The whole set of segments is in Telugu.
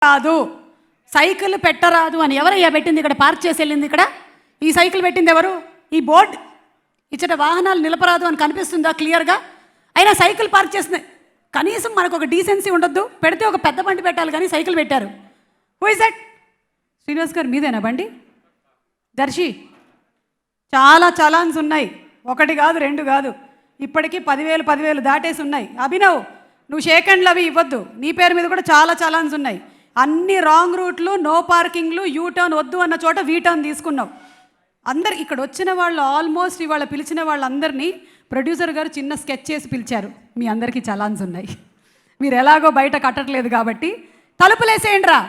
రాదు, సైకిల్ పెట్టరాదు అని ఎవరయ్యా పెట్టింది? ఇక్కడ పార్క్ చేసి వెళ్ళింది. ఇక్కడ ఈ సైకిల్ పెట్టింది ఎవరు? ఈ బోర్డ్ ఇచ్చట వాహనాలు నిలపరాదు అని కనిపిస్తుందా క్లియర్గా? అయినా సైకిల్ పార్క్ చేసిన కనీసం మనకు ఒక డీసెన్సీ ఉండొద్దు? పెడితే ఒక పెద్ద బండి పెట్టాలి, కానీ సైకిల్ పెట్టారు. Who is that? శ్రీనివాస్ గారు మీదేనా బండి? దర్శి చాలా చలాన్స్ ఉన్నాయి, ఒకటి కాదు రెండు కాదు, ఇప్పటికీ 10,000 దాటేసి ఉన్నాయి. అభినవ్ నువ్వు షేక్ హ్యాండ్లు అవి ఇవ్వద్దు, నీ పేరు మీద కూడా చాలా చలాన్స్ ఉన్నాయి. అన్ని రాంగ్ రూట్లు, నో పార్కింగ్లు, యూ టర్న్ వద్దు అన్న చోట వీ టర్న్ తీసుకున్నావు. అందరు ఇక్కడ వచ్చిన వాళ్ళు ఆల్మోస్ట్ ఇవాళ పిలిచిన వాళ్ళందరినీ ప్రొడ్యూసర్ గారు చిన్న స్కెచ్ చేసి పిలిచారు. మీ అందరికీ చలాన్స్ ఉన్నాయి, మీరు ఎలాగో బయట కట్టట్లేదు కాబట్టి తలుపులేసేయండి రా,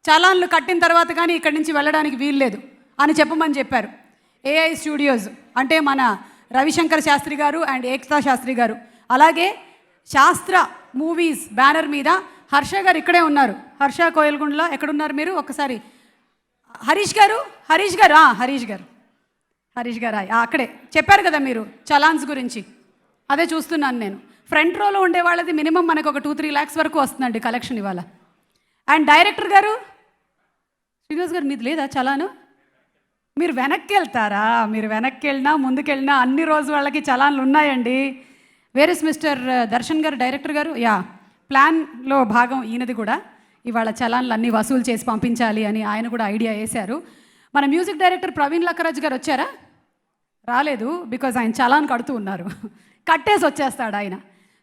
చలాన్లు కట్టిన తర్వాత కానీ ఇక్కడి నుంచి వెళ్ళడానికి వీల్లేదు అని చెప్పమని చెప్పారు. ఏఐ స్టూడియోస్ అంటే మన రవిశంకర్ శాస్త్రి గారు అండ్ ఏక్తా శాస్త్రి గారు, అలాగే శాస్త్ర మూవీస్ బ్యానర్ మీద హర్ష గారు ఇక్కడే ఉన్నారు. హర్ష కోయల్గుండ్లో ఎక్కడున్నారు మీరు? ఒక్కసారి హరీష్ గారు అక్కడే చెప్పారు కదా మీరు చలాన్స్ గురించి, అదే చూస్తున్నాను నేను. ఫ్రంట్ రోలో ఉండే వాళ్ళది మినిమం మనకు ఒక 2-3 lakhs వరకు వస్తుందండి కలెక్షన్ ఇవాళ. అండ్ డైరెక్టర్ గారు శ్రీనివాస్ గారు మీది లేదా చలాను? మీరు వెనక్కి వెళ్తారా? మీరు వెనక్కి వెళ్ళినా ముందుకెళ్ళినా అన్ని రోజు వాళ్ళకి చలాన్లు ఉన్నాయండి. వేర్ ఇస్ మిస్టర్ దర్శన్ గారు, డైరెక్టర్ గారు? యా, ప్లాన్లో భాగం ఈయనది కూడా. ఇవాళ చలాన్లు అన్నీ వసూలు చేసి పంపించాలి అని ఆయన కూడా ఐడియా వేశారు. మన మ్యూజిక్ డైరెక్టర్ ప్రవీణ్ లక్కరాజ్ గారు వచ్చారా? రాలేదు, బికాజ్ ఆయన చలాన్ కడుతూ ఉన్నారు. కట్టేసి వచ్చేస్తాడు ఆయన.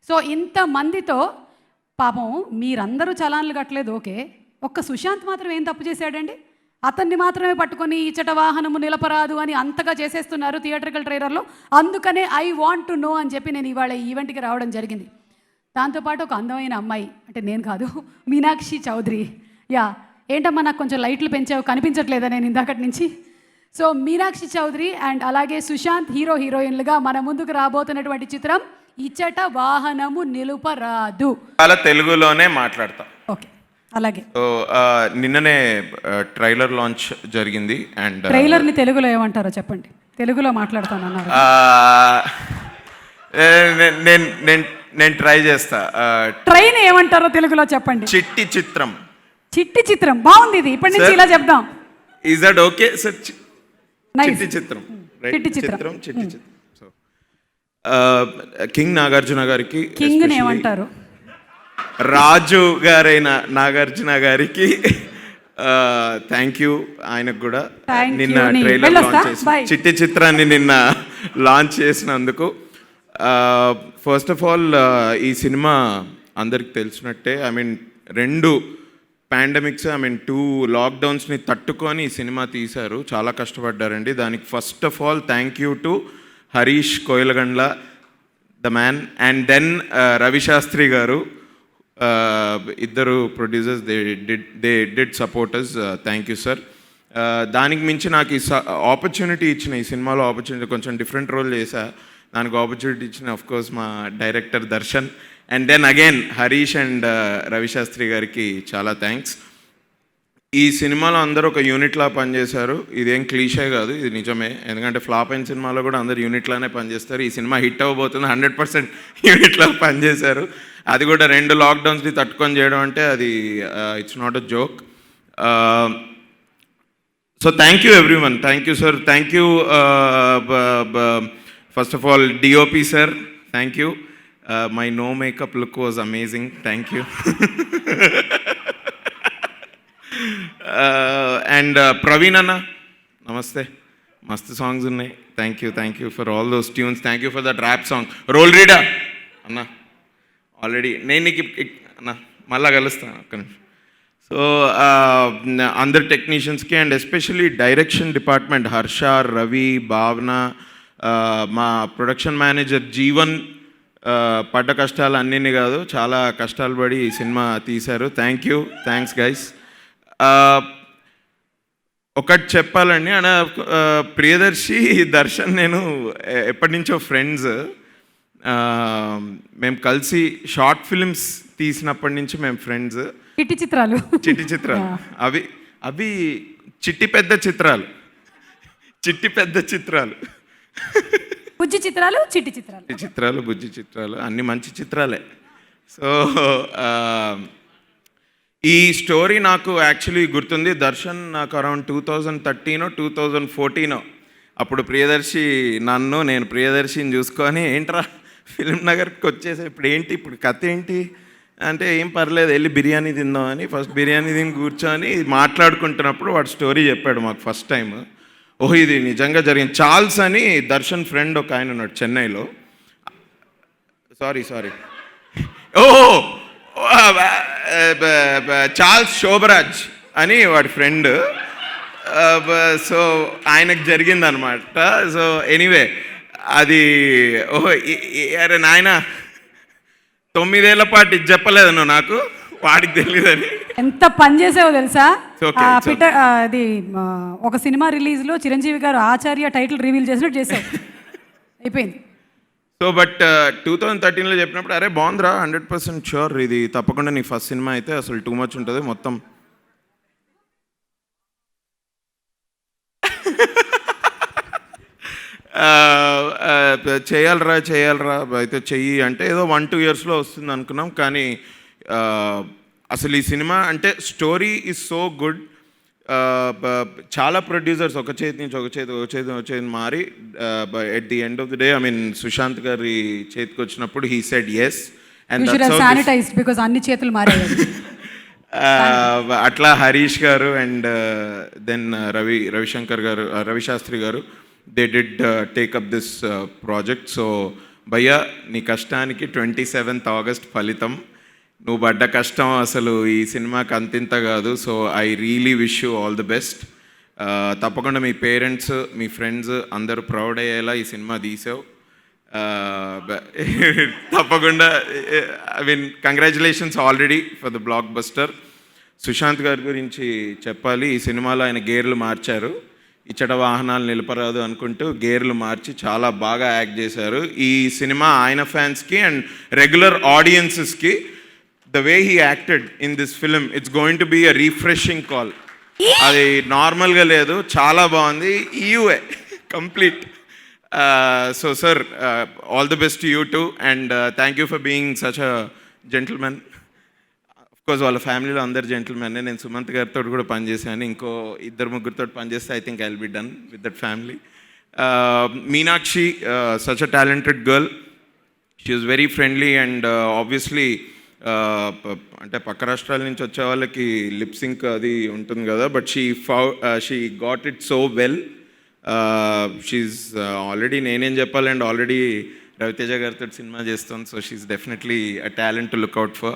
సో ఇంతమందితో పాపం మీరందరూ చలాన్లు కట్టలేదు, ఓకే, ఒక్క సుశాంత్ మాత్రం ఏం తప్పు చేశాడండి? అతన్ని మాత్రమే పట్టుకొని ఇచ్చట వాహనము నిలపరాదు అని అంతగా చేసేస్తున్నారు థియేట్రికల్ ట్రైలర్లో. అందుకనే ఐ వాంట్ టు నో అని చెప్పి నేను ఇవాళ ఈవెంట్కి రావడం జరిగింది. దాంతోపాటు ఒక అందమైన అమ్మాయి, అంటే నేను కాదు, మీనాక్షి చౌదరి. యా, ఏంటమ్మా నాకు కొంచెం లైట్లు పెంచావు, కనిపించట్లేదా నేను ఇందాకటి నుంచి? సో మీనాక్షి చౌదరి అండ్ అలాగే సుశాంత్ హీరోయిన్లుగా మన ముందుకు రాబోతున్నటువంటి చిత్రం ఇచ్చట వాహనము నిలుపరాదు. అలా తెలుగులోనే మాట్లాడతా. ఓకే, అలాగే. సో నిన్ననే ట్రైలర్ లాంచ్ జరిగింది. అండ్ ట్రైలర్ని తెలుగులో ఏమంటారో చెప్పండి. తెలుగులో మాట్లాడతాను అన్నారు. నేను ట్రై చేస్తా. ట్రైన్ ఏమంటారో తెలుగులో చెప్పండి. చిట్టి చిత్రం. చిట్టి చిత్రం బాగుంది, ఇది ఇప్పటి నుంచి ఇలా చెప్దాం. Is that okay sir? చిట్టి చిత్రం, చిట్టి చిత్రం. సో కింగ్ నాగార్జున గారికి, కింగ్ ఏమంటారు? రాజు గారైన నాగార్జున గారికి థ్యాంక్ యూ. ఆయనకు కూడా నిన్న ట్రైలర్ లాంచ్ చేసి చిట్టి చిత్రాన్ని నిన్న లాంచ్ చేసినందుకు. ఫస్ట్ ఆఫ్ ఆల్ ఈ సినిమా అందరికి తెలిసినట్టే, 2 పాండమిక్స్, 2 లాక్డౌన్స్ని తట్టుకొని ఈ సినిమా తీశారు. చాలా కష్టపడ్డారండి. దానికి first of all thank you to Harish Koyalagandla, the man, and then Ravi Shastri garu. ఇద్దరు producers, they did supporters. Thank you sir. దానికి మించి నాకు ఈ ఆపర్చునిటీ ఇచ్చిన, ఈ సినిమాలో ఆపర్చునిటీ, కొంచెం డిఫరెంట్ రోల్ చేశా, దానికి ఆపర్చునిటీ ఇచ్చిన అఫ్కోర్స్ మా director Darshan, and then again Harish and Ravi Shastri గారికి చాలా థ్యాంక్స్. ఈ సినిమాలో అందరూ ఒక యూనిట్లా పనిచేశారు. ఇదేం క్లీషే కాదు, ఇది నిజమే. ఎందుకంటే ఫ్లాప్ అయిన సినిమాలో కూడా అందరు యూనిట్లానే పనిచేస్తారు. ఈ సినిమా హిట్ అవ్వబోతుంది, 100% యూనిట్లో పనిచేశారు. అది కూడా 2 లాక్డౌన్స్ని తట్టుకొని చేయడం అంటే అది it's not a joke. So thank you everyone. Thank you sir. Thank you first of all DOP sir, thank you. My no makeup look was amazing, thank you. And Praveen అన్న నమస్తే, మస్తు సాంగ్స్ ఉన్నాయి. Thank you for all those tunes. Thank you for that rap song. Roll Rida అన్న, ఆల్రెడీ నేను నీకు అన్న మళ్ళా కలుస్తాను ఒక్క నిమిషం. సో అందరు టెక్నీషియన్స్కి and especially direction department Harsha, Ravi, Bhavana, మా ప్రొడక్షన్ మేనేజర్ జీవన్ పడ్డ కష్టాలు అన్నీ కాదు, చాలా కష్టాలు పడి ఈ సినిమా తీశారు. Thanks guys. ఒకటి చెప్పాలండి అన్న, ప్రియదర్శి, దర్శన్ నేను ఎప్పటి నుంచో ఫ్రెండ్స్. మేము కలిసి షార్ట్ ఫిల్మ్స్ తీసినప్పటి నుంచి మేము ఫ్రెండ్స్. చిట్టి చిత్రాలు అవి చిట్టి పెద్ద చిత్రాలు బుజ్జి చిత్రాలు, చిట్టి చిత్రాలు, బుజ్జి చిత్రాలు అన్ని మంచి చిత్రాలే. సో ఈ స్టోరీ నాకు యాక్చువల్లీ గుర్తుంది. దర్శన్ నాకు అరౌండ్ 2013 2014 అప్పుడు ప్రియదర్శి నేను ప్రియదర్శిని చూసుకొని ఏంట్రా ఫిల్మ్ నగర్కి వచ్చేసి ఇప్పుడు కథ ఏంటి అంటే ఏం పర్లేదు వెళ్ళి బిర్యానీ తిందామని ఫస్ట్ బిర్యానీ తిని కూర్చొని మాట్లాడుకుంటున్నప్పుడు వాడు స్టోరీ చెప్పాడు మాకు ఫస్ట్ టైం. ఓహో ఇది నిజంగా జరిగింది. చార్ల్స్ అని దర్శన్ ఫ్రెండ్ ఒక ఆయన ఉన్నాడు చెన్నైలో. సారీ ఓహో చార్ల్స్ శోభరాజ్ అని వాడి ఫ్రెండ్. సో ఆయనకు జరిగిందనమాట. సో ఎనీవే అది ఓహో అరే నాయన 9 ఏళ్ల పాటు ఇది చెప్పలేదు నువ్వు నాకు, వాడికి తెలియదని. ఎంత పని చేసావో తెలుసా. అది ఒక సినిమా రిలీజ్లో చిరంజీవి గారు ఆచార్య టైటిల్ రివీల్ చేసినట్టు చేసావు. అయిపోయింది. సో బట్ 2013లో చెప్పినప్పుడు అరే బాగుందిరా 100% షూర్ ఇది తప్పకుండా నీ ఫస్ట్ సినిమా అయితే అసలు టూ మచ్ ఉంటుంది మొత్తం. చేయాలరా అయితే చెయ్యి అంటే ఏదో 1-2 ఇయర్స్లో వస్తుంది అనుకున్నాం. కానీ అసలు ఈ సినిమా అంటే స్టోరీ ఈజ్ సో గుడ్. చాలా ప్రొడ్యూసర్స్ ఒక చేతి నుంచి ఒక చేతి మారి at the end of the day I mean Sushanth గారి చేతికి వచ్చినప్పుడు హీ సెడ్ ఎస్. అండ్ అన్ని చేతులు మారాయి. అట్లా హరీష్ గారు అండ్ దెన్ రవిశాస్త్రి గారు they did take up this project. So భయ్యా నీ కష్టానికి 27th ఆగస్ట్ ఫలితం. నువ్వు పడ్డ కష్టం అసలు ఈ సినిమాకి అంతింత కాదు. So I really wish you all the best. తప్పకుండా మీ పేరెంట్స్ మీ ఫ్రెండ్స్ అందరూ ప్రౌడ్ అయ్యేలా ఈ సినిమా తీసావు. తప్పకుండా I mean congratulations already for the blockbuster. Sushanth గారి గురించి చెప్పాలి. ఈ సినిమాలో ఆయన గేర్లు మార్చారు. ఇచ్చట వాహనాలు నిలపరాదు అనుకుంటూ గేర్లు మార్చి చాలా బాగా యాక్ట్ చేశారు. ఈ సినిమా ఆయన ఫ్యాన్స్కి అండ్ రెగ్యులర్ ఆడియన్సెస్కి the way he acted in this film it's going to be a refreshing call. అది నార్మల్గా లేదు, చాలా బాగుంది. UA complete. So sir all the best you too and thank you for being such a gentlemen. Of course వాళ్ళ ఫ్యామిలీలో అందరు జెంటిల్మెన్. నేను సుమంత్ గారితో కూడా పనిచేశాను. ఇంకో 2-3 పనిచేస్తే I think I will be done with that family. Meenakshi such a talented girl. She is very friendly and obviously అంటే పక్క రాష్ట్రాల నుంచి వచ్చే వాళ్ళకి లిప్సింక్ అది ఉంటుంది కదా, but she got it so well. She already నేనేం చెప్పాలండి ఆల్రెడీ రవితేజ గారితో సినిమా చేస్తాను. So she definitely a talent to look out for.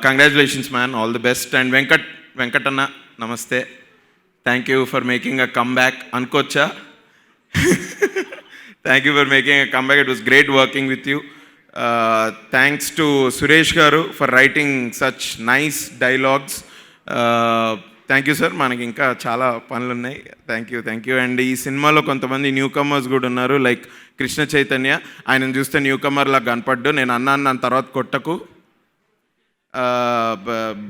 Congratulations man, all the best. And వెంకటన్న నమస్తే, thank you for making a comeback అనుకోవచ్చా? Thank you for making a comeback. It was great working with you. Thanks to Suresh గారు for writing such nice dialogues. Thank you sir. మనకి ఇంకా చాలా పనులు ఉన్నాయి. Thank you. అండ్ ఈ సినిమాలో కొంతమంది న్యూ కమర్స్ కూడా ఉన్నారు, లైక్ కృష్ణ చైతన్య. ఆయనను చూస్తే న్యూ కమర్లా కనపడ్డు. నేను అన్నాను తర్వాత కొట్టకు,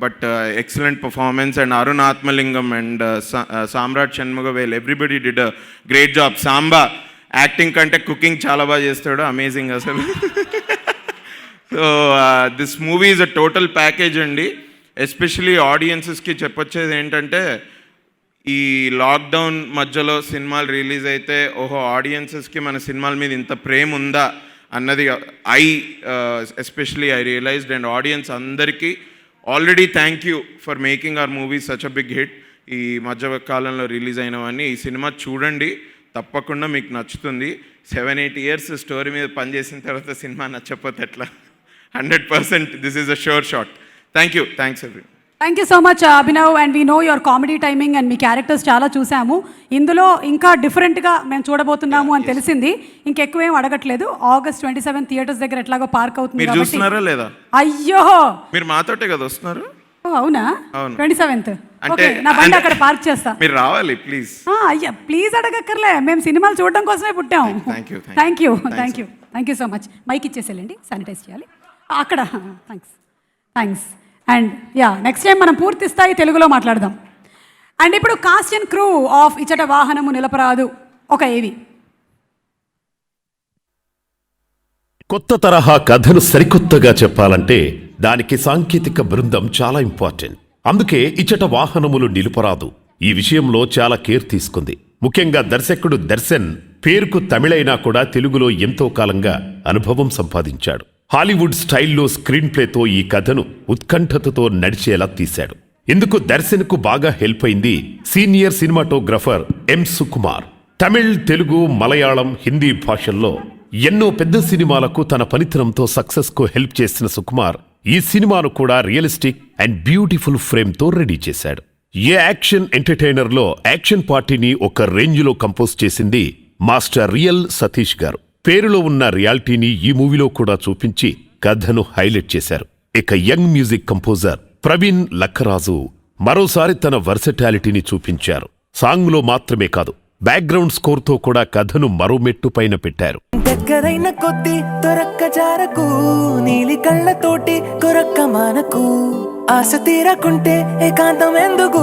but excellent performance. And Arun Atmalingam and Samrat Shanmugavel, everybody did a great job. Samba acting కంటే కుకింగ్ చాలా బాగా చేస్తాడు, అమేజింగ్ అసలు. So this movie is a total package అండి. ఎస్పెషలీ ఆడియన్సెస్కి చెప్పొచ్చేది ఏంటంటే, ఈ లాక్డౌన్ మధ్యలో సినిమాలు రిలీజ్ అయితే ఓహో ఆడియన్సెస్కి మన సినిమాల మీద ఇంత ప్రేమ ఉందా అన్నది especially I realized. And audience అందరికీ already thank you for making our movies such a big hit. ఈ మధ్య కాలంలో రిలీజ్ అయినవన్నీ ఈ సినిమా చూడండి, తప్పకుండా మీకు నచ్చుతుంది. 7-8 years స్టోరీ మీద పనిచేసిన తర్వాత సినిమా నచ్చకపోతే ఎట్లా? 100% this is a sure shot. Thanks every. Thank you so much Abhinav. And we know your comedy timing and me characters చాలా చూసాము. ఇందులో ఇంకా డిఫరెంట్గా మేము చూడబోతున్నాము అని తెలిసింది. ఇంకెక్కువేం అడగట్లేదు. August 27 థియేటర్స్ దగ్గర ఎట్లాగో పార్క్ అవుతుంది. మీరు చూస్తున్నారా లేదా? అయ్యో మీరు మాతోటే కదా వస్తున్నారు? అవునా? 27th ఓకే, నా బండి అక్కడ పార్క్ చేస్తా, మీరు రావాలి ప్లీజ్. అయ్యా ప్లీజ్ అడగక్కర్లే, మేము సినిమాలు చూడడం కోసమే పుట్టాము. Thank you so much. Mike ఇచ్చేసేయండి, శానిటైజ్ చేయాలి అక్కడ. థ్యాంక్స్. అండ్ నెక్స్ట్ టైం మనం పూర్తి స్థాయి తెలుగులో మాట్లాడదాం. అండ్ ఇప్పుడు కాస్ట్ అండ్ క్రూ ఆఫ్ ఇచ్చట వాహనము నిలపరాదు ఒక ఏవి. కొత్త తరహా కథను సరికొత్తగా చెప్పాలంటే దానికి సాంకేతిక బృందం చాలా ఇంపార్టెంట్. అందుకే ఇచ్చట వాహనములు నిలుపరాదు ఈ విషయంలో చాలా కేర్ తీసుకుంది. ముఖ్యంగా దర్శకుడు దర్శన్ పేరుకు తమిళైనా కూడా తెలుగులో ఎంతో కాలంగా అనుభవం సంపాదించాడు. హాలీవుడ్ స్టైల్లో స్క్రీన్ ప్లేతో ఈ కథను ఉత్కంఠతతో నడిచేలా తీశాడు. ఇందుకు దర్శన్కు బాగా హెల్ప్ అయింది సీనియర్ సినిమాటోగ్రఫర్ ఎం సుకుమార్. తమిళ్, తెలుగు, మలయాళం, హిందీ భాషల్లో ఎన్నో పెద్ద సినిమాలకు తన పనితనంతో సక్సెస్ కు హెల్ప్ చేసిన సుకుమార్ ఈ సినిమాను కూడా రియలిస్టిక్ అండ్ బ్యూటిఫుల్ ఫ్రేమ్ తో రెడీ చేశాడు. ఏ యాక్షన్ ఎంటర్టైనర్ లో యాక్షన్ పార్టీని ఒక రేంజ్ లో కంపోజ్ చేసింది మాస్టర్ రియల్ సతీష్ గారు. పేరులో ఉన్న రియాలిటీని ఈ మూవీలో కూడా చూపించి కథను హైలైట్ చేశారు. ఇక young music composer Praveen Lakkaraju మరోసారి తన వర్సటాలిటీని చూపించారు. సాంగ్ లో మాత్రమే కాదు, బ్యాక్గ్రౌండ్ స్కోర్ తో కూడా కథను మరో మెట్టు పైన పెట్టారు. దగ్గరైన కొద్ది దొరక్క జారకు నీలి కళ్ళతోటి కొరక్క మానకు ఆశ తీరకుంటే ఏకాంతం ఎందుకు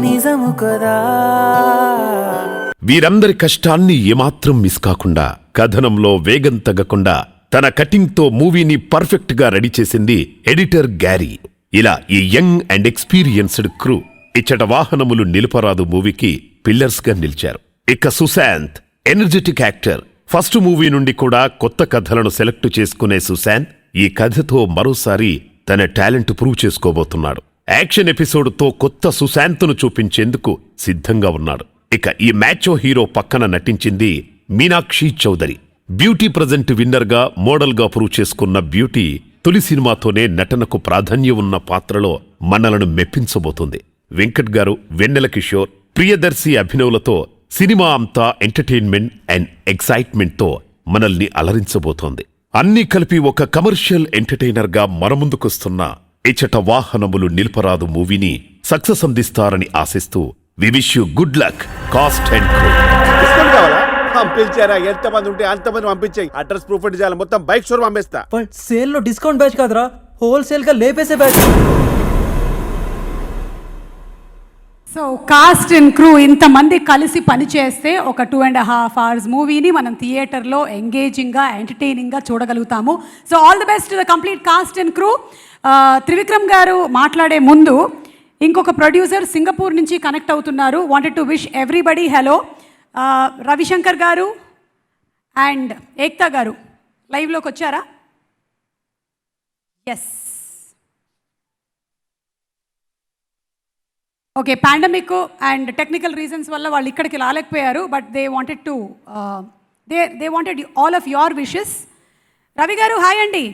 నిజము కదా. వీరందరి కష్టాన్ని ఏమాత్రం మిస్ కాకుండా కథనంలో వేగం తగ్గకుండా తన కటింగ్ తో మూవీని పర్ఫెక్ట్ గా రెడీ చేసింది ఎడిటర్ గ్యారీ. ఇలా ఈ యంగ్ అండ్ ఎక్స్పీరియన్స్డ్ క్రూ ఇచ్చట వాహనములు నిలుపరాదు మూవీకి పిల్లర్స్ గా నిలిచారు. ఇక Sushanth energetic actor. First movie నుండి కూడా కొత్త కథలను సెలెక్ట్ చేసుకునే సుశాంత్ ఈ కథతో మరోసారి తన టాలెంట్ ప్రూవ్ చేసుకోబోతున్నాడు. యాక్షన్ ఎపిసోడ్తో కొత్త సుశాంత్ను చూపించేందుకు సిద్ధంగా ఉన్నాడు. ఇక ఈ మ్యాచో హీరో పక్కన నటించింది Meenakshi Chaudhary. Beauty pageant winner గా మోడల్ గా ప్రూవ్ చేసుకున్న బ్యూటీ తొలి సినిమాతోనే నటనకు ప్రాధాన్యం ఉన్న పాత్రలో మనలను మెప్పించబోతుంది. వెంకట్ గారు, వెన్నెల కిషోర్, ప్రియదర్శి అభినవులతో సినిమా అంతా ఎంటర్టైన్మెంట్ అండ్ ఎక్సైట్మెంట్ తో మనల్ని అలరించబోతోంది. అన్నీ కలిపి ఒక కమర్షియల్ ఎంటర్టైనర్ గా మనముందుకొస్తున్న ఇచ్చట వాహనములు నిల్పరాదు మూవీని సక్సెస్ అందిస్తారని ఆశిస్తూ we wish you good luck cast and crew. Discount కావాలా? పంపించారా? ఎంతమంది ఉంటే అంతమంది పంపించాయి. అడ్రస్ ప్రూఫ్ చేయాలి, మొత్తం బైక్ షోరూమ్ పంపిస్తా. బట్ సేల్ లో డిస్కౌంట్ బ్యాచ్ కాదురా, హోల్సేల్ గా లేపేసే batch. So cast and crew ఇంతమంది కలిసి పనిచేస్తే ఒక 2.5 hours మూవీని మనం థియేటర్లో ఎంగేజింగ్గా ఎంటర్టైనింగ్గా చూడగలుగుతాము. So all the best to the complete cast and crew. Trivikram garu మాట్లాడే ముందు ఇంకొక ప్రొడ్యూసర్ సింగపూర్ నుంచి కనెక్ట్ అవుతున్నారు. Wanted to wish everybody hello. Ravishankar garu and Ekta garu లైవ్లోకి వచ్చారా? Yes. Okay, pandemic and technical reasons వల్ల వాళ్ళు ఇక్కడికి రాలేకపోయారు. But they wanted to they wanted all of your wishes. Ravi garu hi అండి.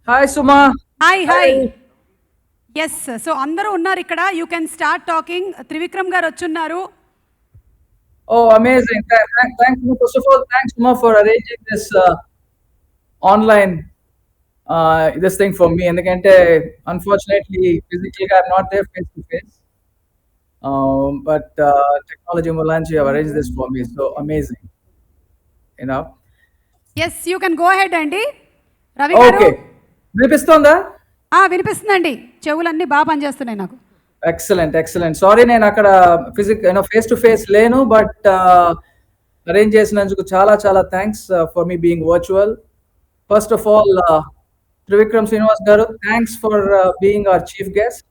Hi Suma. Hi hi. Yes, so అందరూ ఉన్నారు ఇక్కడ. You can start talking. Trivikram గారు వచ్చున్నారు. Oh, amazing. Thanks, first of all, thanks Suma for arranging this online this thing for me. ఎందుకంటే unfortunately physically I'm not there face to face, but technology Mulanji have arranged this for me, so amazing, you know. Yes, you can go ahead అండి. రవి గారు. ఓకే, వినిపిస్తుందా? వినిపిస్తుందండి. చెవులన్నీ బాగా పనిచేస్తున్నాయి నాకు. ఎక్సలెంట్. సారీ నేను అక్కడ ఫేస్ టు ఫేస్ లేను, బట్ అరేంజ్ చేసినందుకు చాలా thanks for me being virtual. First of all Trivikram Srinivas గారు, thanks for being our chief guest.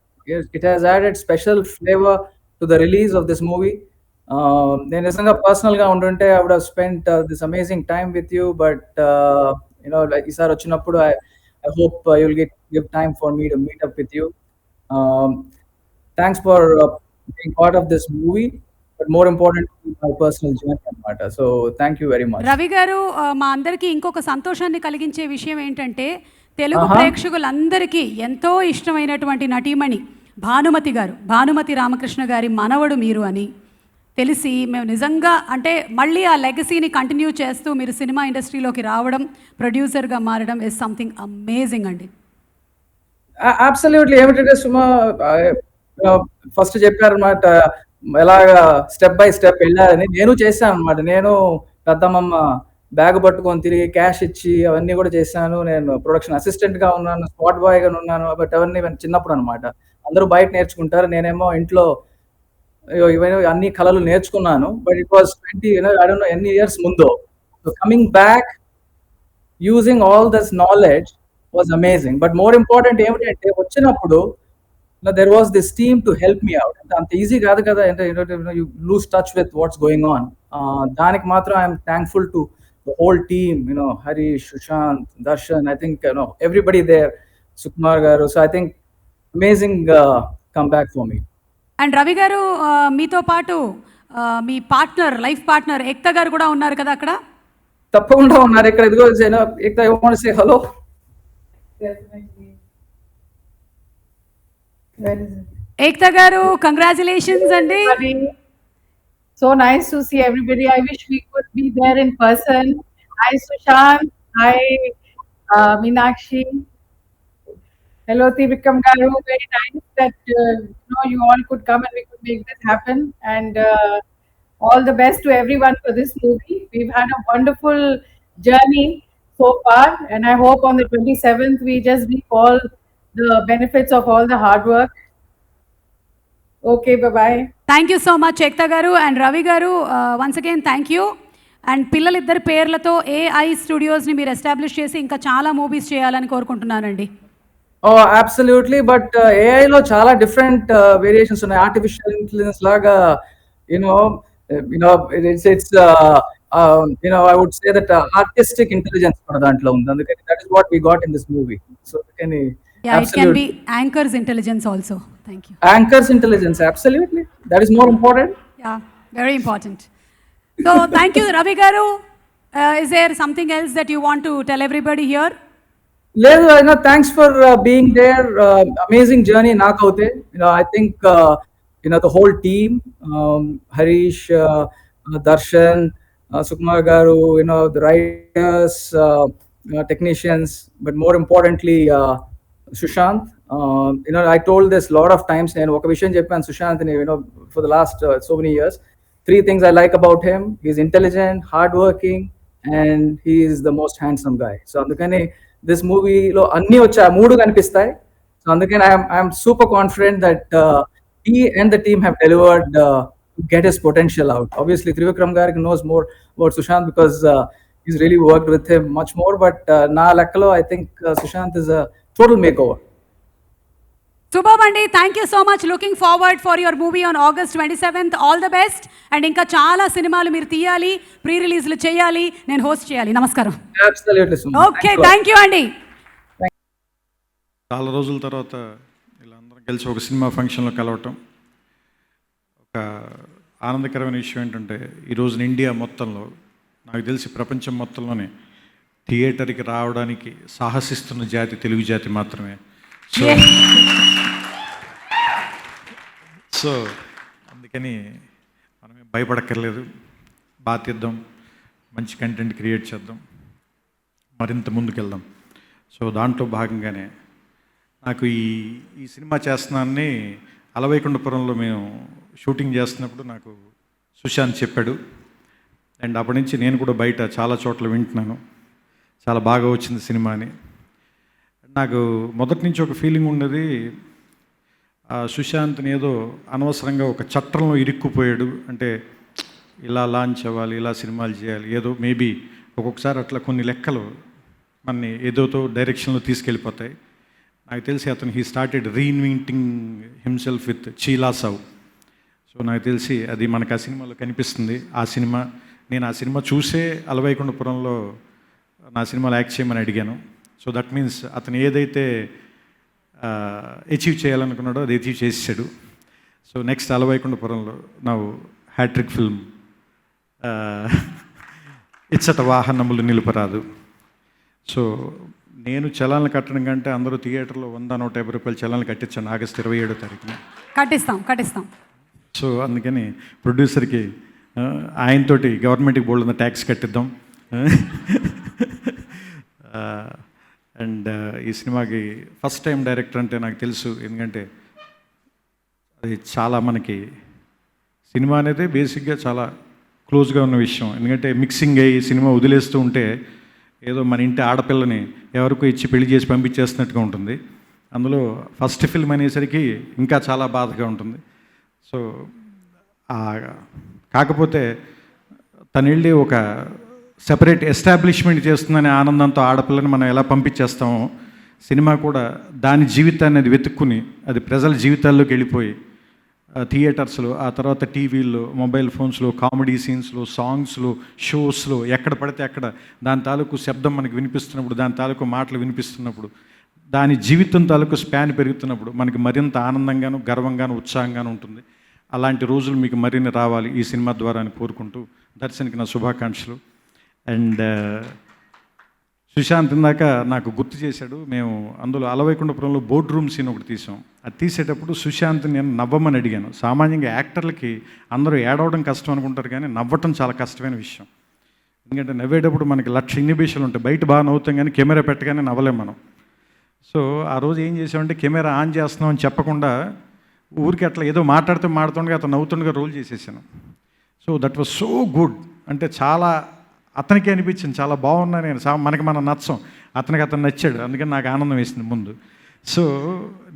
It has added special flavour to the release of this movie. నేను నిజంగా పర్సనల్గా ఉండుంటే I would have spent this amazing time with you, but ఈసారి వచ్చినప్పుడు I hope you will give time for me to meet up with you. Thanks for being part of this movie, but more important, my personal journey anamata. So thank you very much. Ravi గారు, మా అందరికీ ఇంకొక సంతోషాన్ని కలిగించే విషయం ఏంటంటే తెలుగు ప్రేక్షకులందరికీ ఎంతో ఇష్టమైనటువంటి నటీమణి భానుమతి గారు, భానుమతి రామకృష్ణ గారి మనవడు మీరు అని తెలిసి మేము నిజంగా అంటే మళ్ళీ ఆ లెగసీని కంటిన్యూ చేస్తూ మీరు సినిమా ఇండస్ట్రీలోకి రావడం, ప్రొడ్యూసర్గా మారడం ఇస్ సంథింగ్ అమేజింగ్ అండి. Absolutely. ఏమిటంటే సుమా ఫస్ట్ చెప్పారనమాట ఎలాగా స్టెప్ బై స్టెప్ వెళ్ళారని. నేను చేశాను అనమాట. నేను పెద్దమ్మమ్మ బ్యాగ్ పట్టుకొని తిరిగి క్యాష్ ఇచ్చి అవన్నీ కూడా చేశాను. నేను ప్రొడక్షన్ అసిస్టెంట్ గా ఉన్నాను, స్పాట్ బాయ్ గా ఉన్నాను. బట్ అవన్నీ చిన్నప్పుడు అనమాట. అందరూ బయట నేర్చుకుంటారు, నేనేమో ఇంట్లో ఇవన్నీ అన్ని కళలు నేర్చుకున్నాను. But it was 20 I don't know ఎన్ని ఇయర్స్ ముందు. So coming back using all this knowledge was amazing. But more important ఏమిటంటే వచ్చినప్పుడు there was this team to help me out. అంత ఈజీ కాదు కదా, అంటే you lose touch with what's going on. దానికి మాత్రం I am thankful to the whole team, Harish, Sushant, Darshan, I think everybody there, Sukumar garu. So I think amazing comeback for me. And Ravi గారు మీతో పాటు మీ పార్ట్నర్, లైఫ్ పార్ట్నర్ ఏక్తా గారు కూడా ఉన్నారు కదా అక్కడ? తప్పకుండా ఉన్నారు ఇక్కడ. ఇదిగో Ekta, I want to say hello. Ekta గారు, కంగ్రాచులేషన్స్ అండి. So nice to see everybody. I wish we could be there in person. Hi Sushant. Hi Meenakshi. Hello Trivikram garu. Very nice that you all could come and we could make this happen. And all the best to everyone for this movie. We've had a wonderful journey so far, and I hope on the 27th we just reap all the benefits of all the hard work. Okay, bye-bye. Thank you so much Ekta గారు. అండ్ రవి గారు, once again thank you. And పిల్లలిద్దరి పేర్లతో AI స్టూడియోస్ని మీరు ఎస్టాబ్లిష్ చేసి ఇంకా చాలా మూవీస్ చేయాలని కోరుకుంటున్నానండి. అబ్సల్యూట్లీ. బట్ AI లో చాలా డిఫరెంట్ వేరియేషన్స్ ఉన్నాయి. ఆర్టిఫిషియల్ ఇంటెలిజెన్స్ లాగా it's I would say that artistic intelligence కూడా దాంట్లో ఉంది. అందుకని that is what we got in this movie. So It can be anchor's intelligence also. Thank you. Anchor's intelligence, absolutely. That is more important. Yeah, very important. So thank you, Ravi garu. Is there something else that you want to tell everybody here? Ledu, thanks for being there. Amazing journey naakaute. I think the whole team, Harish, Darshan, Sukumar garu, the writers, technicians, but more importantly Sushant. I told this a lot of times, and oka vishayam cheppanu Sushant ni, for the last so many years. 3 things I like about him: he's intelligent, hardworking, and he is the most handsome guy. So andukane this movie lo anni vacha moodu kanipistayi. So andukane I am super confident that he and the team have delivered to get his potential out. Obviously Trivikram Garg knows more about Sushant because he's really worked with him much more, but na lekkalo I think Sushant is a total makeover. Superb andi. Thank you so much. Looking forward for your movie on August 27th. All the best. And ఇంకా చాలా సినిమాలు మీరు తీయాలి, ప్రీ రిలీజ్లు చేయాలి, నేను హోస్ట్ చేయాలి. నమస్కారం. Absolutely. ఓకే, థ్యాంక్ యూ అండి. చాలా రోజుల తర్వాత ఇలా అందరం కలిసి ఒక సినిమా ఫంక్షన్లో కలవటం ఒక ఆనందకరమైన విషయం. ఏంటంటే ఈరోజు ఇండియా మొత్తంలో, నాకు తెలిసి ప్రపంచం మొత్తంలోనే థియేటర్కి రావడానికి సాహసిస్తున్న జాతి తెలుగు జాతి మాత్రమే. సో అందుకని మనమే భయపడక్కర్లేదు, బాధ్యద్దాం, మంచి కంటెంట్ క్రియేట్ చేద్దాం, మరింత ముందుకెళ్దాం. సో దాంట్లో భాగంగానే నాకు ఈ సినిమా చేస్తున్నానని అలవైకుంఠపురంలో మేము షూటింగ్ చేస్తున్నప్పుడు నాకు సుశాంత్ చెప్పాడు. అండ్ అప్పటి నుంచి నేను కూడా బయట చాలా చోట్ల వింటున్నాను, చాలా బాగా వచ్చింది సినిమా అని. నాకు మొదటి నుంచి ఒక ఫీలింగ్ ఉన్నది, సుశాంత్ని ఏదో అనవసరంగా ఒక చట్టంలో ఇరుక్కుపోయాడు, అంటే ఇలా లాంచ్ అవ్వాలి, ఇలా సినిమాలు చేయాలి, ఏదో మేబీ ఒక్కొక్కసారి అట్లా కొన్ని లెక్కలు మనని ఏదోతో డైరెక్షన్లో తీసుకెళ్ళిపోతాయి. నాకు తెలిసి అతను he started reinventing himself with Chi La Sow. So నాకు తెలిసి అది మనకు ఆ సినిమాలో కనిపిస్తుంది. నేను ఆ సినిమా చూసే అలవైకుంఠపురంలో నా సినిమాలో యాక్ట్ చేయమని అడిగాను. సో దట్ మీన్స్ అతను ఏదైతే అచీవ్ చేయాలనుకున్నాడో అది అచీవ్ చేసాడు. సో నెక్స్ట్ అలవైకుంఠపురంలో నా హ్యాట్రిక్ ఫిల్మ్ ఇచ్చట వాహనములు నిలుపరాదు. సో నేను చలాన్లు కట్టడం కంటే అందరూ థియేటర్లో 100-150 రూపాయలు చలాన్లు కట్టించాను ఆగస్టు 27వ తారీఖున. కట్టిస్తాం. సో అందుకని ప్రొడ్యూసర్కి ఆయనతోటి గవర్నమెంట్కి బోల్డ్ ట్యాక్స్ కట్టిద్దాం. అండ్ ఈ సినిమాకి ఫస్ట్ టైం డైరెక్టర్ అంటే నాకు తెలుసు, ఎందుకంటే అది చాలా మనకి సినిమా అనేది బేసిక్గా చాలా క్లోజ్గా ఉన్న విషయం. ఎందుకంటే మిక్సింగ్ అయ్యి సినిమా వదిలేస్తూ ఉంటే ఏదో మన ఇంటి ఆడపిల్లని ఎవరికో ఇచ్చి పెళ్లి చేసి పంపించేస్తున్నట్టుగా ఉంటుంది. అందులో ఫస్ట్ ఫిల్మ్ అనేసరికి ఇంకా చాలా బాధగా ఉంటుంది. సో కాకపోతే తను వెళ్ళి ఒక సెపరేట్ ఎస్టాబ్లిష్మెంట్ చేస్తుందనే ఆనందంతో ఆడపిల్లని మనం ఎలా పంపించేస్తామో సినిమా కూడా దాని జీవితాన్ని అది వెతుక్కుని అది ప్రజల జీవితాల్లోకి వెళ్ళిపోయి థియేటర్స్లో, ఆ తర్వాత టీవీల్లో, మొబైల్ ఫోన్స్లో, కామెడీ సీన్స్లో, సాంగ్స్లో, షోస్లో, ఎక్కడ పడితే అక్కడ దాని తాలూకు శబ్దం మనకి వినిపిస్తున్నప్పుడు, దాని తాలూకు మాటలు వినిపిస్తున్నప్పుడు, దాని జీవితం తాలూకు స్పాన్ పెరుగుతున్నప్పుడు మనకి మరింత ఆనందంగాను, గర్వంగాను, ఉత్సాహంగాను ఉంటుంది. అలాంటి రోజులు మీకు మరిన్ని రావాలి ఈ సినిమా ద్వారా అని కోరుకుంటూ దర్శన్కి నా శుభాకాంక్షలు. అండ్ సుశాంత్ ఇందాక నాకు గుర్తు చేశాడు, మేము అందులో అలవైకుంఠపురంలో బోర్డ్ రూమ్ సీన్ ఒకటి తీసాం. అది తీసేటప్పుడు సుశాంత్ నేను నవ్వమని అడిగాను. సామాన్యంగా యాక్టర్లకి అందరూ ఏడవడం కష్టం అనుకుంటారు, కానీ నవ్వటం చాలా కష్టమైన విషయం. ఎందుకంటే నవ్వేటప్పుడు మనకి 1,00,000 ఇన్హిబిషన్లు ఉంటాయి. బయట బాగా నవ్వుతాం, కానీ కెమెరా పెట్టగానే నవ్వలేం మనం. సో ఆ రోజు ఏం చేసామంటే కెమెరా ఆన్ చేస్తున్నాం అని చెప్పకుండా ఊరికి అట్లా ఏదో మాట్లాడుతుండగా అతను నవ్వుతుండగా రోల్ చేసేసాను. So that was so good. అంటే చాలా అతనికి అనిపించింది చాలా బాగున్నా. నేను మనకి మనం నచ్చం, అతనికి అతను నచ్చాడు, అందుకని నాకు ఆనందం వేసింది ముందు. సో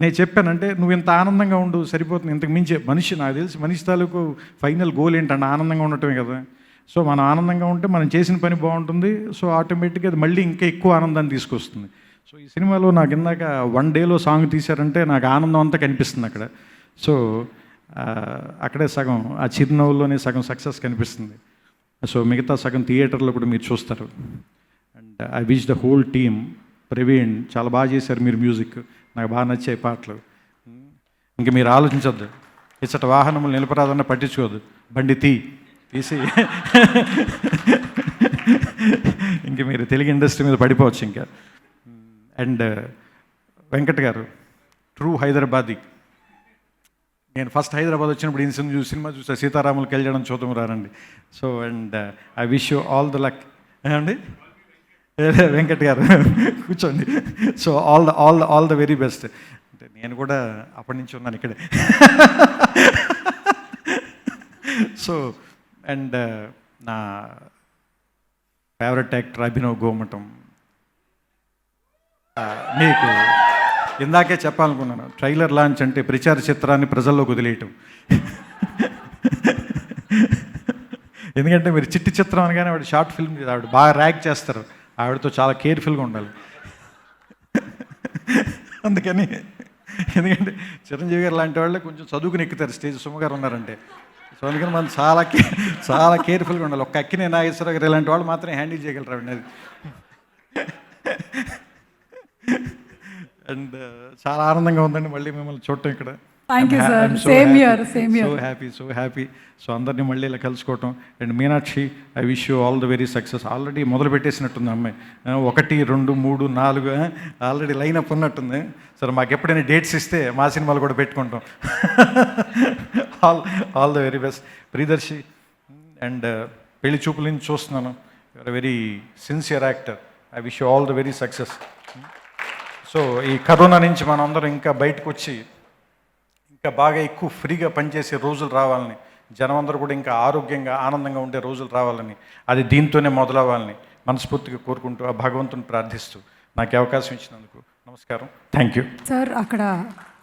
నేను చెప్పానంటే నువ్వు ఇంత ఆనందంగా ఉండు సరిపోతుంది, ఇంతకు మించే మనిషి నాకు తెలిసి మనిషి తాలూకు ఫైనల్ గోల్ ఏంటంటే ఆనందంగా ఉండటమే కదా. సో మనం ఆనందంగా ఉంటే మనం చేసిన పని బాగుంటుంది. సో ఆటోమేటిక్గా అది మళ్ళీ ఇంకా ఎక్కువ ఆనందాన్ని తీసుకొస్తుంది. సో ఈ సినిమాలో నాకు ఇందాక 1 డేలో సాంగ్ తీశారంటే నాకు ఆనందం అంతా కనిపిస్తుంది అక్కడ. సో అక్కడే సగం ఆ చిరునవ్వుల్లోనే సగం సక్సెస్ కనిపిస్తుంది. సో మిగతా సగం థియేటర్లో కూడా మీరు చూస్తారు. And I wish the whole team, Praveen చాలా బాగా చేశారు మీరు, మ్యూజిక్ నాకు బాగా నచ్చాయి పాటలు. ఇంక మీరు ఆలోచించొద్దు, ఇచ్చట వాహనములు నిలపరాదన్న పట్టించుకోవద్దు, బండి తీసి ఇంక మీరు తెలుగు ఇండస్ట్రీ మీద పడిపోవచ్చు ఇంకా. అండ్ వెంకట్ గారు ట్రూ హైదరాబాదీ. నేను ఫస్ట్ హైదరాబాద్ వచ్చినప్పుడు ఈ సినిమా చూసా, సీతారాములు కళ్యాణం చూద్దాం రారండి. So and I wish you all the luck అండి. వెంకట్ గారు కూర్చోండి. So all the very best. అంటే నేను కూడా అప్పటి నుంచి ఉన్నాను ఇక్కడే. సో అండ్ నా ఫేవరెట్ యాక్టర్ అభినవ్ గోమటం. మీకు ఇందాకే చెప్పాలనుకున్నాను, ట్రైలర్ లాంచ్ అంటే ప్రచార చిత్రాన్ని ప్రజల్లోకి వదిలేయటం. ఎందుకంటే మీరు చిట్టి చిత్రం అనగానే ఆవిడ షార్ట్ ఫిల్మ్, ఆవిడ బాగా ర్యాక్ చేస్తారు, ఆవిడతో చాలా కేర్ఫుల్గా ఉండాలి. అందుకని ఎందుకంటే చిరంజీవి గారు లాంటి వాళ్ళే కొంచెం చదువుకుని ఎక్కుతారు స్టేజ్, సుమగారు ఉన్నారంటే. సో అందుకని మనం చాలా కేర్ఫుల్గా ఉండాలి. ఒక్క అక్కినే నాగేశ్వర గారు ఇలాంటి వాళ్ళు మాత్రమే హ్యాండిల్ చేయగలరు అండి. అది అండ్ చాలా ఆనందంగా ఉందండి మళ్ళీ మిమ్మల్ని చూడటం ఇక్కడ. Thank you sir. Same here. So happy. So అందరినీ మళ్ళీ ఇలా కలుసుకోవటం. And Meenakshi, I wish you all the very success. Already మొదలు పెట్టేసినట్టుంది అమ్మాయి, 1, 2, 3, 4 ఆల్రెడీ లైన్ అప్ ఉన్నట్టుంది. సరే మాకు ఎప్పుడైనా డేట్స్ ఇస్తే మా సినిమాలు కూడా పెట్టుకుంటాం. All the very best. Priyadarshi and పెళ్లి చూపుల నుంచి చూస్తున్నాను, you're very sincere actor. I wish you all the very success. So ఈ కరోనా నుంచి మనం అందరం ఇంకా బయటకు వచ్చి ఇంకా బాగా ఎక్కువ ఫ్రీగా పనిచేసే రోజులు రావాలని, జనం అందరూ కూడా ఇంకా ఆరోగ్యంగా ఆనందంగా ఉండే రోజులు రావాలని, అది దీంతోనే మొదలవ్వాలని మనస్ఫూర్తిగా కోరుకుంటూ ఆ భగవంతుని ప్రార్థిస్తూ నాకు అవకాశం ఇచ్చినందుకు నమస్కారం. Thank you sir. అక్కడ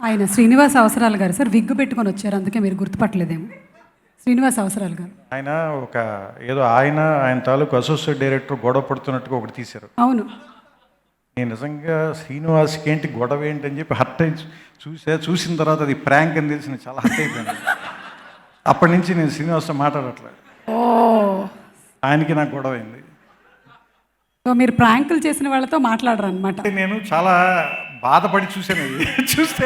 ఆయన శ్రీనివాస్ అవసరాలు గారు సార్ విగ్గు పెట్టుకొని వచ్చారు, అందుకే మీరు గుర్తుపట్టలేదేమో. శ్రీనివాస్ అవసరాలు గారు ఆయన ఆయన తాలూకు అసోసియేట్ డైరెక్టర్ గొడవ పడుతున్నట్టుగా ఒకటి తీశారు. అవును, నేను నిజంగా శ్రీనివాస్కి ఏంటి గొడవ ఏంటి అని చెప్పి హర్ట్ అయి చూసిన తర్వాత అది ప్రాంక్ అని తెలిసి నేను చాలా హర్ట్ అయిపోయాను. అప్పటి నుంచి నేను శ్రీనివాస్తో మాట్లాడట్లేదు. ఆయనకి నాకు గొడవ అయింది. సో మీరు ప్రాంకులు చేసిన వాళ్ళతో మాట్లాడరు అనమాట. నేను చాలా బాధపడి చూశాను, అది చూస్తే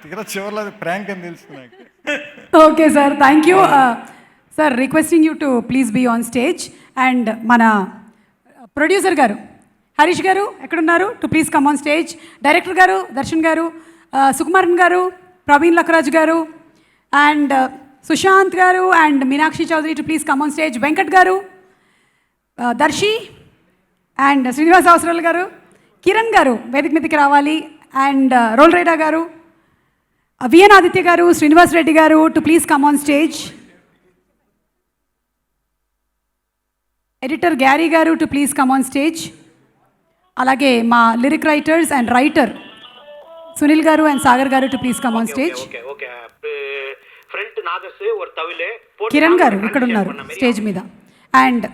తీరా చివరిలో అది ప్రాంక్ అని తెలుస్తుంది నాకు. Okay sir, thank you sir. Requesting you to please be on stage. And మన ప్రొడ్యూసర్ గారు హరీష్ గారు ఎక్కడున్నారు? To please come on stage. Director గారు దర్శన్ గారు, సుకుమారన్ గారు, ప్రవీణ్ లక్కరాజు గారు, అండ్ సుశాంత్ గారు, and Meenakshi Chaudhary to please come on stage. Venkat గారు, దర్శి అండ్ శ్రీనివాస్ అవసరాలు గారు, కిరణ్ గారు వేదిక మీదకి రావాలి. అండ్ రోల్ రైడా గారు, విఎన్ ఆదిత్య గారు, శ్రీనివాస్ రెడ్డి గారు to please come on stage. Editor Garry గారు to please come on stage. అలాగే మా lyric writers and writer Sunil గారు అండ్ సాగర్ గారు to please come on stage. Kiran గారు ఇక్కడ ఉన్నారు స్టేజ్ మీద. అండ్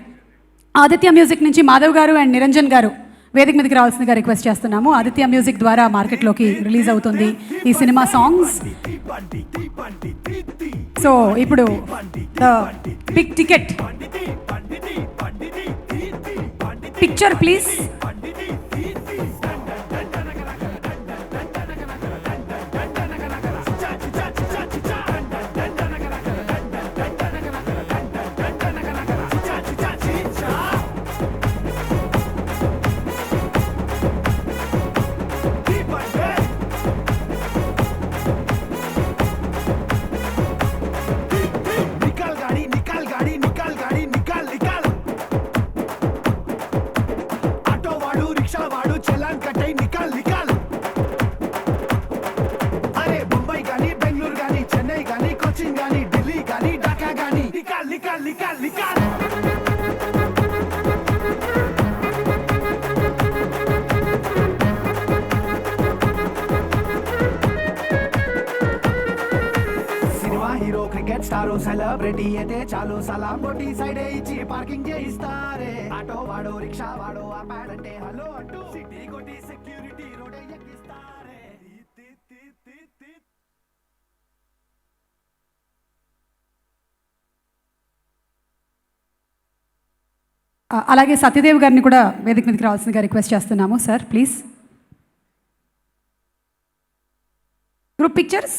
ఆదిత్య మ్యూజిక్ నుంచి మాధవ్ గారు అండ్ నిరంజన్ గారు వేదిక మీదకి రావాల్సిందిగా రిక్వెస్ట్ చేస్తున్నాము. ఆదిత్య మ్యూజిక్ ద్వారా మార్కెట్లోకి రిలీజ్ అవుతుంది ఈ సినిమా సాంగ్స్. సో ఇప్పుడు the big ticket picture please. సినిమా హీరో క్రికెట్ స్టారు సెలబ్రిటీ అయితే చాలు సలాం కొట్టి సైడ్ ఇచ్చి పార్కింగ్ చేయిస్తారే ఆటో వాడు రిక్షా వాడు ఆపాడంటే హలో అంటూ సిటీ కొట్టి సెక్యూరిటీ రోడ్ ఎక్కిస్తారే. అలాగే సత్యదేవ్ గారిని కూడా వేదిక మీదకి రావాల్సిందిగా రిక్వెస్ట్ చేస్తున్నాము. Sir please. Group pictures.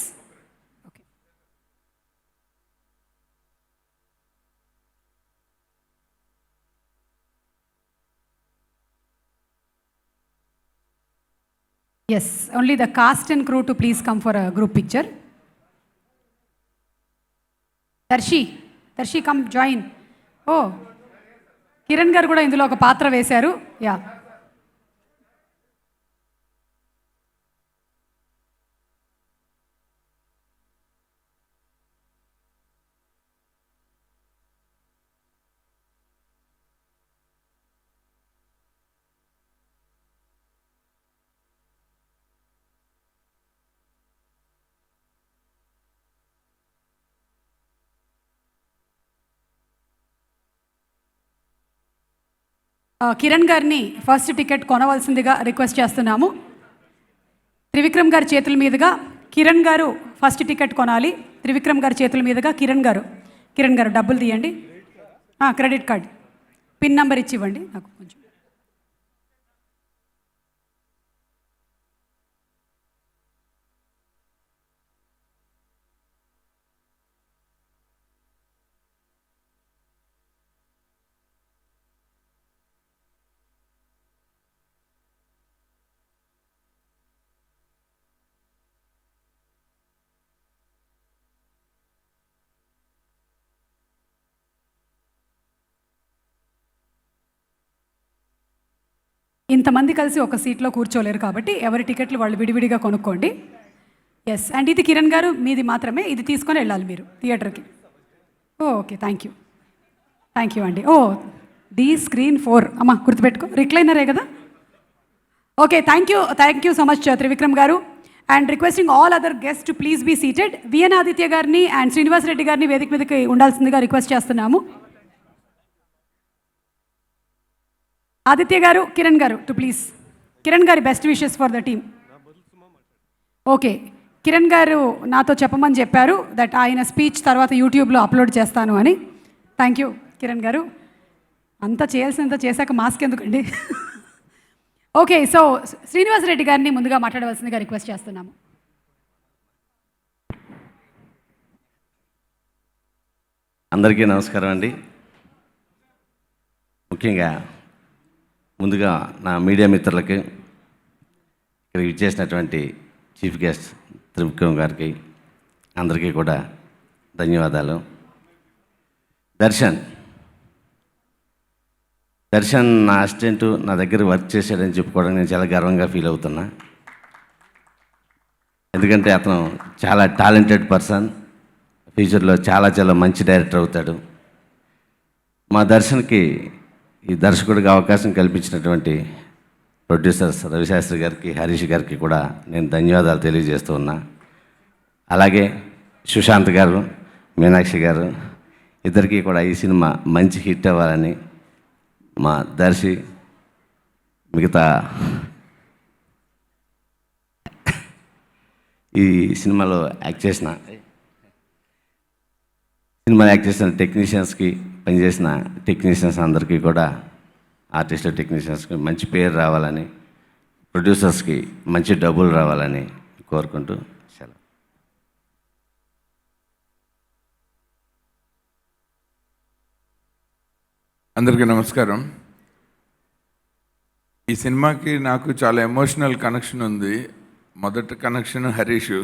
Yes, only the cast and crew to please come for a group picture. Darshi, come join. Oh, Kiran గారు కూడా ఇందులో ఒక పాత్ర వేశారు. యా, కిరణ్ గారిని ఫస్ట్ టికెట్ కొనవలసిందిగా రిక్వెస్ట్ చేస్తున్నాము. త్రివిక్రమ్ గారి చేతుల మీదుగా కిరణ్ గారు ఫస్ట్ టికెట్ కొనాలి. త్రివిక్రమ్ గారి చేతుల మీదుగా కిరణ్ గారు డబ్బులు తీయండి. క్రెడిట్ కార్డ్ పిన్ నెంబర్ ఇచ్చి ఇవ్వండి నాకు కొంచెం. ఇంతమంది కలిసి ఒక సీట్లో కూర్చోలేరు కాబట్టి ఎవరి టికెట్లు వాళ్ళు విడివిడిగా కొనుక్కోండి. ఎస్, అండ్ ఇది కిరణ్ గారు మీది మాత్రమే, ఇది తీసుకొని వెళ్ళాలి మీరు థియేటర్కి. ఓకే, థ్యాంక్ యూ అండి. డి స్క్రీన్ 4 అమ్మా గుర్తుపెట్టుకో, రిక్లైనరే కదా. Okay, thank you so much Trivikram గారు. And requesting all other guest to please be seated. VN Aditya గారిని అండ్ శ్రీనివాస్ రెడ్డి గారిని వేదిక మీదకి ఉండాల్సిందిగా రిక్వెస్ట్ చేస్తున్నాము. ఆదిత్య గారు, కిరణ్ గారు టు ప్లీజ్. కిరణ్ గారి best wishes for the team. Okay, Kiran గారు నాతో చెప్పమని చెప్పారు దట్ ఆయన స్పీచ్ తర్వాత యూట్యూబ్లో అప్లోడ్ చేస్తాను అని. థ్యాంక్ యూ కిరణ్ గారు. అంతా చేయాల్సినంత చేశాక మాస్క్ ఎందుకండి. ఓకే, సో శ్రీనివాస్ రెడ్డి గారిని ముందుగా మాట్లాడవలసిందిగా రిక్వెస్ట్ చేస్తున్నాము. అందరికీ నమస్కారం అండి. ముఖ్యంగా ముందుగా నా మీడియా మిత్రులకి, ఇక్కడికి ఇచ్చేసినటువంటి చీఫ్ గెస్ట్ త్రివిక్రమ్ గారికి అందరికీ కూడా ధన్యవాదాలు. దర్శన్ నా అసిస్టెంట్ నా దగ్గర వర్క్ చేశాడని చెప్పుకోవడానికి నేను చాలా గర్వంగా ఫీల్ అవుతున్నా. ఎందుకంటే అతను చాలా టాలెంటెడ్ పర్సన్, ఫ్యూచర్లో చాలా మంచి డైరెక్టర్ అవుతాడు. మా దర్శన్కి ఈ దర్శకుడిగా అవకాశం కల్పించినటువంటి ప్రొడ్యూసర్స్ రవిశాస్త్రి గారికి, హరీష్ గారికి కూడా నేను ధన్యవాదాలు తెలియజేస్తూ ఉన్నా. అలాగే సుశాంత్ గారు, మీనాక్షి గారు ఇద్దరికీ కూడా ఈ సినిమా మంచి హిట్ అవ్వాలని, మా దర్శి మిగతా ఈ సినిమాలో యాక్ట్ చేసిన టెక్నీషియన్స్కి, పనిచేసిన టెక్నీషియన్స్ అందరికీ కూడా, ఆర్టిస్ట్ టెక్నీషియన్స్కి మంచి పేరు రావాలని, ప్రొడ్యూసర్స్కి మంచి డబ్బులు రావాలని కోరుకుంటూ సెలవు. అందరికీ నమస్కారం. ఈ సినిమాకి నాకు చాలా ఎమోషనల్ కనెక్షన్ ఉంది. మొదటి కనెక్షన్ హరీష్.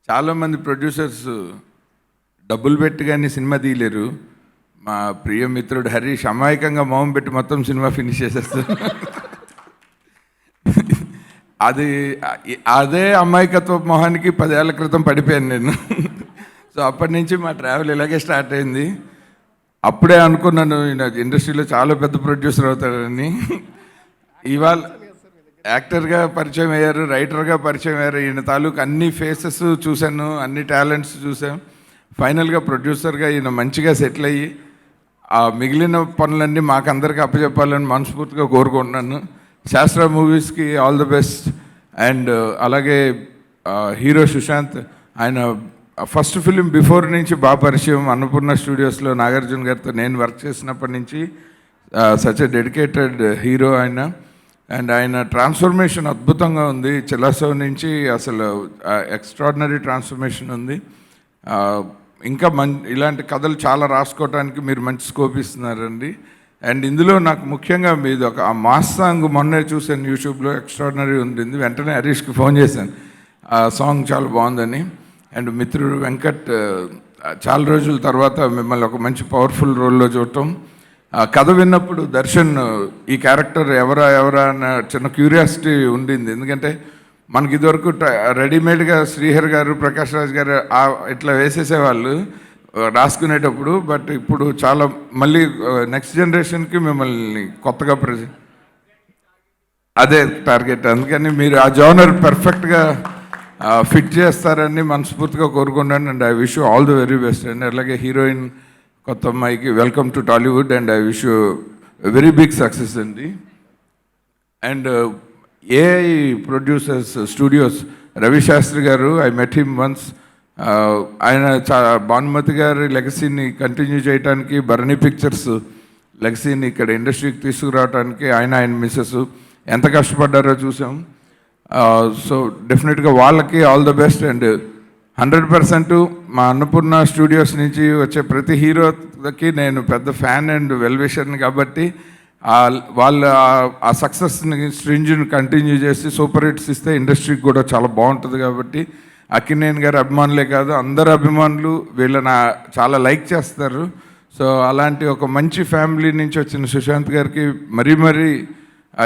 చాలామంది ప్రొడ్యూసర్స్ డబ్బులు పెట్టి కానీ సినిమా తీయలేరు. మా ప్రియ మిత్రుడు హరీష్ అమాయకంగా మొహం పెట్టి మొత్తం సినిమా ఫినిష్ చేసేస్తాడు. అదే అమాయకత్వ మొహానికి 10 ఏళ్ల క్రితం పడిపోయాను నేను. సో అప్పటి నుంచి మా ట్రావెల్ ఇలాగే స్టార్ట్ అయింది. అప్పుడే అనుకున్నాను ఇండస్ట్రీలో చాలా పెద్ద ప్రొడ్యూసర్ అవుతాడని. ఇవాళ యాక్టర్గా పరిచయం అయ్యారు, రైటర్గా పరిచయం అయ్యారు. ఈయన తాలూకు అన్ని ఫేసెస్ చూశాను, అన్ని టాలెంట్స్ చూసాం. ఫైనల్గా ప్రొడ్యూసర్గా ఈయన మంచిగా సెటిల్ అయ్యి ఆ మిగిలిన పనులన్నీ మాకందరికీ అప్పచెప్పాలని మనస్ఫూర్తిగా కోరుకుంటున్నాను. శాస్త్ర మూవీస్కి ఆల్ ది బెస్ట్. అండ్ అలాగే హీరో సుశాంత్, ఆయన ఫస్ట్ ఫిలిం బిఫోర్ నుంచి బాగా పరిచయం. అన్నపూర్ణ స్టూడియోస్లో నాగార్జున గారితో నేను వర్క్ చేసినప్పటి నుంచి సచ్ ఎ డెడికేటెడ్ హీరో ఆయన. అండ్ ఆయన ట్రాన్స్ఫర్మేషన్ అద్భుతంగా ఉంది. చిలాసో నుంచి అసలు ఎక్స్ట్రాడినరీ ట్రాన్స్ఫర్మేషన్ ఉంది. ఇంకా ఇలాంటి కథలు చాలా రాసుకోవడానికి మీరు మంచి స్కోప్ ఇస్తున్నారండి. అండ్ ఇందులో నాకు ముఖ్యంగా మీది ఒక ఆ మాస్ సాంగ్ మొన్నే చూశాను యూట్యూబ్లో, ఎక్స్ట్రాడినరీ ఉంటుంది. వెంటనే హరీష్కి ఫోన్ చేశాను, ఆ సాంగ్ చాలా బాగుందని. అండ్ మిత్రుడు వెంకట్, చాలా రోజుల తర్వాత మిమ్మల్ని ఒక మంచి పవర్ఫుల్ రోల్లో చూడటం. ఆ కథ విన్నప్పుడు దర్శన్ ఈ క్యారెక్టర్ ఎవరా అన్న చిన్న క్యూరియాసిటీ ఉండింది. ఎందుకంటే మనకి ఇదివరకు రెడీమేడ్గా శ్రీహర్ గారు, ప్రకాష్ రాజ్ గారు ఇట్లా వేసేసేవాళ్ళు రాసుకునేటప్పుడు. బట్ ఇప్పుడు చాలా మళ్ళీ నెక్స్ట్ జనరేషన్కి మిమ్మల్ని కొత్తగా అదే టార్గెట్. అందుకని మీరు ఆ జోనర్ పర్ఫెక్ట్గా ఫిట్ చేస్తారని మనస్ఫూర్తిగా కోరుకున్నాను. And I wish you all the very best అండి. అలాగే హీరోయిన్ కొత్త అమ్మాయికి welcome to Tollywood and I wish you very big success అండి. And AI producers studios Ravi Shastri garu, I met him once. ఆయన భానుమతి గారి లెగసీని కంటిన్యూ చేయడానికి, భరణి పిక్చర్స్ లెగసీని ఇక్కడ ఇండస్ట్రీకి తీసుకురావడానికి ఆయన మిస్సెస్ ఎంత కష్టపడ్డారో చూసాం. సో డెఫినెట్గా వాళ్ళకి ఆల్ ద బెస్ట్. అండ్ 100% మా అన్నపూర్ణ స్టూడియోస్ నుంచి వచ్చే ప్రతి హీరోకి నేను పెద్ద ఫ్యాన్ అండ్ వెల్విషర్ని. కాబట్టి వాళ్ళ ఆ సక్సెస్ని స్ట్రింజ్ని కంటిన్యూ చేసి సూపర్ హిట్స్ ఇస్తే ఇండస్ట్రీకి కూడా చాలా బాగుంటుంది. కాబట్టి అక్కినేని గారి అభిమానులే కాదు, అందరు అభిమానులు వీళ్ళని చాలా లైక్ చేస్తారు. సో అలాంటి ఒక మంచి ఫ్యామిలీ నుంచి వచ్చిన సుశాంత్ గారికి మరీ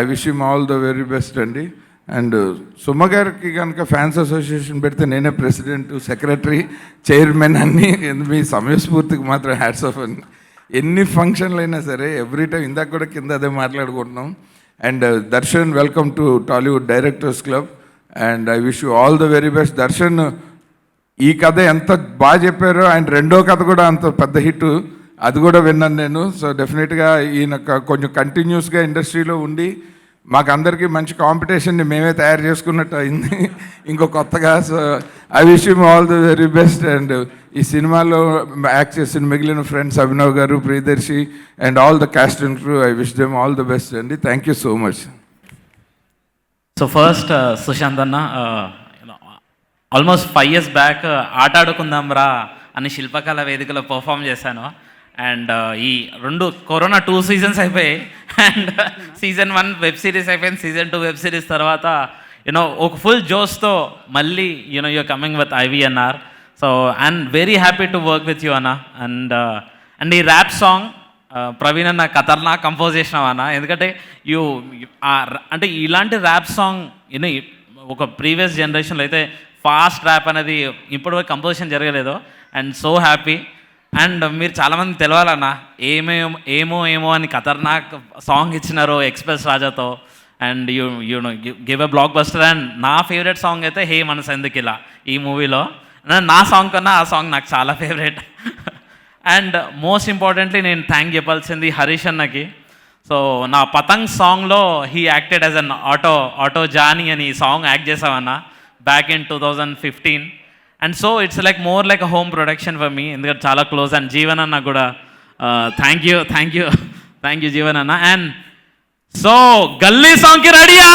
I wish him all the very best అండి. అండ్ సుమ గారికి కనుక ఫ్యాన్స్ అసోసియేషన్ పెడితే నేనే ప్రెసిడెంట్, సెక్రటరీ, చైర్మన్ అన్నీ. మీ సమయస్ఫూర్తికి మాత్రం హ్యాట్స్ ఆఫ్ అండి. ఎన్ని ఫంక్షన్లు అయినా సరే ఎవ్రీ టైం, ఇందాక కూడా కింద అదే మాట్లాడుకుంటున్నాం. And Darshan, welcome to Tollywood directors club and I wish you all the very best. Darshan ఈ కథ ఎంత బాగా చెప్పారో, ఆయన రెండో కథ కూడా అంత పెద్ద హిట్, అది కూడా విన్నాను నేను. సో డెఫినెట్గా ఈయన కొంచెం కంటిన్యూస్గా ఇండస్ట్రీలో ఉండి మాకు అందరికీ మంచి కాంపిటీషన్ని మేమే తయారు చేసుకున్నట్టు అయింది ఇంకో కొత్తగా. So I wish you all the very best. And ఈ సినిమాలో యాక్ట్ చేసిన మిగిలిన ఫ్రెండ్స్ అభినవ్ గారు, Priyadarshi and all the cast and crew, I wish them all the best అండి. Thank you so much. So first Sushanth అన్న, ఆల్మోస్ట్ 5 years బ్యాక్ ఆట ఆడుకుందాం రా అని శిల్పకళ వేదికలో పర్ఫామ్ చేశాను. అండ్ ఈ కరోనా 2 seasons అయిపోయాయి. అండ్ season 1 వెబ్ సిరీస్ అయిపోయింది, season 2 వెబ్ సిరీస్ తర్వాత ఒక ఫుల్ జోస్తో మళ్ళీ you're coming with IVNR. So I'm very happy to work with you అన్న. అండ్ ఈ ర్యాప్ సాంగ్ ప్రవీణ్ అన్న ఖతర్నాక్ కంపోజ్ చేసినావు అన్న. ఎందుకంటే అంటే ఇలాంటి ర్యాప్ సాంగ్ ఒక ప్రీవియస్ జనరేషన్లో అయితే ఫాస్ట్ ర్యాప్ అనేది ఇప్పటివరకు కంపోజిషన్ జరగలేదు. And so happy. అండ్ మీరు చాలామంది తెలవాలన్నా, ఏమో అని ఖతర్నాక్ సాంగ్ ఇచ్చినారు ఎక్స్ప్రెస్ రాజాతో. And you give a blockbuster. And నా ఫేవరెట్ సాంగ్ అయితే హే మనసు ఎందుకు ఇలా ఈ మూవీలో. నా సాంగ్ కన్నా ఆ సాంగ్ నాకు చాలా ఫేవరెట్. అండ్ మోస్ట్ ఇంపార్టెంట్లీ నేను థ్యాంక్ చెప్పాల్సింది హరీష్ అన్నకి. సో నా పతంగ్ సాంగ్లో he acted as an auto Johnny అని సాంగ్ యాక్ట్ చేసామన్నా back in 2015. And so it's like more like a home production for me, ఎందుకంటే చాలా క్లోజ్. అండ్ జీవన్ అన్న కూడా థ్యాంక్ యూ జీవన్ అన్న. అండ్ సో గల్లీ సాంగ్కి రెడీయా?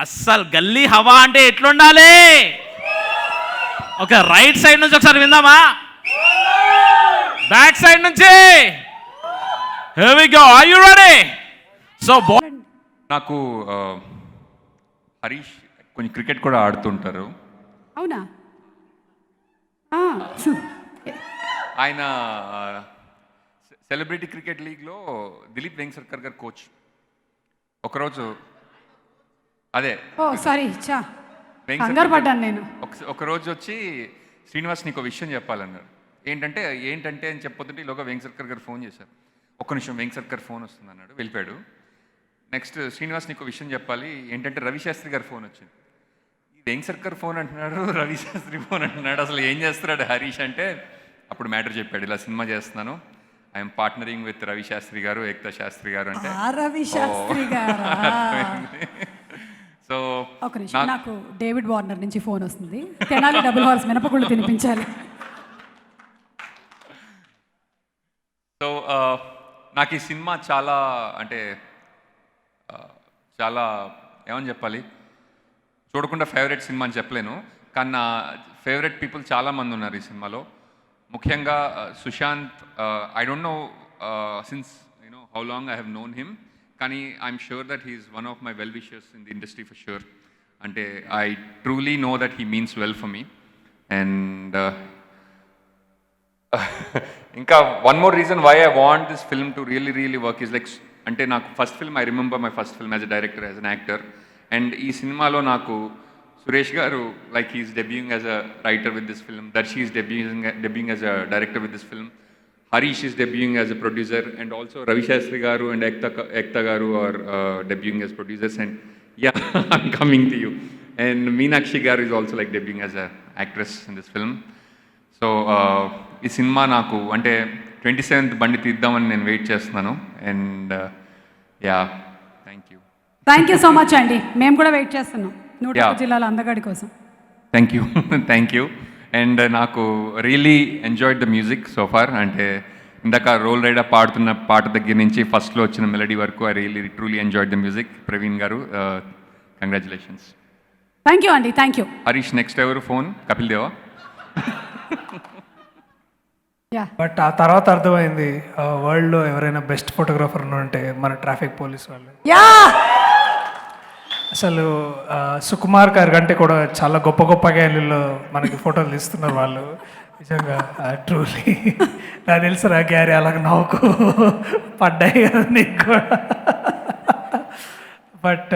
అస్సలు గల్లీ హవా అంటే ఎట్లుండాలి? ఒక రైట్ సైడ్ నుంచి ఒకసారి విందామా? బ్యాక్ సైడ్ నుంచి. Here we go. Are you ready? So నాకు హరీష్ కొంచెం క్రికెట్ కూడా ఆడుతుంటారు. అవునా? ఆయన సెలబ్రిటీ క్రికెట్ లీగ్లో దిలీప్ వెంకసర్కర్ గారు కోచ్. ఒకరోజు అదే సారీ కంగారు పడ్డాను నేను. ఒకరోజు వచ్చి శ్రీనివాస్ నీకు విషయం చెప్పాలన్నారు. ఏంటంటే అని చెప్పొద్దంటే ఈలోగా వెంకసర్కర్ గారు ఫోన్ చేశారు. ఒక్క నిమిషం, వెంకసర్కర్ ఫోన్ వస్తుంది అన్నాడు, వెళ్ళిపోయాడు. నెక్స్ట్ శ్రీనివాస్ నీకు విషయం చెప్పాలి, ఏంటంటే రవిశాస్త్రి గారి ఫోన్ వచ్చింది. ఈ వెంకసర్కర్ ఫోన్ అంటున్నాడు, రవిశాస్త్రి ఫోన్ అంటున్నాడు, అసలు ఏం చేస్తున్నాడు హరీష్ అంటే అప్పుడు మ్యాటర్ చెప్పాడు, ఇలా సినిమా చేస్తున్నాను, ఐఎమ్ పార్ట్నరింగ్ విత్ రవిశాస్త్రి గారు, ఏక్తా శాస్త్రి గారు అంటే. రవిశాస్త్రి గారు. సో ఒక నిమిషం, నాకు డేవిడ్ వార్నర్ నుంచి ఫోన్ వస్తుంది, తెనాలి డబుల్ హార్స్ మినపగుళ్ళు తినిపించాలి. సో నాకు ఈ సినిమా చాలా అంటే చాలా ఏమని చెప్పాలి, చూడకుండా ఫేవరెట్ సినిమా అని చెప్పలేను, కానీ నా ఫేవరెట్ పీపుల్ చాలామంది ఉన్నారు ఈ సినిమాలో. ముఖ్యంగా Sushanth, I don't know since how long I have known him, కానీ I'm sure that he's one of my well wishers in the industry for sure. అంటే I truly know that he means well for me. And ఇంకా one more reason why I want this film to really work is like, అంటే నాకు first film, I remember my first film as a director, as an actor. And ఈ సినిమాలో నాకు Suresh garu like he's debuting as a writer with this film, Darshi is debuting as a director with this film, Harish is debuting as a producer, and also Ravi Shastri garu and Ekta garu are debuting as producers. And yeah, I'm coming to you. And Meenakshi garu is also like debuting as a actress in this film. So ఈ సినిమా నాకు అంటే 27th బండి తీద్దామని నేను వెయిట్ చేస్తున్నాను. And yeah, thank you so much అండి, మేము కూడా వెయిట్ చేస్తున్నాం 101 జిల్లాల అందగాడి కోసం. Thank you. అండ్ నాకు really enjoyed the music so far. అంటే ఇందాక రోల్ రైడర్ పాడుతున్న పాట దగ్గర నుంచి ఫస్ట్లో వచ్చిన మెలడీ వరకు I really truly enjoyed the music. Praveen గారు, కంగ్రాచులేషన్స్. థ్యాంక్ యూ అండి, థ్యాంక్ యూ. హరీష్, నెక్స్ట్ ఎవరు ఫోన్? కపిల్ దేవా. బట్ ఆ తర్వాత అర్థమైంది, వరల్డ్లో ఎవరైనా బెస్ట్ ఫోటోగ్రాఫర్ ఉంటే మన ట్రాఫిక్ పోలీస్ వాళ్ళు. అసలు సుకుమార్ గారి కంటే కూడా చాలా గొప్ప గొప్ప గ్యాలీలో మనకి ఫోటోలు తీస్తున్నారు వాళ్ళు. నిజంగా ట్రూలీ నాకు తెలుసు రా గ్యారీ అలాగ నవ్వుకు పడ్డాయి కదా నీకు కూడా. బట్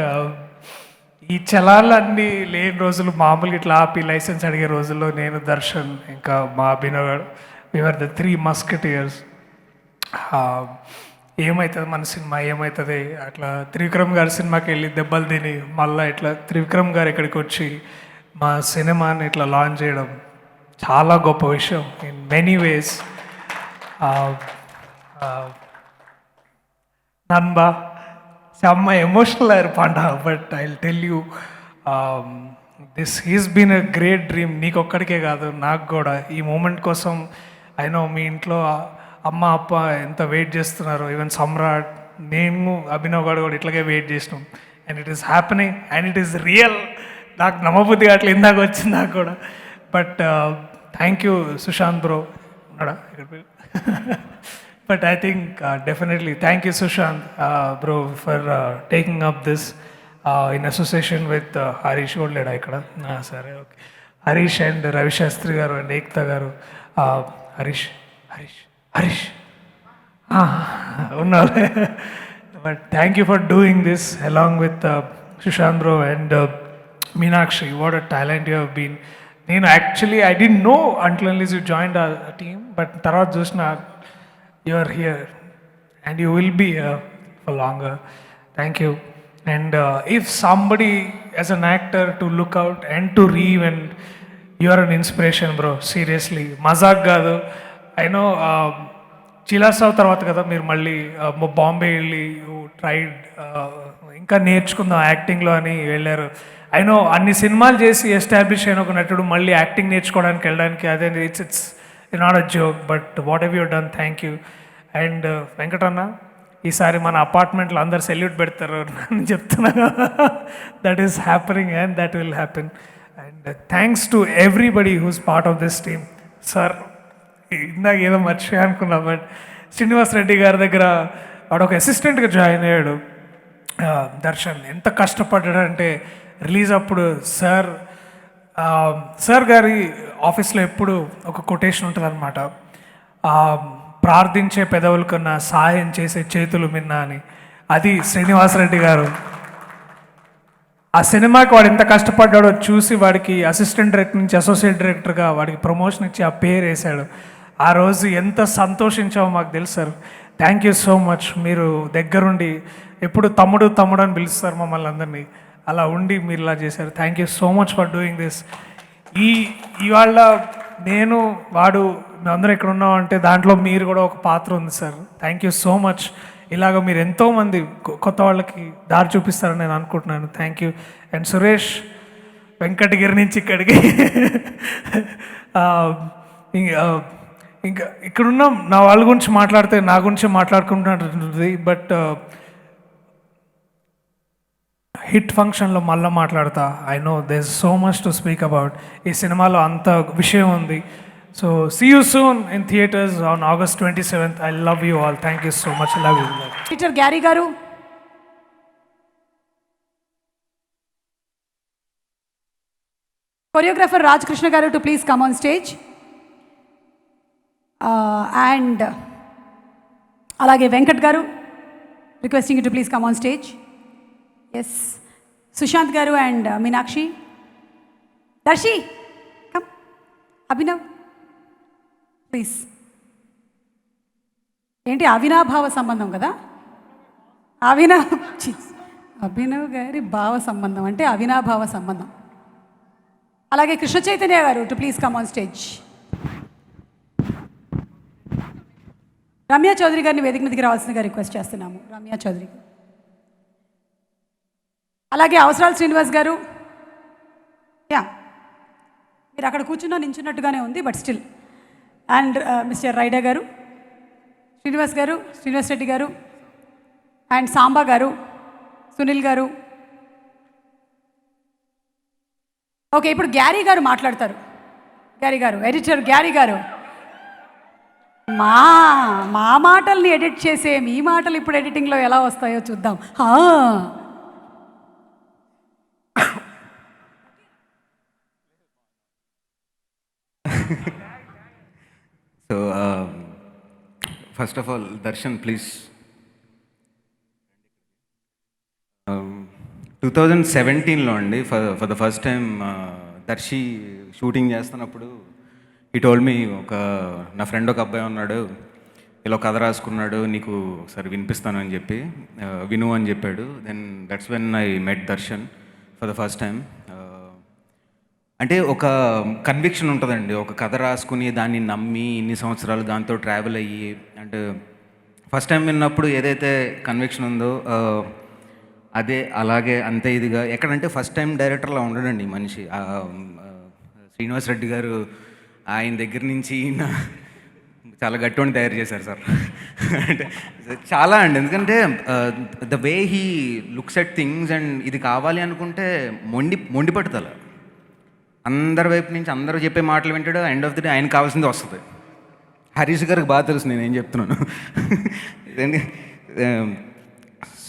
ఈ చలాలన్నీ లేని రోజులు, మామూలుగా ఇట్లా ఆపి లైసెన్స్ అడిగే రోజుల్లో నేను, దర్శన్, ఇంకా మా అభినవ్ గారు, వీఆర్ ద 3 మస్కెటియర్స్. ఏమవుతుంది మన సినిమా, ఏమవుతుంది అట్లా త్రివిక్రమ్ గారి సినిమాకి వెళ్ళి దెబ్బలు తిని మళ్ళీ ఇట్లా త్రివిక్రమ్ గారు ఇక్కడికి వచ్చి మా సినిమాని ఇట్లా లాంచ్ చేయడం చాలా గొప్ప విషయం ఇన్ మెనీ వేస్. నన్బా செம்ம எமோஷ்னலாக இருப்பான்டா. But I will tell you, this he's been a great dream. నీకు ఒక్కడికే కాదు, నాకు కూడా. ఈ మూమెంట్ కోసం ఐ నో మీ ఇంట్లో అమ్మ అప్ప ఎంత వెయిట్ చేస్తున్నారు, ఈవెన్ సమ్రాట్, నేను, అభినవ్ గారు కూడా ఇట్లాగే వెయిట్ చేసినాం. And it is happening and it is real. నాకు నమ్మబుద్ధి అట్లా ఇందాక వచ్చింది నాకు కూడా. But thank you Sushanth bro, ఉన్నాడా ఇక్కడ? But I think definitely thank you Sushant bro for taking up this in association with Harish Olleda ikkada. Sir, okay. Harish and Ravi Shastri garu and Ekta garu. Harish. Unnale. But thank you for doing this along with Sushant bro and Meenakshi. What a talent you have been. Actually I didn't know until unless you joined our team, but tarvata chusna you are here and you will be here for longer. Thank you. And if somebody as an actor to look out and to read, and you are an inspiration bro, seriously. Mazak gadu. I know చిలాసావ్ తర్వాత కదా మీరు మళ్ళీ బాంబే వెళ్ళి ట్రైడ్ ఇంకా నేర్చుకుందాం యాక్టింగ్లో అని వెళ్ళారు. అయినో అన్ని సినిమాలు చేసి ఎస్టాబ్లిష్ అయిన ఒక నటుడు మళ్ళీ యాక్టింగ్ నేర్చుకోవడానికి వెళ్ళడానికి అదే it's not a joke, but whatever you done, thank you. And వెంకటన్న, ఈసారి మన అపార్ట్మెంట్లో అందరు సెల్యూట్ పెడతారు అని చెప్తున్నా, that is happening and that will happen. And thanks to everybody who's part of this team. Sir ఇందాక ఏదో మర్చిపోయా అనుకున్నా, బట్ శ్రీనివాస్ రెడ్డి గారి దగ్గర వాడు ఒక అసిస్టెంట్గా జాయిన్ అయ్యాడు. దర్శన్ ఎంత కష్టపడ్డాడంటే రిలీజ్ అప్పుడు సార్ గారి ఆఫీస్లో ఎప్పుడు ఒక కొటేషన్ ఉంటుంది అనమాట, ప్రార్థించే పెదవుల కన్నా సహాయం చేసే చేతులు మిన్నా అని. అది శ్రీనివాసరెడ్డి గారు. ఆ సినిమాకి వాడు ఎంత కష్టపడ్డాడో చూసి వాడికి అసిస్టెంట్ డైరెక్టర్ నుంచి అసోసియేట్ డైరెక్టర్గా వాడికి ప్రమోషన్ ఇచ్చి ఆ పేరు వేశాడు. ఆ రోజు ఎంత సంతోషించామో మాకు తెలుసు sir. Thank you so much. మీరు దగ్గరుండి ఎప్పుడు తమ్ముడు తమ్ముడు అని పిలుస్తారు మమ్మల్ని అందరినీ, అలా ఉండి మీరు ఇలా చేశారు. Thank you so much for doing this. ఇవాళ నేను వాడు మేమందరం ఇక్కడ ఉన్నామంటే దాంట్లో మీరు కూడా ఒక పాత్ర ఉంది sir. Thank you so much. ఇలాగ మీరు ఎంతోమంది కొత్త వాళ్ళకి దారి చూపిస్తారని నేను అనుకుంటున్నాను. Thank you. And Suresh, Venkatagiri నుంచి ఇక్కడికి ఇంకా ఇక్కడున్న నా వాళ్ళ గురించి మాట్లాడితే నా గురించి మాట్లాడుకుంటున్నది, బట్ హిట్ ఫంక్షన్లో మళ్ళీ మాట్లాడతా. I know there is so much to speak about. ఈ సినిమాలో అంత విషయం ఉంది. So see you soon in theatres on August 27th. I love you all. Thank you so much. Love you. Teacher Garry గారు, కొరియోగ్రాఫర్ రాజ్ కృష్ణ గారు to please come on stage. And అలాగే వెంకట్ గారు, requesting you to please come on stage. Yes, Sushanth గారు and Meenakshi. Darshi come. Abhinav please. ఏంటి అవినాభావ సంబంధం కదా? అభినవ్ గారి భావ సంబంధం అంటే అవినాభావ సంబంధం. అలాగే కృష్ణ చైతన్య గారు to please come on stage. Ramya Chaudhary గారిని వేదిక మీదకి రావాల్సిందిగా రిక్వెస్ట్ చేస్తున్నాము. రమ్య చౌదరి. అలాగే అవసరాలు శ్రీనివాస్ గారు. యా, మీరు అక్కడ కూర్చున్నా నించున్నట్టుగానే ఉంది, బట్ స్టిల్. అండ్ మిస్టర్ రైడా గారు, శ్రీనివాస్ గారు, శ్రీనివాస్ రెడ్డి గారు, అండ్ సాంబా గారు, సునీల్ గారు. ఓకే, ఇప్పుడు గ్యారీ గారు మాట్లాడతారు. గ్యారీ గారు, ఎడిటర్ గ్యారీ గారు. మా మాటల్ని ఎడిట్ చేసే మీ మాటలు ఇప్పుడు ఎడిటింగ్లో ఎలా వస్తాయో చూద్దాం. So first of all Darshan please. 2017లో అండి for the first time Darshi shooting చేస్తున్నప్పుడు ఈ టోల్డ్ మీ, నా ఫ్రెండ్ ఒక అబ్బాయి ఉన్నాడు, ఇలా కథ రాసుకున్నాడు, నీకు ఒకసారి వినిపిస్తాను అని చెప్పి విను అని చెప్పాడు. Then that's when I met Darshan for the first time. అంటే ఒక కన్విక్షన్ ఉంటుందండి, ఒక కథ రాసుకుని దాన్ని నమ్మి ఇన్ని సంవత్సరాలు దాంతో ట్రావెల్ అయ్యి, అంటే ఫస్ట్ టైం విన్నప్పుడు ఏదైతే కన్విక్షన్ ఉందో అదే అలాగే అంతే ఇదిగా ఎక్కడంటే ఫస్ట్ టైం డైరెక్టర్లా ఉండడండి మనిషి. శ్రీనివాస్ రెడ్డి గారు ఆయన దగ్గర నుంచి చాలా గట్టిని తయారు చేశారు సార్. అంటే చాలా అండి, ఎందుకంటే the way he looks at things and ఇది కావాలి అనుకుంటే మొండి పట్టుదల. అందరి వైపు నుంచి అందరూ చెప్పే మాటలు వింటాడు, ఎండ్ ఆఫ్ ది డే ఆయన కావాల్సింది వస్తుంది. హరీష్ గారికి బాగా తెలుసు నేను ఏం చెప్తున్నాను.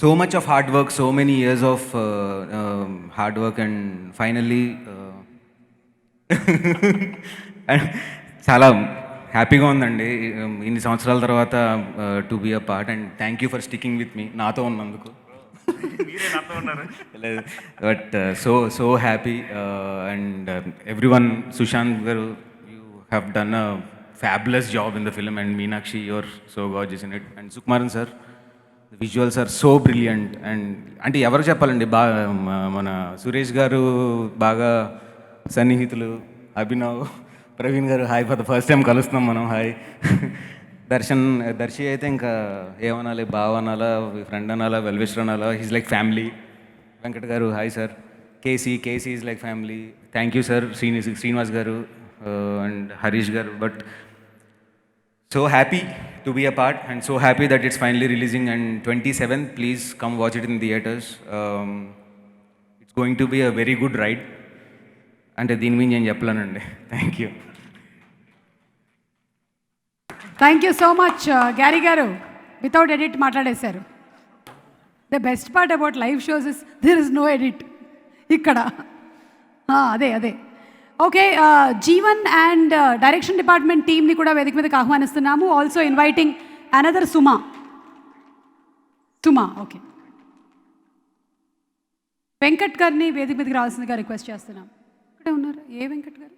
So much of hard work, so many years of hard work and finally చాలా హ్యాపీగా ఉందండి ఇన్ని సంవత్సరాల తర్వాత to be a part. And thank you for sticking with me, నాతో ఉన్నందుకు. But so happy. And every one, Sushanth గారు, you have done a fabulous job in the film. And Meenakshi, your so gorgeous in it. And Sukumaran sir, the visuals are so brilliant. And అంటే ఎవరు చెప్పాలండి, మన సురేష్ గారు బాగా సన్నిహితులు. అభినవ్, ప్రవీణ్ గారు, hi, for the first time కలుస్తున్నాం మనం, హాయ్. దర్శి అయితే ఇంకా ఏమనాలి, బావ అనాలా, ఫ్రెండ్ అనాలా, వెల్విషర్ అనాలా, he's like family. Venkat garu hi sir. KC is like family. Thank you sir Srinivas garu and Harish garu. But so happy to be a part and so happy that it's finally releasing and 27th please come watch it in theatres. It's going to be a very good ride. అంటే దీని మీద నేను చెప్పలేనండి. Thank you. Thank you so much Garry garu. Without edit మాట్లాడేశారు. The best part about live shows is there is no edit ఇక్కడ. అదే okay. Jeevan and direction department టీమ్ని కూడా వేదిక మీదకి ఆహ్వానిస్తున్నాము. Also inviting another Suma. Okay, Venkat గారిని వేదిక మీదకి రావాల్సిందిగా రిక్వెస్ట్ చేస్తున్నాం. ఇక్కడే ఉన్నారు. ఏ వెంకట్ గారు?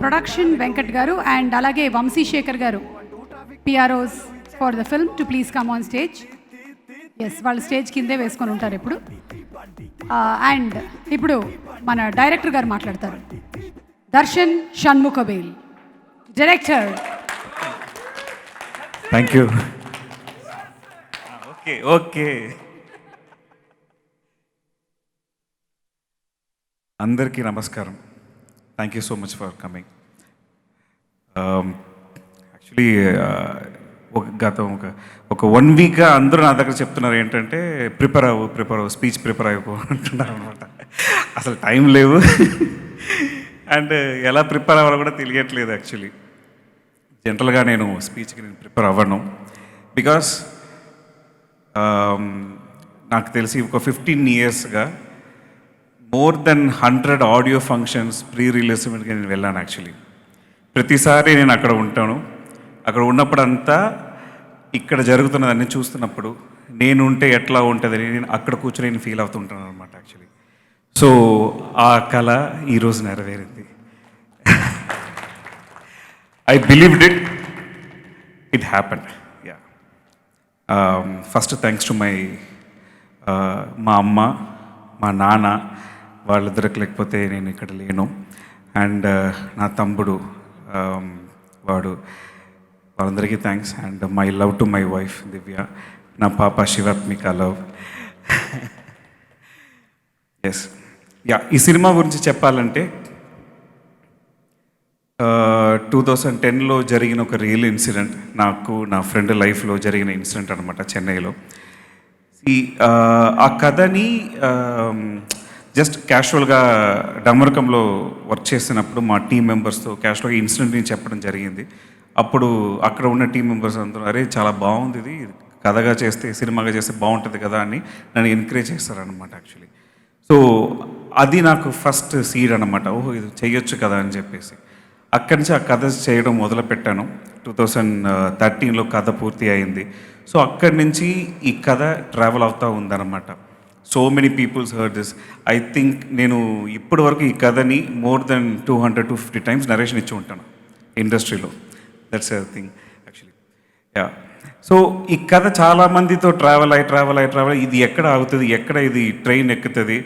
ప్రొడక్షన్ వెంకట్ గారు అండ్ అలాగే Vamsi Shekhar garu, PROs for the film to please come on stage. Yes, వాళ్ళు స్టేజ్ కిందే వేసుకొని ఉంటారు ఇప్పుడు. అండ్ ఇప్పుడు మన డైరెక్టర్ గారు మాట్లాడతారు. Darshan Shanmukhavel, director. Thank you. Okay అందరికీ నమస్కారం. Thank you so much for coming. Actually ఒక 1 వీక్గా అందరూ నా దగ్గర చెప్తున్నారు ఏంటంటే ప్రిపేర్ అవ్వు స్పీచ్ ప్రిపేర్ అవ్వకు అంటున్నారు అనమాట. అసలు టైం లేవు అండ్ ఎలా ప్రిపేర్ అవ్వాలో కూడా తెలియట్లేదు. యాక్చువల్లీ జనరల్గా నేను స్పీచ్కి ప్రిపేర్ అవ్వను. బికాస్ నాకు తెలిసి ఒక 15 yearsగా more than 100 audio functions pre రిలీజ్మెంట్గా నేను వెళ్ళాను. యాక్చువల్లీ ప్రతిసారి నేను అక్కడ ఉంటాను. అక్కడ ఉన్నప్పుడంతా ఇక్కడ జరుగుతున్నదన్నీ చూస్తున్నప్పుడు నేను ఉంటే ఎట్లా ఉంటుందని నేను అక్కడ కూర్చొని నేను ఫీల్ అవుతుంటాను అనమాట. యాక్చువల్లీ సో ఆ కళ ఈరోజు నెరవేరింది. I believed it happened. Yeah, first thanks to మా అమ్మ, మా నాన్న, వాళ్ళిద్దరికి లేకపోతే నేను ఇక్కడ లేను. అండ్ నా తమ్ముడు, వాళ్ళందరికీ thanks. And my love to my wife Divya, నా పాప శివాత్మిక లవ్. ఎస్, యా, ఈ సినిమా గురించి చెప్పాలంటే 2010లో జరిగిన ఒక రియల్ ఇన్సిడెంట్, నాకు నా ఫ్రెండ్ లైఫ్లో జరిగిన ఇన్సిడెంట్ అనమాట, చెన్నైలో. ఆ కథని జస్ట్ క్యాషువల్గా డమరకంలో వర్క్ చేసినప్పుడు మా టీం మెంబర్స్తో క్యాషువల్గా ఇన్సిడెంట్ని చెప్పడం జరిగింది. అప్పుడు అక్కడ ఉన్న టీం మెంబర్స్ అందరూ అరే చాలా బాగుంది, ఇది కథగా చేస్తే సినిమాగా చేస్తే బాగుంటుంది కదా అని నన్ను ఎంకరేజ్ చేస్తారనమాట. యాక్చువల్లీ సో అది నాకు ఫస్ట్ సీడ్ అనమాట. ఓహో, ఇది చేయొచ్చు కదా అని చెప్పేసి అక్కడి నుంచి ఆ కథ చేయడం మొదలుపెట్టాను. 2013లో కథ పూర్తి అయింది. సో అక్కడి నుంచి ఈ కథ ట్రావెల్ అవుతూ ఉందన్నమాట. So many peoples heard this. I think నేను ఇప్పటి వరకు ఈ కథని మోర్ దెన్ 200-250 times నరేషన్ ఇచ్చి ఉంటాను ఇండస్ట్రీలో. That's a thing actually. Yeah, so ఈ కథ చాలామందితో ట్రావెల్ అయ్యి ఇది ఎక్కడ ఆగుతుంది, ఎక్కడ ఇది ట్రైన్ ఎక్కుతుంది,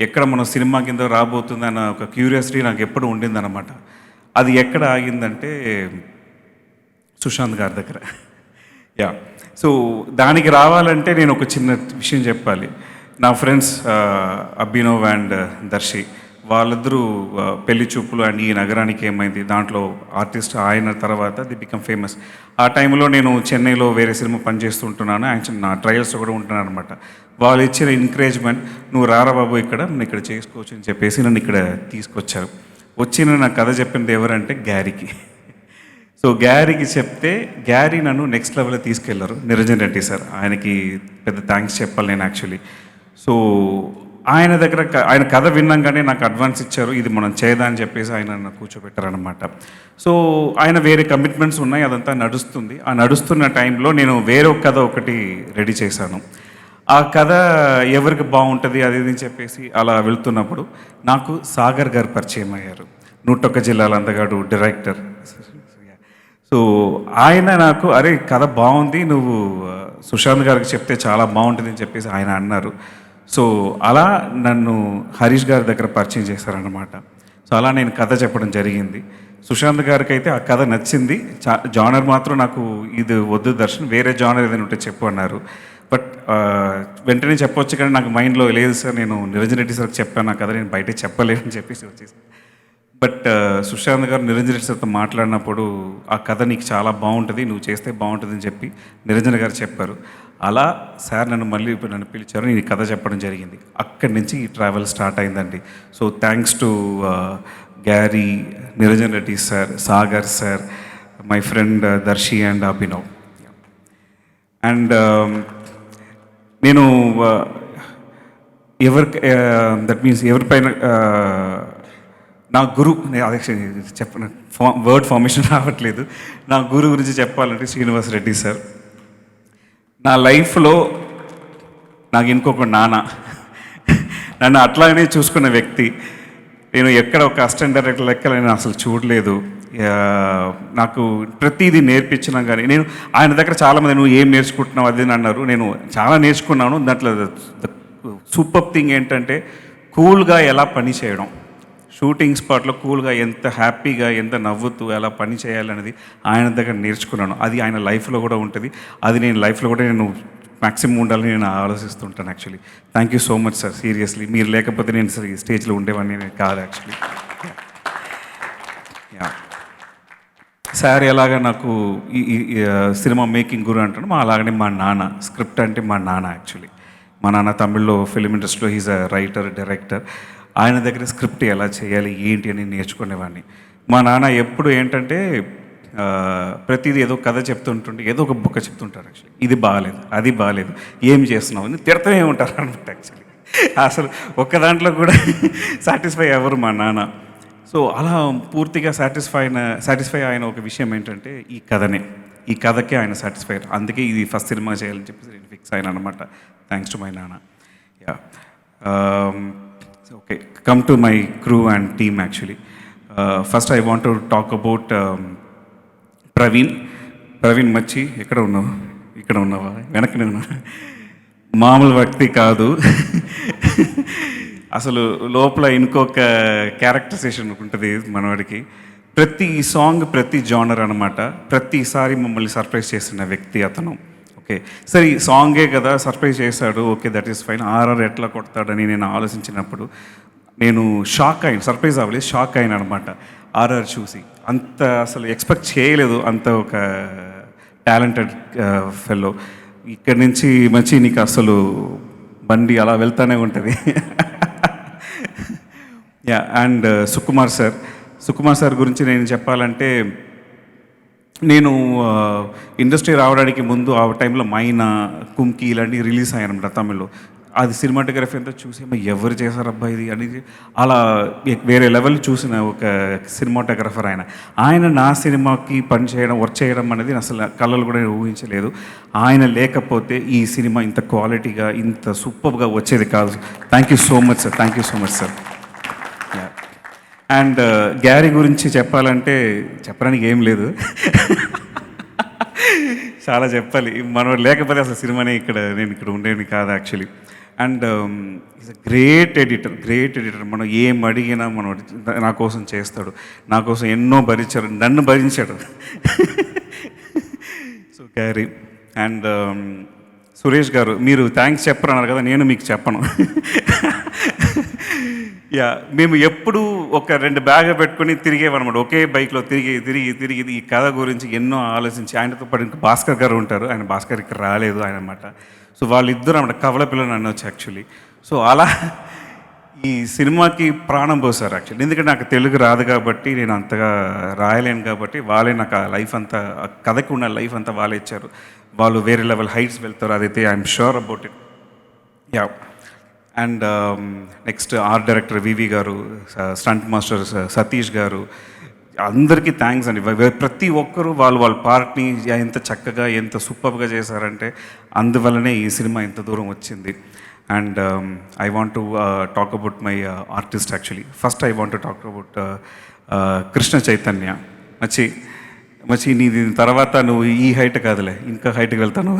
ఎక్కడ మన సినిమా కింద రాబోతుంది అన్న ఒక క్యూరియాసిటీ నాకు ఎప్పుడు ఉండిందన్నమాట. అది ఎక్కడ ఆగిందంటే సుశాంత్ గారి దగ్గర. యా, సో దానికి రావాలంటే నేను ఒక చిన్న విషయం చెప్పాలి. నా ఫ్రెండ్స్ అభినవ్ అండ్ దర్శి, వాళ్ళిద్దరూ పెళ్లి చూపులు అండ్ ఈ నగరానికి ఏమైంది దాంట్లో ఆర్టిస్ట్ ఆయన తర్వాత ది బికమ్ ఫేమస్. ఆ టైంలో నేను చెన్నైలో వేరే సినిమా పనిచేస్తుంటున్నాను. యాక్చువల్లీ నా ట్రయల్స్ కూడా ఉంటున్నాను అనమాట. వాళ్ళు ఇచ్చిన ఎంకరేజ్మెంట్, నువ్వు రారా బాబు ఇక్కడ, నేను ఇక్కడ చేసుకోవచ్చు అని చెప్పేసి నన్ను ఇక్కడ తీసుకొచ్చారు. వచ్చిన నా కథ చెప్పింది ఎవరంటే గ్యారీకి. సో గ్యారీకి చెప్తే గ్యారీ నన్ను నెక్స్ట్ లెవెల్లో తీసుకెళ్లారు. నిరంజన్ రెడ్డి సార్, ఆయనకి పెద్ద థ్యాంక్స్ చెప్పాలి నేను యాక్చువల్లీ. సో ఆయన దగ్గర ఆయన కథ విన్నాగానే నాకు అడ్వాన్స్ ఇచ్చారు, ఇది మనం చేద్దాం అని చెప్పేసి ఆయన నన్ను కూర్చోబెట్టారనమాట. సో ఆయన వేరే కమిట్మెంట్స్ ఉన్నాయి, అదంతా నడుస్తుంది. ఆ నడుస్తున్న టైంలో నేను వేరే కథ ఒకటి రెడీ చేశాను. ఆ కథ ఎవరికి బాగుంటుంది అది ఇది అని చెప్పేసి అలా వెళ్తున్నప్పుడు నాకు సాగర్ గారు పరిచయం అయ్యారు. 101 జిల్లాల అందగాడు డైరెక్టర్. సో ఆయన నాకు అరే కథ బాగుంది, నువ్వు సుశాంత్ గారికి చెప్తే చాలా బాగుంటుంది అని చెప్పేసి ఆయన అన్నారు. సో అలా నన్ను హరీష్ గారి దగ్గర పరిచయం చేశారనమాట. సో అలా నేను కథ చెప్పడం జరిగింది. సుశాంత్ గారికి అయితే ఆ కథ నచ్చింది. జానర్ మాత్రం నాకు ఇది వద్దు దర్శన్, వేరే జానర్ ఏదైనా ఉంటే చెప్పు అన్నారు. బట్ వెంటనే చెప్పొచ్చు కానీ నాకు మైండ్లో లేదు సార్, నేను నిరంజన్ రెడ్డి సార్కి చెప్పాను నా కథ, నేను బయట చెప్పలేనని చెప్పేసి వచ్చేసి. బట్ సుశాంత్ గారు నిరంజన్ రెడ్డి సార్తో మాట్లాడినప్పుడు ఆ కథ నీకు చాలా బాగుంటుంది, నువ్వు చేస్తే బాగుంటుందని చెప్పి నిరంజన్ గారు చెప్పారు. అలా సార్ నన్ను పిలిచారు, నేను ఈ కథ చెప్పడం జరిగింది. అక్కడి నుంచి ఈ ట్రావెల్ స్టార్ట్ అయిందండి. So thanks to Gary, Niranjan Reddy sir, Sagar sir, my friend Darshi and Abhinav. And నేను దట్ మీన్స్ ఎవరిపైన నా గురు, అదే చెప్ప వర్డ్ ఫార్మేషన్ రావట్లేదు, నా గురు గురించి చెప్పాలంటే శ్రీనివాస్ రెడ్డి సార్. నా లైఫ్లో నాకు ఇంకొక నాన్న, నన్ను అట్లాగనే చూసుకున్న వ్యక్తి. నేను ఎక్కడ ఒక అసిస్టెంట్ డైరెక్టర్ లెక్క నేను అసలు చూడలేదు. నాకు ప్రతిదీ నేర్పించినా కానీ నేను ఆయన దగ్గర చాలామంది నువ్వు ఏం నేర్చుకుంటున్నావు అది అన్నారు. నేను చాలా నేర్చుకున్నాను. దాంట్లో సూపర్ థింగ్ ఏంటంటే కూల్గా ఎలా పని చేయడం, షూటింగ్ స్పాట్లో కూల్గా ఎంత హ్యాపీగా ఎంత నవ్వుతూ ఎలా పని చేయాలనేది ఆయన దగ్గర నేర్చుకున్నాను. అది ఆయన లైఫ్లో కూడా ఉంటుంది. అది నేను లైఫ్లో కూడా నేను మ్యాక్సిమం ఉండాలని నేను ఆలోచిస్తుంటాను actually. Thank you so much sir, seriously. మీరు లేకపోతే నేను ఈ స్టేజ్లో ఉండేవాడిని నేను కాదు యాక్చువల్లీ. సార్ ఎలాగా నాకు ఈ సినిమా మేకింగ్ గురు అంటాను, అలాగనే మా నాన్న స్క్రిప్ట్ అంటే మా నాన్న యాక్చువల్లీ. మా నాన్న తమిళ్లో ఫిలిం ఇండస్ట్రీలో హీజ్ అ రైటర్, డైరెక్టర్. ఆయన దగ్గర స్క్రిప్ట్ ఎలా చేయాలి ఏంటి అని నేర్చుకునేవాడిని. మా నాన్న ఎప్పుడు ఏంటంటే ప్రతిదీ ఏదో కథ చెప్తుంటుంటే ఏదో ఒక బుక్క చెప్తుంటారు యాక్చువల్లీ. ఇది బాగాలేదు, అది బాగాలేదు, ఏం చేస్తున్నావు అని తిడతనే ఉంటారు అనమాట యాక్చువల్లీ. అసలు ఒక్క దాంట్లో కూడా సాటిస్ఫై అవ్వరు మా నాన్న. సో అలా పూర్తిగా సాటిస్ఫై అయిన ఒక విషయం ఏంటంటే ఈ కథకే ఆయన సాటిస్ఫై అయ్యారు. అందుకే ఇది ఫస్ట్ సినిమా చేయాలని చెప్పేసి నేను ఫిక్స్ అయినా అనమాట. థ్యాంక్స్ టు మై నాన్న. Yeah okay, come to my crew and team actually. First I want to talk about Praveen మచ్చి. ఎక్కడ ఉన్నావు? ఇక్కడ ఉన్నావా? వెనకనే ఉన్నా. మామూలు వ్యక్తి కాదు అసలు. లోపల ఇంకొక క్యారెక్టరైజేషన్ ఉంటుంది మనవాడికి. ప్రతి సాంగ్ ప్రతి జానర్ అనమాట. ప్రతిసారి మమ్మల్ని సర్ప్రైజ్ చేసిన వ్యక్తి అతను. ఓకే సరే, ఈ సాంగే కదా సర్ప్రైజ్ చేశాడు, okay that is fine. RR ఎట్లా కొడతాడని నేను ఆలోచించినప్పుడు నేను షాక్ అయ్యాను. సర్ప్రైజ్ అవ్వలేదు, షాక్ అయ్యాను అనమాట ఆర్ఆర్ చూసి. అంత అసలు ఎక్స్పెక్ట్ చేయలేదు, అంత ఒక టాలెంటెడ్ ఫెల్లో. ఇక్కడి నుంచి మంచి నీకు అసలు బండి అలా వెళ్తానే ఉంటుంది. యా అండ్ సుకుమార్ సార్ గురించి నేను చెప్పాలంటే, నేను ఇండస్ట్రీ రావడానికి ముందు ఆ టైంలో మైనా, కుంకి ఇలాంటివి రిలీజ్ అయ్యానమాట తమిళ్లో. అది సినిమాటోగ్రఫీ అంతా చూసి ఎవరు చేశారబ్బా ఇది అని అలా వేరే లెవెల్ చూసిన ఒక సినిమాటోగ్రఫర్ ఆయన నా సినిమాకి పని చేయడం, వర్క్ చేయడం అనేది అసలు కళలు కూడా ఊహించలేదు. ఆయన లేకపోతే ఈ సినిమా ఇంత క్వాలిటీగా ఇంత సూపర్గా వచ్చేది కాదు. Thank you so much sir, thank you so much sir. And Garry గురించి చెప్పాలంటే చెప్పడానికి ఏం లేదు, చాలా చెప్పాలి. మనం లేకపోతే అసలు సినిమానే నేను ఇక్కడ ఉండేది కాదు actually. And is a great editor. మనం ఏం అడిగినా నా కోసం చేస్తాడు. నా కోసం ఎన్నో భరించాడు, నన్ను భరించాడు. So Gary. అండ్ సురేష్ గారు, మీరు థ్యాంక్స్ చెప్పరన్నారు కదా, నేను మీకు చెప్పను. యా, మేము ఎప్పుడు ఒక 2 బ్యాగ్ పెట్టుకుని తిరిగేవన్నమాట. ఒకే బైక్లో తిరిగి ఈ కథ గురించి ఎన్నో ఆలోచించి, ఆయనతో పాటు ఇంకా భాస్కర్ గారు ఉంటారు. ఆయన భాస్కర్ ఇక్కడ రాలేదు ఆయన అనమాట. సో వాళ్ళిద్దరు అన్నమాట కవల పిల్లలు అనొచ్చు యాక్చువల్లీ. సో అలా ఈ సినిమాకి ప్రాణం పోసారు యాక్చువల్లీ. ఎందుకంటే నాకు తెలుగు రాదు కాబట్టి, నేను అంతగా రాయలేను కాబట్టి, వాళ్ళే నాకు ఆ లైఫ్ అంతా, ఆ కథకి ఉన్న లైఫ్ అంతా వాళ్ళే ఇచ్చారు. వాళ్ళు వేరే లెవెల్ హైట్స్ వెళ్తారు, అదైతే I'm sure about it. Yeah. And next art director VV garu, stunt master Satish గారు, అందరికీ థ్యాంక్స్ అండి. ప్రతి ఒక్కరూ వాళ్ళ పార్ట్ని ఎంత చక్కగా ఎంత సూపర్గా చేశారంటే అందువల్లనే ఈ సినిమా ఇంత దూరం వచ్చింది. And I want to talk about my artist actually. First I want to talk about Krishna Chaitanya. మచ్చి నీది తర్వాత నువ్వు ఈ హైట్ కాదులే, ఇంకా హైట్కి వెళ్తాను.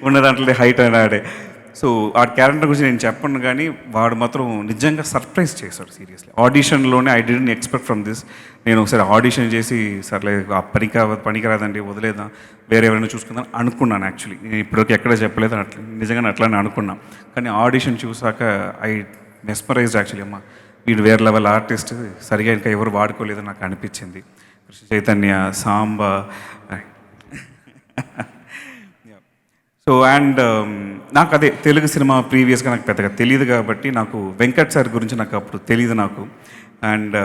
ఉన్న దాంట్లో హైట్ అని ఆడే. సో ఆ క్యారెక్టర్ గురించి నేను చెప్పను, కానీ వాడు మాత్రం నిజంగా సర్ప్రైజ్ చేశాడు సీరియస్లీ. ఆడిషన్లోనే I didn't expect from this. నేను ఒకసారి ఆడిషన్ చేసి సర్లే ఆ పనికిరాదండి వదిలేదా, వేరే ఎవరైనా చూసుకుందాం అనుకున్నాను. యాక్చువల్లీ నేను ఇప్పటివరకు ఎక్కడ చెప్పలేదు, అట్లా నిజంగానే అట్లానే అనుకున్నాను. కానీ ఆడిషన్ చూసాక ఐ మెస్మరైజ్డ్ యాక్చువల్లీ. అమ్మ వీడు వేరే లెవెల్ ఆర్టిస్ట్, సరిగా ఇంకా ఎవరు వాడుకోలేదని నాకు అనిపించింది. కృష్ణ చైతన్య, సాంబా. సో అండ్ నాకు అదే తెలుగు సినిమా ప్రీవియస్గా నాకు పెద్దగా తెలియదు కాబట్టి నాకు వెంకట్ సార్ గురించి నాకు అప్పుడు తెలియదు నాకు. అండ్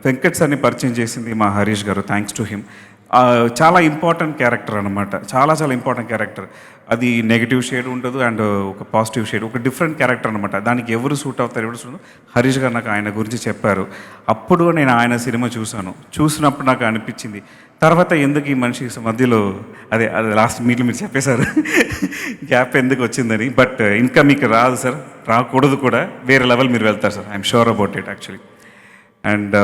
వెంకట్ సార్ని పరిచయం చేసింది మా హరీష్ గారు, థ్యాంక్స్ టు హిమ్. చాలా ఇంపార్టెంట్ క్యారెక్టర్ అనమాట, చాలా ఇంపార్టెంట్ క్యారెక్టర్. అది నెగిటివ్ షేడ్ ఉండదు అండ్ ఒక పాజిటివ్ షేడ్, ఒక డిఫరెంట్ క్యారెక్టర్ అనమాట. దానికి ఎవరు సూట్ అవుతారు, ఎవరు సూట్. హరీష్ గారు నాకు ఆయన గురించి చెప్పారు. అప్పుడు నేను ఆయన సినిమా చూసినప్పుడు నాకు అనిపించింది, తర్వాత ఎందుకు ఈ మనిషి మధ్యలో అదే లాస్ట్ మీట్లో మీరు చెప్పేశారు గ్యాప్ ఎందుకు వచ్చిందని. బట్ ఇంకా మీకు రాదు సార్, రాకూడదు కూడా, వేరే లెవెల్ మీరు వెళ్తారు sir, I'm sure about it actually. And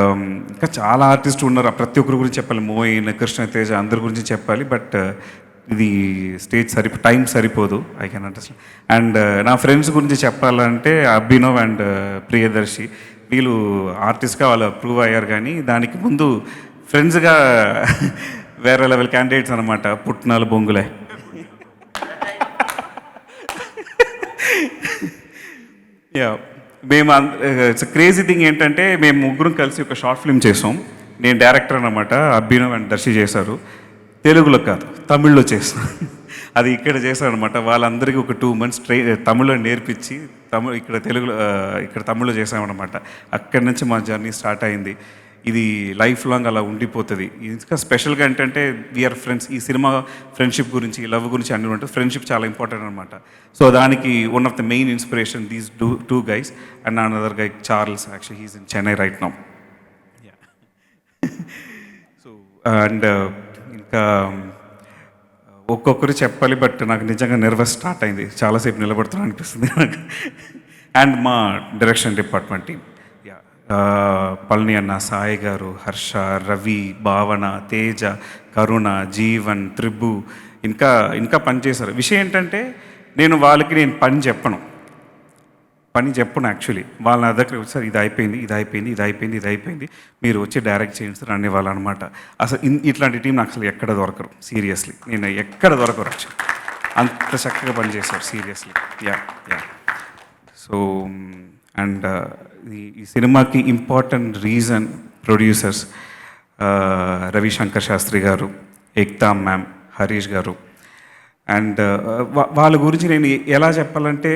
ఇంకా చాలా ఆర్టిస్టులు ఉన్నారు, ప్రతి ఒక్కరి గురించి చెప్పాలి, మోయిన్, కృష్ణ తేజ, అందరి గురించి చెప్పాలి. బట్ ఇది స్టేజ్ టైం సరిపోదు, ఐ కెన్ అండర్స్టాండ్. అండ్ నా ఫ్రెండ్స్ గురించి చెప్పాలంటే అభినవ్ అండ్ ప్రియదర్శి, వీళ్ళు ఆర్టిస్ట్గా వాళ్ళు ప్రూవ్ అయ్యారు, కానీ దానికి ముందు ఫ్రెండ్స్గా వేరే లెవెల్ క్యాండిడేట్స్ అనమాట. పుట్నాలు బొంగులే. యా, మేము ఇట్స్ క్రేజీ థింగ్ ఏంటంటే మేము ముగ్గురం కలిసి ఒక షార్ట్ ఫిల్మ్ చేసాం. నేను డైరెక్టర్ అనమాట, అభినవ్ అండ్ దర్శి చేశారు. తెలుగులో కాదు, తమిళ్లో చేస్తాను. అది ఇక్కడ చేశాను అనమాట. వాళ్ళందరికీ ఒక 2 months తమిళ్లో నేర్పించి ఇక్కడ తమిళ్లో చేసామన్నమాట. అక్కడి నుంచి మా జర్నీ స్టార్ట్ అయింది. ఇది లైఫ్ లాంగ్ అలా ఉండిపోతుంది. ఇంకా స్పెషల్గా ఏంటంటే వీఆర్ ఫ్రెండ్స్. ఈ సినిమా ఫ్రెండ్షిప్ గురించి, లవ్ గురించి అన్నీ ఉంటుంది. ఫ్రెండ్షిప్ చాలా ఇంపార్టెంట్ అనమాట. సో దానికి one of the main inspiration these two guys and another guy Charles. Actually he's in Chennai right now. So and ఇంకా ఒక్కొక్కరు చెప్పాలి, బట్ నాకు నిజంగా నర్వస్ స్టార్ట్ అయింది, చాలాసేపు నిలబడుతున్నా అనిపిస్తుంది నాకు. అండ్ మా డైరెక్షన్ డిపార్ట్మెంట్ టీమ్, పళని అన్న, సాయి గారు, హర్ష, రవి, భావన, తేజ, కరుణ, జీవన్, త్రిబు ఇంకా పనిచేశారు. విషయం ఏంటంటే నేను పని చెప్పను యాక్చువల్లీ. వాళ్ళ నా దగ్గర వచ్చారు, ఇది అయిపోయింది, మీరు వచ్చి డైరెక్ట్ చేయండి సార్ అనేవాళ్ళు అనమాట. అసలు ఇట్లాంటి టీం నాకు అసలు ఎక్కడ దొరకరు, సీరియస్లీ. నేను ఎక్కడ దొరకరు యాక్చువల్లీ, అంత చక్కగా పనిచేశారు సీరియస్లీ. యా. సో అండ్ ఈ సినిమాకి important reason producers Ravishankar Shastri garu, Ekta ma'am, Harish garu. And వాళ్ళ గురించి నేను ఎలా చెప్పాలంటే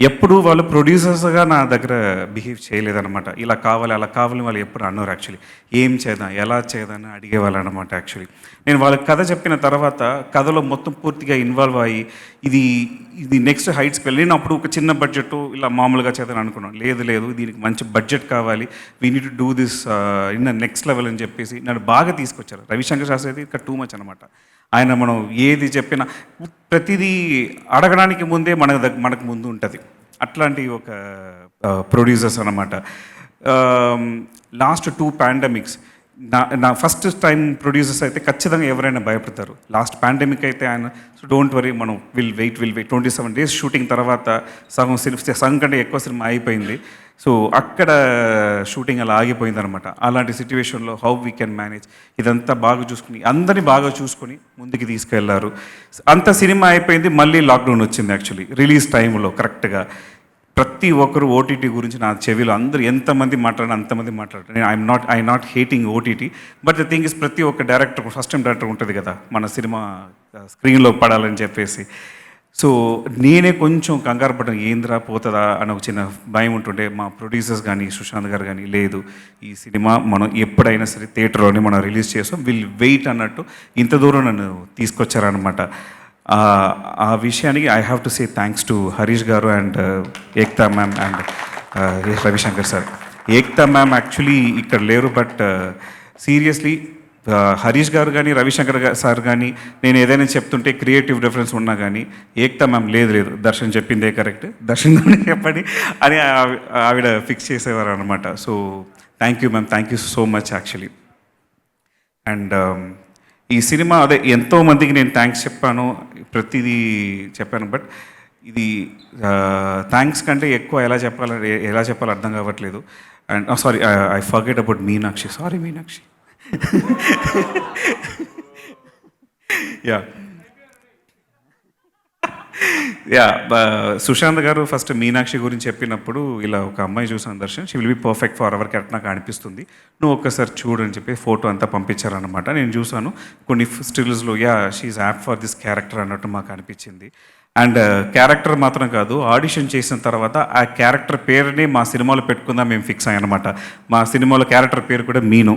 ఎప్పుడు వాళ్ళు ప్రొడ్యూసర్స్గా నా దగ్గర బిహేవ్ చేయలేదన్నమాట. ఇలా కావాలి అలా కావాలని వాళ్ళు ఎప్పుడు అన్నారు యాక్చువల్లీ. ఏం చేద్దాం, ఎలా చేద్దాం అని అడిగేవాళ్ళు అనమాట యాక్చువల్లీ. నేను వాళ్ళకి కథ చెప్పిన తర్వాత కథలో మొత్తం పూర్తిగా ఇన్వాల్వ్ అయ్యి ఇది నెక్స్ట్ హైట్స్కి వెళ్ళి, నేను అప్పుడు ఒక చిన్న బడ్జెట్ ఇలా మామూలుగా చేద్దాం అనుకున్నాను. లేదు దీనికి మంచి బడ్జెట్ కావాలి, we need to do this in the next level అని చెప్పేసి నన్ను బాగా తీసుకొచ్చారు. రవిశంకర్ శాస్త్రి అయితే ఇంకా టూ మచ్ అనమాట. ఆయన మనం ఏది చెప్పినా ప్రతిదీ అడగడానికి ముందే మనకు ముందు ఉంటుంది. అట్లాంటి ఒక ప్రొడ్యూసర్స్ అన్నమాట. లాస్ట్ 2 pandemics నా ఫస్ట్ టైం ప్రొడ్యూసర్స్ అయితే ఖచ్చితంగా ఎవరైనా భయపడతారు. లాస్ట్ పాండమిక్ అయితే ఆయన డోంట్ వరీ, మనం విల్ వెయిట్ 27 days షూటింగ్ తర్వాత సగం కంటే ఎక్కువ సినిమా అయిపోయింది. సో అక్కడ షూటింగ్ అలా ఆగిపోయింది అనమాట. అలాంటి సిచ్యువేషన్లో హౌ వీ కెన్ మేనేజ్, ఇదంతా అందరినీ బాగా చూసుకొని ముందుకు తీసుకెళ్లారు. అంత సినిమా అయిపోయింది, మళ్ళీ లాక్డౌన్ వచ్చింది యాక్చువల్లీ రిలీజ్ టైంలో కరెక్ట్గా. ప్రతి ఒక్కరు ఓటీటీ గురించి నా చెవిలో అందరూ ఎంతమంది అంతమంది మాట్లాడారు. I not hating OTT, but the thing is ప్రతి ఒక్క డైరెక్టర్, ఫస్ట్ టైం డైరెక్టర్ ఉంటుంది కదా మన సినిమా స్క్రీన్లో పడాలని చెప్పేసి. సో నేనే కొంచెం కంగారు పడ్డాను, ఏంద్రా పోతుందా అని ఒక చిన్న భయం ఉంటుండే. మా ప్రొడ్యూసర్స్ కానీ సుశాంత్ గారు కానీ, లేదు ఈ సినిమా మనం ఎప్పుడైనా సరే థియేటర్లోనే మనం రిలీజ్ చేస్తాం, విల్ వెయిట్ అన్నట్టు ఇంత దూరం నన్ను తీసుకొచ్చారనమాట. ఆ విషయానికి I have to say thanks to Harish garu and Ekta ma'am and Ravishankar sir. Ekta ma'am actually ఇక్కడ లేరు, బట్ సీరియస్లీ హరీష్ గారు కానీ రవిశంకర్ సార్ కానీ నేను ఏదైనా చెప్తుంటే క్రియేటివ్ డిఫరెన్స్ ఉన్నా కానీ ఏక్తా మ్యామ్ లేదు దర్శన్ చెప్పిందే కరెక్ట్, దర్శన్ చెప్పండి అని ఆవిడ ఫిక్స్ చేసేవారు అనమాట. So thank you ma'am, thank you so much actually. And ఈ సినిమా ఎంతోమందికి నేను థ్యాంక్స్ చెప్పాను. ప్రతిదీ చెప్పాను. బట్ ఇది థ్యాంక్స్ కంటే ఎక్కువ ఎలా చెప్పాలో అర్థం కావట్లేదు. And sorry, I forget about Meenakshi. Sorry Meenakshi. Sushant garu first Meenakshi గురించి చెప్పినప్పుడు ఇలా ఒక అమ్మాయి చూసాను Darshan, she will be perfect for our character నాకు అనిపిస్తుంది, నువ్వు ఒక్కసారి చూడని చెప్పి ఫోటో అంతా పంపించారనమాట. నేను చూసాను కొన్ని స్టిల్స్లో, she apt for this character అన్నట్టు మాకు అనిపించింది. అండ్ క్యారెక్టర్ మాత్రం కాదు, ఆడిషన్ చేసిన తర్వాత ఆ క్యారెక్టర్ పేరుని మా సినిమాలో పెట్టుకుందాం మేము ఫిక్స్ అయ్యానమాట. మా సినిమాలో క్యారెక్టర్ పేరు కూడా మీను.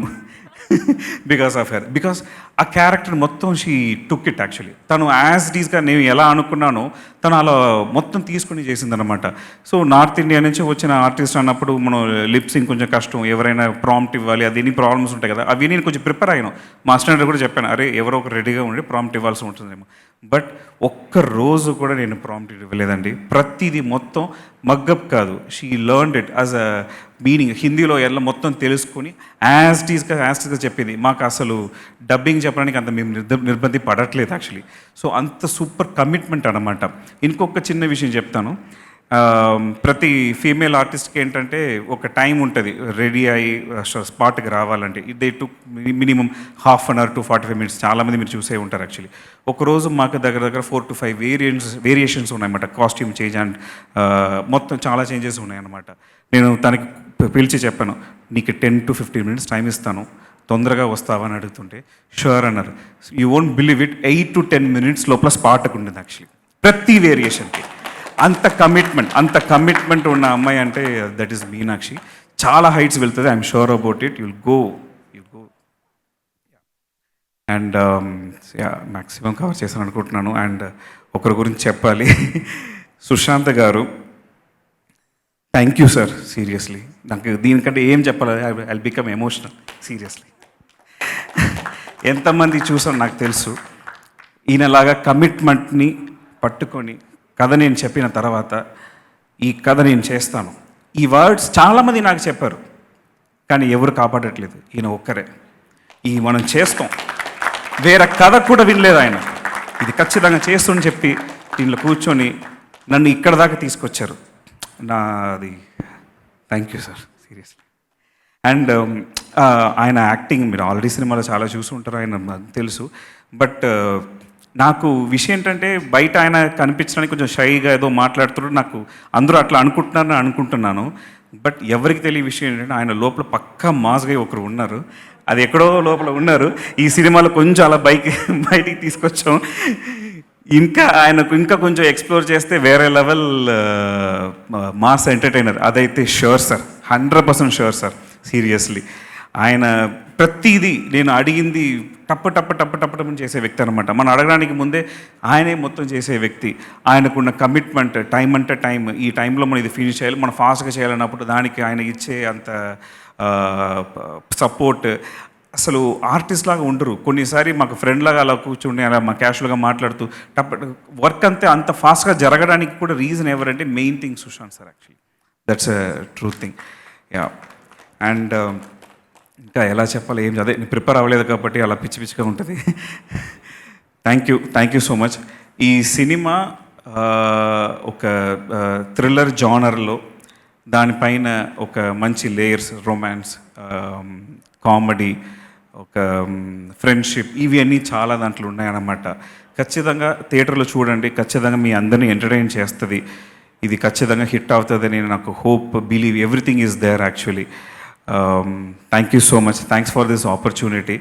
బికాస్ ఆఫ్ హెర్, బికాస్ ఆ క్యారెక్టర్ మొత్తం షీ టుక్ ఇట్ యాక్చువల్లీ. తను యాజ్ డీస్గా నేను ఎలా అనుకున్నానో తను అలా మొత్తం తీసుకుని చేసిందనమాట. సో నార్త్ ఇండియా నుంచి వచ్చిన ఆర్టిస్ట్ అన్నప్పుడు మనం లిప్సింగ్ కొంచెం కష్టం, ఎవరైనా ప్రాంప్ట్ ఇవ్వాలి, అది ఎన్ని ప్రాబ్లమ్స్ ఉంటాయి కదా, అవి నేను కొంచెం ప్రిపేర్ అయ్యాను. మా స్టాండర్డ్ కూడా చెప్పాను, అరే ఎవరో ఒక రెడీగా ఉండి ప్రాంప్ట్ ఇవ్వాల్సి ఉంటుందేమో. బట్ ఒక్క రోజు కూడా నేను ప్రాంప్ట్ ఇవ్వలేదండి. ప్రతిదీ మొత్తం మగ్గప్ కాదు, she learned it as a meaning. హిందీలో ఎలా మొత్తం తెలుసుకొని యాజ్ టీస్గా చెప్పింది. మాకు అసలు డబ్బింగ్ చెప్పడానికి అంత మేము నిర్బంధి పడట్లేదు యాక్చువల్లీ. సో అంత సూపర్ కమిట్మెంట్ అనమాట. ఇంకొక చిన్న విషయం చెప్తాను, ప్రతి ఫీమేల్ ఆర్టిస్ట్కి ఏంటంటే ఒక టైం ఉంటుంది రెడీ అయ్యి స్పాట్కి రావాలంటే. They took minimum half an hour to 45 minutes. చాలామంది మీరు చూసే ఉంటారు యాక్చువల్లీ. ఒకరోజు మాకు దగ్గర 4 to 5 వేరియేషన్స్ ఉన్నాయన్నమాట. కాస్ట్యూమ్ చేంజ్ అండ్ మొత్తం చాలా చేంజెస్ ఉన్నాయన్నమాట. నేను తనకి పిలిచి చెప్పాను, నీకు 10 to 15 minutes టైం ఇస్తాను, తొందరగా వస్తావా అని అడుగుతుంటే షూర్ అన్నారు. You won't believe it, 8 to 10 minutes లోపల స్పాట్కి ఉండేది యాక్చువల్లీ ప్రతి వేరియేషన్కి. అంత కమిట్మెంట్ ఉన్న అమ్మాయి అంటే దట్ ఈస్ మీనాక్షి. చాలా హైట్స్ వెళ్తుంది, I'm sure about it. You'll go and maximum cover చేశాను అనుకుంటున్నాను. అండ్ ఒకరి గురించి చెప్పాలి, సుశాంత్ గారు, థ్యాంక్ యూ సార్. సీరియస్లీ నాకు దీనికంటే ఏం చెప్పాలి, ఐ బికమ్ ఎమోషనల్ సీరియస్లీ. ఎంతమంది చూసాను నాకు తెలుసు, ఈయనలాగా కమిట్మెంట్ని పట్టుకొని కథ నేను చెప్పిన తర్వాత ఈ కథ నేను చేస్తాను, ఈ వర్డ్స్ చాలామంది నాకు చెప్పారు, కానీ ఎవరు కాపాడట్లేదు. ఈయన ఒక్కరే, ఈ మనం చేస్తాం, వేరే కథ కూడా వినలేదు ఆయన, ఇది ఖచ్చితంగా చేస్తుందని చెప్పి దీనిలో కూర్చొని నన్ను ఇక్కడ దాకా తీసుకొచ్చారు. అది thank you sir seriously. And ఆయన యాక్టింగ్ మీరు ఆల్రెడీ సినిమాలో చాలా చూసి ఉంటారు, ఆయన తెలుసు. బట్ నాకు విషయం ఏంటంటే బయట ఆయన కనిపించడానికి కొంచెం షైగా ఏదో మాట్లాడుతున్నాడు, నాకు అందరూ అట్లా అనుకుంటున్నారని అనుకుంటున్నాను. బట్ ఎవరికి తెలియ విషయం ఏంటంటే ఆయన లోపల పక్కా మాస్గా ఒకరు ఉన్నారు, అది ఎక్కడో లోపల ఉన్నారు. ఈ సినిమాలో కొంచెం అలా బయటికి తీసుకొచ్చాం. ఇంకా కొంచెం ఎక్స్ప్లోర్ చేస్తే వేరే లెవెల్ మాస్ ఎంటర్టైనర్, అదైతే sure sir, 100% sure sir seriously. ఆయన ప్రతిదీ నేను అడిగింది టప్పటప్పని చేసే వ్యక్తి అనమాట. మనం అడగడానికి ముందే ఆయనే మొత్తం చేసే వ్యక్తి. ఆయనకున్న కమిట్మెంట్, టైం అంటే టైం, ఈ టైంలో మనం ఇది ఫినిష్ చేయాలి, మనం ఫాస్ట్గా చేయాలన్నప్పుడు దానికి ఆయన ఇచ్చే అంత సపోర్ట్ అసలు ఆర్టిస్ట్ లాగా ఉండరు. కొన్నిసారి మాకు ఫ్రెండ్ లాగా అలా కూర్చుండి అలా మా క్యాషువల్గా మాట్లాడుతూ వర్క్ అంత ఫాస్ట్గా జరగడానికి కూడా రీజన్ ఎవరంటే main thing Sushant sir actually. That's a true thing. Yeah. And ఇంకా ఎలా చెప్పాలి, ఏం అదే నేను ప్రిపేర్ అవ్వలేదు కాబట్టి అలా పిచ్చిగా ఉంటుంది. Thank you so much. ఈ సినిమా ఒక థ్రిల్లర్ జానర్లో, దానిపైన ఒక మంచి లేయర్స్, రొమాన్స్, కామెడీ, ఒక ఫ్రెండ్షిప్, ఇవి అన్నీ చాలా దాంట్లో ఉన్నాయన్నమాట. ఖచ్చితంగా థియేటర్లో చూడండి, ఖచ్చితంగా మీ అందరినీ ఎంటర్టైన్ చేస్తుంది. ఇది ఖచ్చితంగా హిట్ అవుతుందని నాకు hope, believe, everything is there actually. Thank you so much, thanks for this opportunity.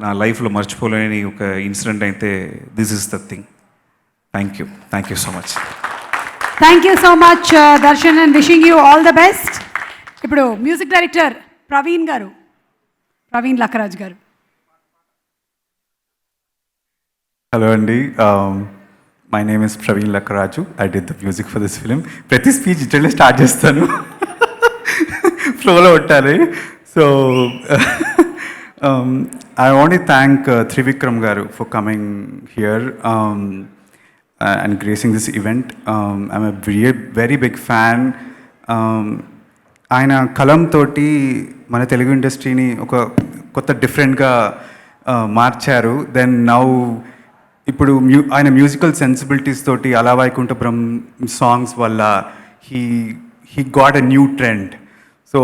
నా లైఫ్లో మర్చిపోలేని ఒక ఇన్సిడెంట్ అయితే this is the thing. Thank you so much. Thank you so much Darshan, and wishing you all the best. ఇప్పుడు music director Praveen Lakkaraj garu. Hello అండి, my name is Praveen Lakkaraju. I did the music for this film. ప్రతి స్పీచ్ ఇట్లనే స్టార్ట్ చేస్తాను, ఫ్లోలో ఉంటారు. So I want to thank Trivikram garu for coming here and gracing this event. I'm a very big fan. ఆయన కలంతోటి మన తెలుగు ఇండస్ట్రీని ఒక కొత్త డిఫరెంట్గా మార్చారు. దెన్ నౌ ఇప్పుడు ఆయన మ్యూజికల్ సెన్సిబిలిటీస్ తోటి అలా వైకుంఠపురం సాంగ్స్ వల్ల he got a new trend. So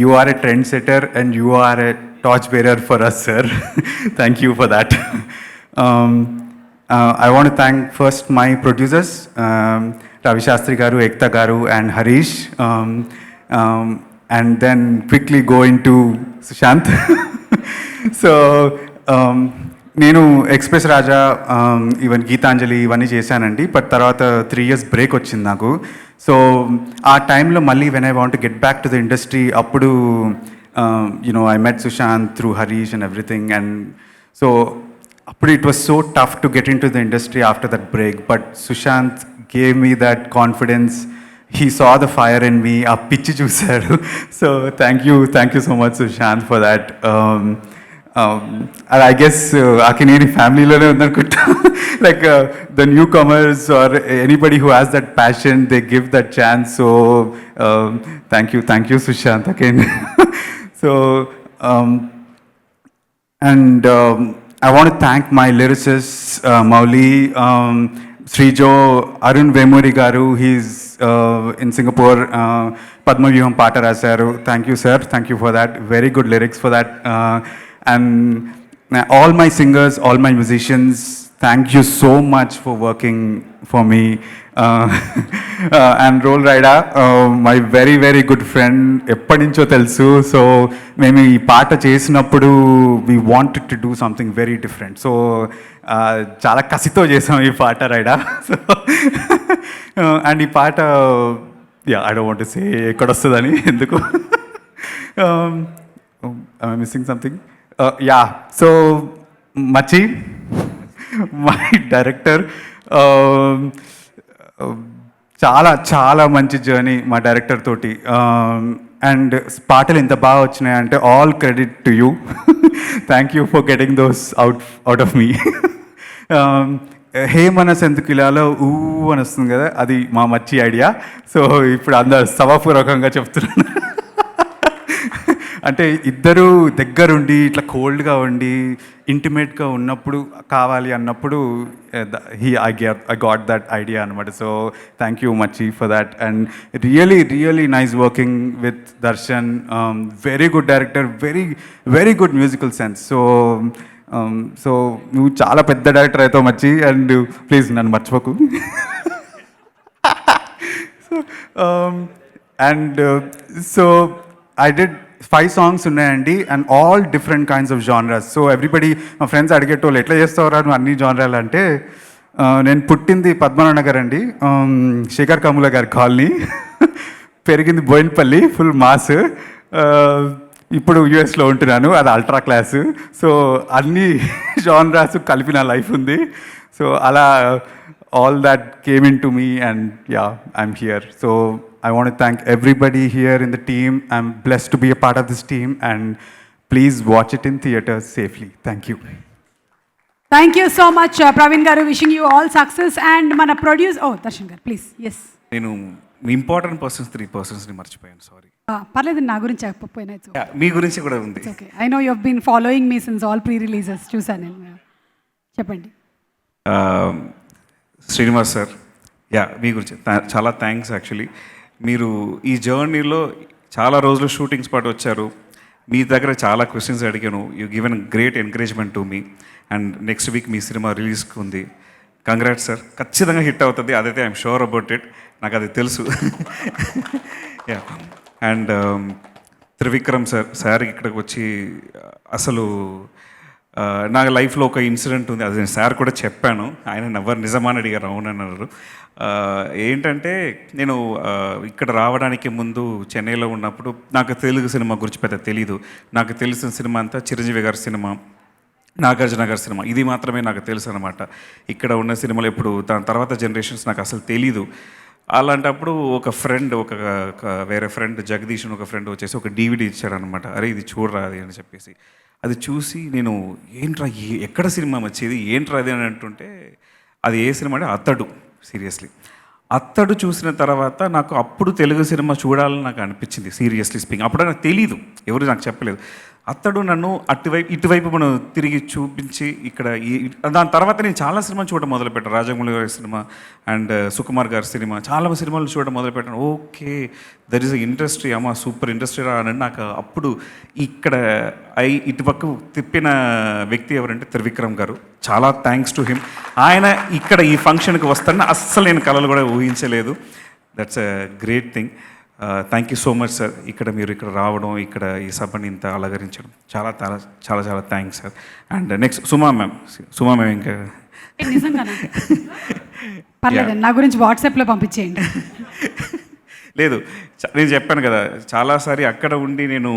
you are a trend setter and you are a torch bearer for us, sir. Thank you for that. I want to thank first my producers, Ravi Shastri garu, Ekta garu and Harish, and then quickly go into Sushant. So నేను ఎక్స్ప్రెస్ రాజా, ఈవెన్ గీతాంజలి ఇవన్నీ చేశానండి. బట్ తర్వాత 3 years బ్రేక్ వచ్చింది నాకు. సో ఆ టైంలో మళ్ళీ when I want to get back to the industry, అప్పుడు I met Sushant through Harish and everything. And so అప్పుడు it was so tough to get into the industry after that break, but Sushant gave me that confidence. He saw the fire in me, ఆ పిచ్చి చూశారు. So thank you so much Sushant for that. And I guess Akineni family-లోనే ఉందనుకుంటా. Like the newcomers or anybody who has that passion, they give that chance. So thank you Sushant again. So and I want to thank my lyricists, Mauli, Srijo, Arun Vemuri garu. He's in Singapore. Padma Vyuham Paata rasaru. Thank you, sir. Thank you for that. Very good lyrics for that. And all my singers, all my musicians, thank you so much for working for me. And Roll Raida, my very very good friend, ఎప్పటి నుంచో తెలుసు. సో మేము ఈ పాట చేసినప్పుడు we wanted to do something very different. So చాలా కసితో చేసాం ఈ పాట రైడా. సో అండ్ ఈ పాట I don't want to say ఎక్కడ వస్తుందని, ఎందుకు. Am I missing something? So Machi, my director, చాలా చాలా మంచి జర్నీ మా డైరెక్టర్ తోటి. అండ్ పాటలు ఎంత బాగా వచ్చినాయంటే all credit to you. Thank you for getting those out of me. Hey మనస్ ఎందుకు ఇలాలో ఊ అని వస్తుంది కదా, అది మా మంచి ఐడియా. సో ఇప్పుడు అందరు సభాపూర్వకంగా చెప్తున్నాను. అంటే ఇద్దరు దగ్గరుండి ఇట్లా కోల్డ్గా ఉండి ఇంటిమేట్గా ఉన్నప్పుడు కావాలి అన్నప్పుడు I got that idea అనమాట. సో థ్యాంక్ యూ మచ్చి for that. And really nice working with Darshan. Very good director, very good musical sense. So నువ్వు చాలా పెద్ద డైరెక్టర్ అవుతావు మచ్చి, అండ్ ప్లీజ్ నన్ను మర్చిపోకు. And so I did 5 songs ఉన్నాయండి, and all different kinds of genres. So everybody, మా ఫ్రెండ్స్ అడిగేటోళ్ళు ఎట్లా చేస్తావురా నువ్వు అన్ని జానరాలు అంటే, నేను పుట్టింది పద్మనాభనగర్ అండి, శేఖర్ కమ్ముల గారి కాలనీ. పెరిగింది బోయిన్పల్లి, ఫుల్ మాస్. ఇప్పుడు యూఎస్లో ఉంటున్నాను, అది అల్ట్రా క్లాస్. సో అన్ని జానరాస్ కలిపిన లైఫ్ ఉంది. సో అలా all that came into me, and I'm here. So I want to thank everybody here in the team. I'm blessed to be a part of this team, and please watch it in theaters safely. Thank you. Thank you so much Praveen garu. Wishing you all success. And mana produce Darshan garu please. Yes, నేను ఇంపార్టెంట్ పర్సన్స్ 3 పర్సన్స్ని మర్చిపోయాను, సారీ. పర్లేదు, నా గురించి చెప్పకపోయినా మీ గురించి కూడా ఉంది. Okay, I know you have been following me since all pre releases. చూసాను నేను. చెప్పండి. శ్రీనివాస్ సార్, మీ గురించి చాలా థ్యాంక్స్. యాక్చువల్లీ మీరు ఈ జర్నీలో చాలా రోజులు షూటింగ్ స్పాట్ వచ్చారు, మీ దగ్గర చాలా క్వశ్చన్స్ అడిగాను. You given great encouragement to me. And next week me cinema రిలీజ్కి ఉంది. కంగ్రాట్స్ సార్, ఖచ్చితంగా హిట్ అవుతుంది, అదైతే ఐఎమ్ షూర్ అబౌట్ ఇట్, నాకు అది తెలుసు. అండ్ త్రివిక్రమ్ సార్ ఇక్కడికి వచ్చి అసలు నా లైఫ్లో ఒక ఇన్సిడెంట్ ఉంది, అది నేను సార్ కూడా చెప్పాను. ఆయన నవ్వరు, నిజమాని అడిగారు, అవునన్నారు. ఏంటంటే నేను ఇక్కడ రావడానికి ముందు చెన్నైలో ఉన్నప్పుడు నాకు తెలుగు సినిమా గురించి పెద్ద తెలీదు. నాకు తెలిసిన సినిమా అంతా చిరంజీవి గారి సినిమా, నాగార్జున గారి సినిమా, ఇది మాత్రమే నాకు తెలుసు అనమాట. ఇక్కడ ఉన్న సినిమాలు ఎప్పుడు దాని తర్వాత జనరేషన్స్ నాకు అసలు తెలీదు. అలాంటప్పుడు ఒక ఫ్రెండ్, వేరే ఫ్రెండ్ జగదీష్ ఒక ఫ్రెండ్ వచ్చేసి ఒక DVD ఇచ్చాడనమాట. అరే ఇది చూడరా అది అని చెప్పేసి, అది చూసి నేను ఏంట్రా ఎక్కడ సినిమా వచ్చేది ఏంట్రా అది అని అంటుంటే, అది ఏ సినిమా అంటే అత్తడు. సీరియస్లీ అత్తడు చూసిన తర్వాత నాకు అప్పుడు తెలుగు సినిమా చూడాలని నాకు అనిపించింది, సీరియస్లీ స్పీకింగ్. అప్పుడు నాకు తెలీదు, ఎవరు నాకు చెప్పలేదు. అతడు నన్ను ఇటువైపు మనం తిరిగి చూపించి ఇక్కడ దాని తర్వాత నేను చాలా సినిమాలు చూడడం మొదలుపెట్టాను. రాజమౌళి గారి సినిమా అండ్ సుకుమార్ గారి సినిమా, చాలా సినిమాలు చూడడం మొదలుపెట్టాను. Okay, there is a industry, అమ్మ సూపర్ ఇండస్ట్రీ రా అని నాకు అప్పుడు ఇక్కడ ఇటుపక్క తిప్పిన వ్యక్తి ఎవరంటే త్రివిక్రమ్ గారు. చాలా థ్యాంక్స్ టు హిమ్. ఆయన ఇక్కడ ఈ ఫంక్షన్కి వస్తారని అస్సలు నేను కలలు కూడా ఊహించలేదు. That's a great thing. Thank you so much sir. మీరు ఇక్కడ రావడం, ఇక్కడ ఈ సభని ఇంత అలంకరించడం చాలా చాలా చాలా చాలా thanks sir. And next Suma ma'am ఇంకా నిజంగానా? పర్లేదు, నా గురించి వాట్సాప్లో పంపించేయండి. లేదు, నేను చెప్పాను కదా చాలాసారి అక్కడ ఉండి నేను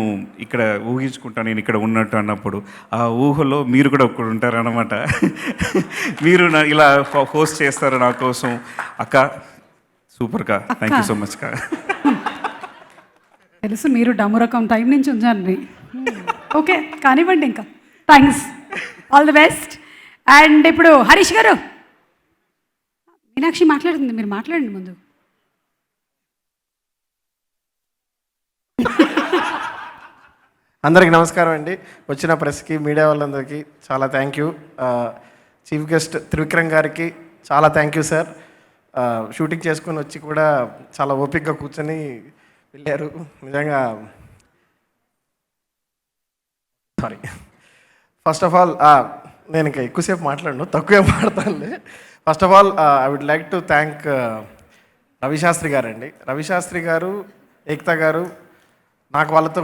ఇక్కడ ఊహించుకుంటాను నేను ఇక్కడ ఉన్నట్టు అన్నప్పుడు ఆ ఊహలో మీరు కూడా ఒక్కడు ఉంటారన్నమాట. మీరు ఇలా హోస్ట్ చేస్తారు నా కోసం. అక్క సూపర్ కా, థ్యాంక్ యూ సో మచ్ కా. తెలుసు మీరు డమ్ము రకం టైం నుంచి ఉంచండి. ఓకే, కానివ్వండి. ఇంకా thanks, all the best. And ఇప్పుడు హరీష్ గారు, మీనాక్షి మాట్లాడుతుంది, మీరు మాట్లాడండి ముందు. అందరికీ నమస్కారం అండి. వచ్చిన ప్రెస్కి, మీడియా వాళ్ళందరికీ చాలా thank you. Chief guest Trivikram గారికి చాలా థ్యాంక్ యూ సార్. షూటింగ్ చేసుకొని వచ్చి కూడా చాలా ఓపికగా కూర్చొని వెళ్ళారు. నిజంగా సారీ. ఫస్ట్ ఆఫ్ ఆల్ నేను ఇంకా ఎక్కువసేపు మాట్లాడను, తక్కువే మాట్లాడతానులే. First of all I would like to thank Ravishastri garu అండి. రవిశాస్త్రి గారు, ఏక్తా గారు, నాకు వాళ్ళతో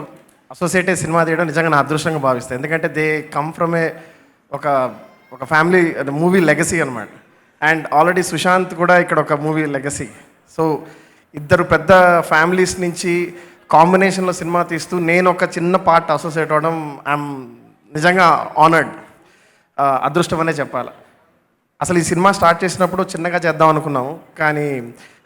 అసోసియేట్ అయ్యే సినిమా తీయడం నిజంగా నా అదృష్టంగా భావిస్తాను. ఎందుకంటే దే కమ్ ఫ్రమ్ ఒక ఫ్యామిలీ మూవీ లెగసీ అనమాట. అండ్ ఆల్రెడీ సుశాంత్ కూడా ఇక్కడ ఒక మూవీ లెగసీ. సో ఇద్దరు పెద్ద ఫ్యామిలీస్ నుంచి కాంబినేషన్లో సినిమా తీస్తూ నేను ఒక చిన్న పార్ట్ అసోసియేట్ అవ్వడం ఐఎమ్ నిజంగా ఆనర్డ్, అదృష్టం అనే చెప్పాలి. అసలు ఈ సినిమా స్టార్ట్ చేసినప్పుడు చిన్నగా చేద్దాం అనుకున్నాము, కానీ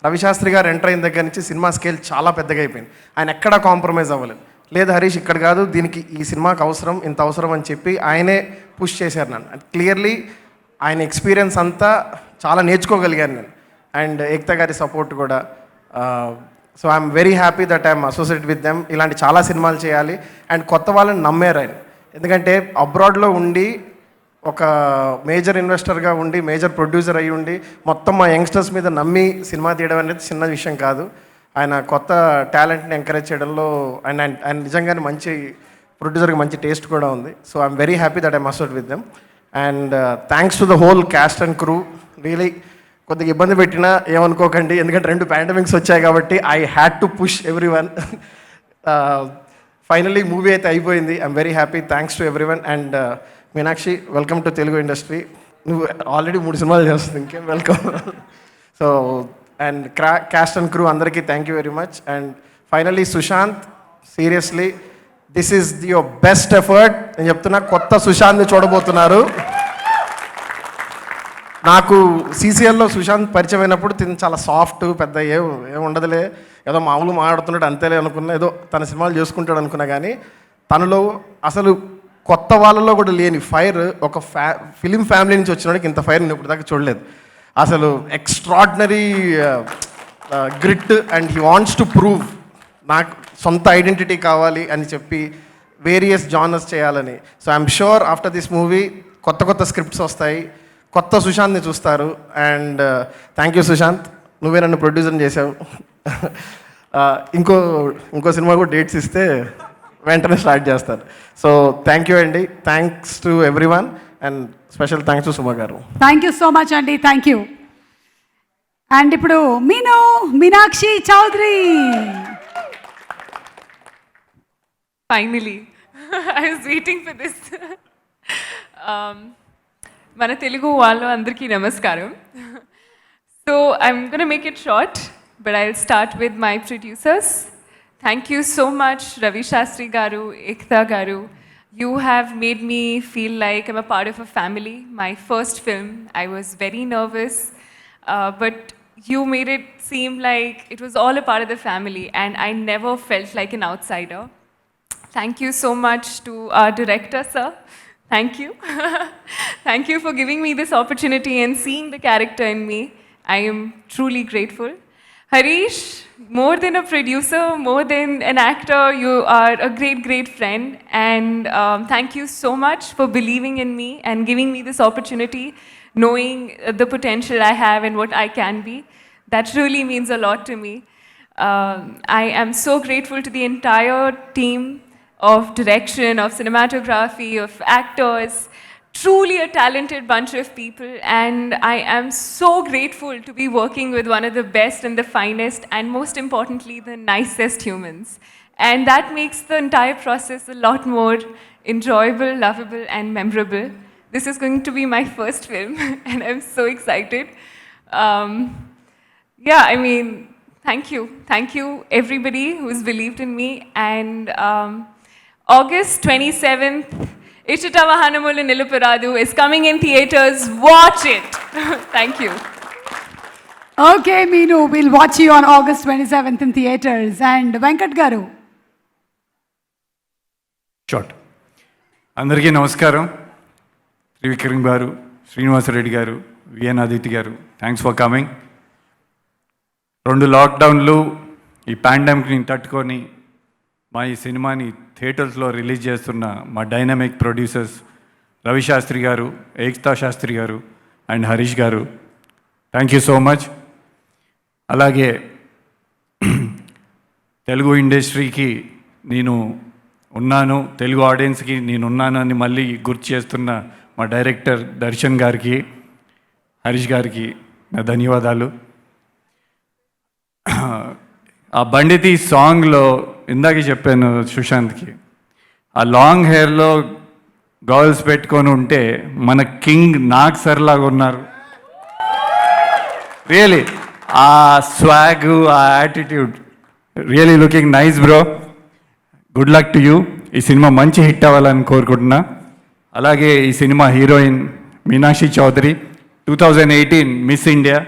రవిశాస్త్రి గారు ఎంటర్ అయిన దగ్గర నుంచి సినిమా స్కేల్ చాలా పెద్దగా అయిపోయింది. ఆయన ఎక్కడా కాంప్రమైజ్ అవ్వలేదు. లేదు హరీష్ ఇక్కడ కాదు, దీనికి ఈ సినిమాకి అవసరం, ఇంత అవసరం అని చెప్పి ఆయనే పుష్ చేశారు నన్ను. అండ్ క్లియర్లీ ఆయన ఎక్స్పీరియన్స్ అంతా చాలా నేర్చుకోగలిగాను నేను. అండ్ ఏక్తా గారి సపోర్ట్ కూడా. So I'm very happy that I'm associate with them. ఇలాంటి చాలా సినిమాలు చేయాలి. అండ్ కొత్త వాళ్ళని నమ్మారు ఆయన. ఎందుకంటే అబ్రాడ్లో ఉండి ఒక మేజర్ ఇన్వెస్టర్గా ఉండి, మేజర్ ప్రొడ్యూసర్ అయ్యి ఉండి, మొత్తం మా యంగ్స్టర్స్ మీద నమ్మి సినిమా తీయడం అనేది చిన్న విషయం కాదు. ఆయన కొత్త టాలెంట్ని ఎంకరేజ్ చేయడంలో ఆయన నిజంగానే మంచి ప్రొడ్యూసర్కి మంచి టేస్ట్ కూడా ఉంది. So I'm very happy that I'm associate with them. And thanks to the whole caste and crew. Really కొద్దిగా ఇబ్బంది పెట్టినా ఏమనుకోకండి, ఎందుకంటే 2 పాండమిక్స్ వచ్చాయి కాబట్టి I had to push every one. Finally movie అయితే అయిపోయింది. I'm very happy. Thanks to every one. And Meenakshi, welcome to Telugu industry. నువ్వు ఆల్రెడీ 3 సినిమాలు చేస్తుంది, ఇంకేం welcome. So and caste and crew అందరికీ thank you very much. And finally Sushant, seriously this is your best effort. నేను చెప్తున్నా, కొత్త సుశాంత్ని చూడబోతున్నారు. నాకు సీసీఎల్లో సుశాంత్ పరిచయం అయినప్పుడు తిని చాలా సాఫ్ట్, పెద్ద ఏం ఉండదులే, ఏదో మామూలు మాట్లాడుతున్నాడు అంతేలే అనుకున్నా, ఏదో తన సినిమాలు చేసుకుంటాడు అనుకున్నా. కానీ తనలో అసలు కొత్త వాళ్ళలో కూడా లేని ఫైర్, ఒక ఫిలిం ఫ్యామిలీ నుంచి వచ్చినోడికి ఇంత ఫైర్ నేను ఇప్పుడు దాకా చూడలేదు. అసలు extraordinary grit. And he wants to prove నాకు సొంత ఐడెంటిటీ కావాలి అని చెప్పి వేరియస్ జానర్స్ చేయాలని. So I'm sure after this movie కొత్త స్క్రిప్ట్స్ వస్తాయి, కొత్త సుశాంత్ని చూస్తారు. అండ్ థ్యాంక్ యూ సుశాంత్, నువ్వే నన్ను ప్రొడ్యూసర్ చేసావు. ఇంకో సినిమా కూడా డేట్స్ ఇస్తే వెంటనే స్టార్ట్ చేస్తారు. సో థ్యాంక్ యూ అండి. Thanks to every one. And special thanks to Suma గారు. థ్యాంక్ యూ సో మచ్ అండి, థ్యాంక్ యూ. అండ్ ఇప్పుడు Meenakshi Chowdary. Finally, I was waiting for this. మన తెలుగు వాళ్ళు అందరికీ నమస్కారం. So I'm going to make it short, but I'll start with my producers. Thank you so much, Ravi Shastri Garu, Ekta Garu. You have made me feel like I'm a part of a family. My first film, I was very nervous, but you made it seem like it was all a part of the family, and I never felt like an outsider. Thank you so much to our director, sir. Thank you. Thank you for giving me this opportunity and seeing the character in me. I am truly grateful. Harish, more than a producer, more than an actor, you are a great, great friend. And thank you so much for believing in me and giving me this opportunity, knowing the potential I have and what I can be. That really means a lot to me. I am so grateful to the entire team of direction, of cinematography, of actors. Truly a talented bunch of people, and I am so grateful to be working with one of the best and the finest, and most importantly, the nicest humans. And that makes the entire process a lot more enjoyable, lovable, and memorable. This is going to be my first film, and I'm so excited. Yeah, I mean, thank you. Thank you, everybody who's believed in me. And August 27th, Ichita Vahanamulu Nilupiradu is coming in theaters. Watch it. Thank you. Okay, Meenu, we'll watch you on August 27th in theaters. And Venkat Garu. Short. అందరికీ నమస్కారం. త్రివిక్రమ్ గారు, శ్రీనివాసరెడ్డి గారు, విఎన్ ఆదిత్య గారు, థ్యాంక్స్ ఫర్ కమింగ్. 2 లాక్డౌన్లు, ఈ పాండమిక్ని తట్టుకొని మా ఈ సినిమాని థియేటర్స్లో రిలీజ్ చేస్తున్న మా డైనమిక్ ప్రొడ్యూసర్స్ రవిశాస్త్రి గారు, ఏక్తా శాస్త్రి గారు అండ్ హరీష్ గారు, థ్యాంక్ యూ సో మచ్. అలాగే తెలుగు ఇండస్ట్రీకి నేను ఉన్నాను, తెలుగు ఆడియన్స్కి నేను ఉన్నాను అని మళ్ళీ గుర్తు చేస్తున్న మా డైరెక్టర్ దర్శన్ గారికి, హరీష్ గారికి నా ధన్యవాదాలు. ఆ బండితి సాంగ్లో ఇందాకే చెప్పాను సుశాంత్కి, ఆ లాంగ్ హెయిర్లో గర్ల్స్ పెట్టుకొని ఉంటే మన కింగ్ నాగ్ సర్ లాగా ఉన్నారు. రియలీ ఆ స్వాగ్, ఆ attitude, really looking nice bro. Good luck to you. ఈ సినిమా మంచి హిట్ అవ్వాలని కోరుకుంటున్నా. అలాగే ఈ సినిమా heroine Meenakshi Chaudhary, 2018 Miss India.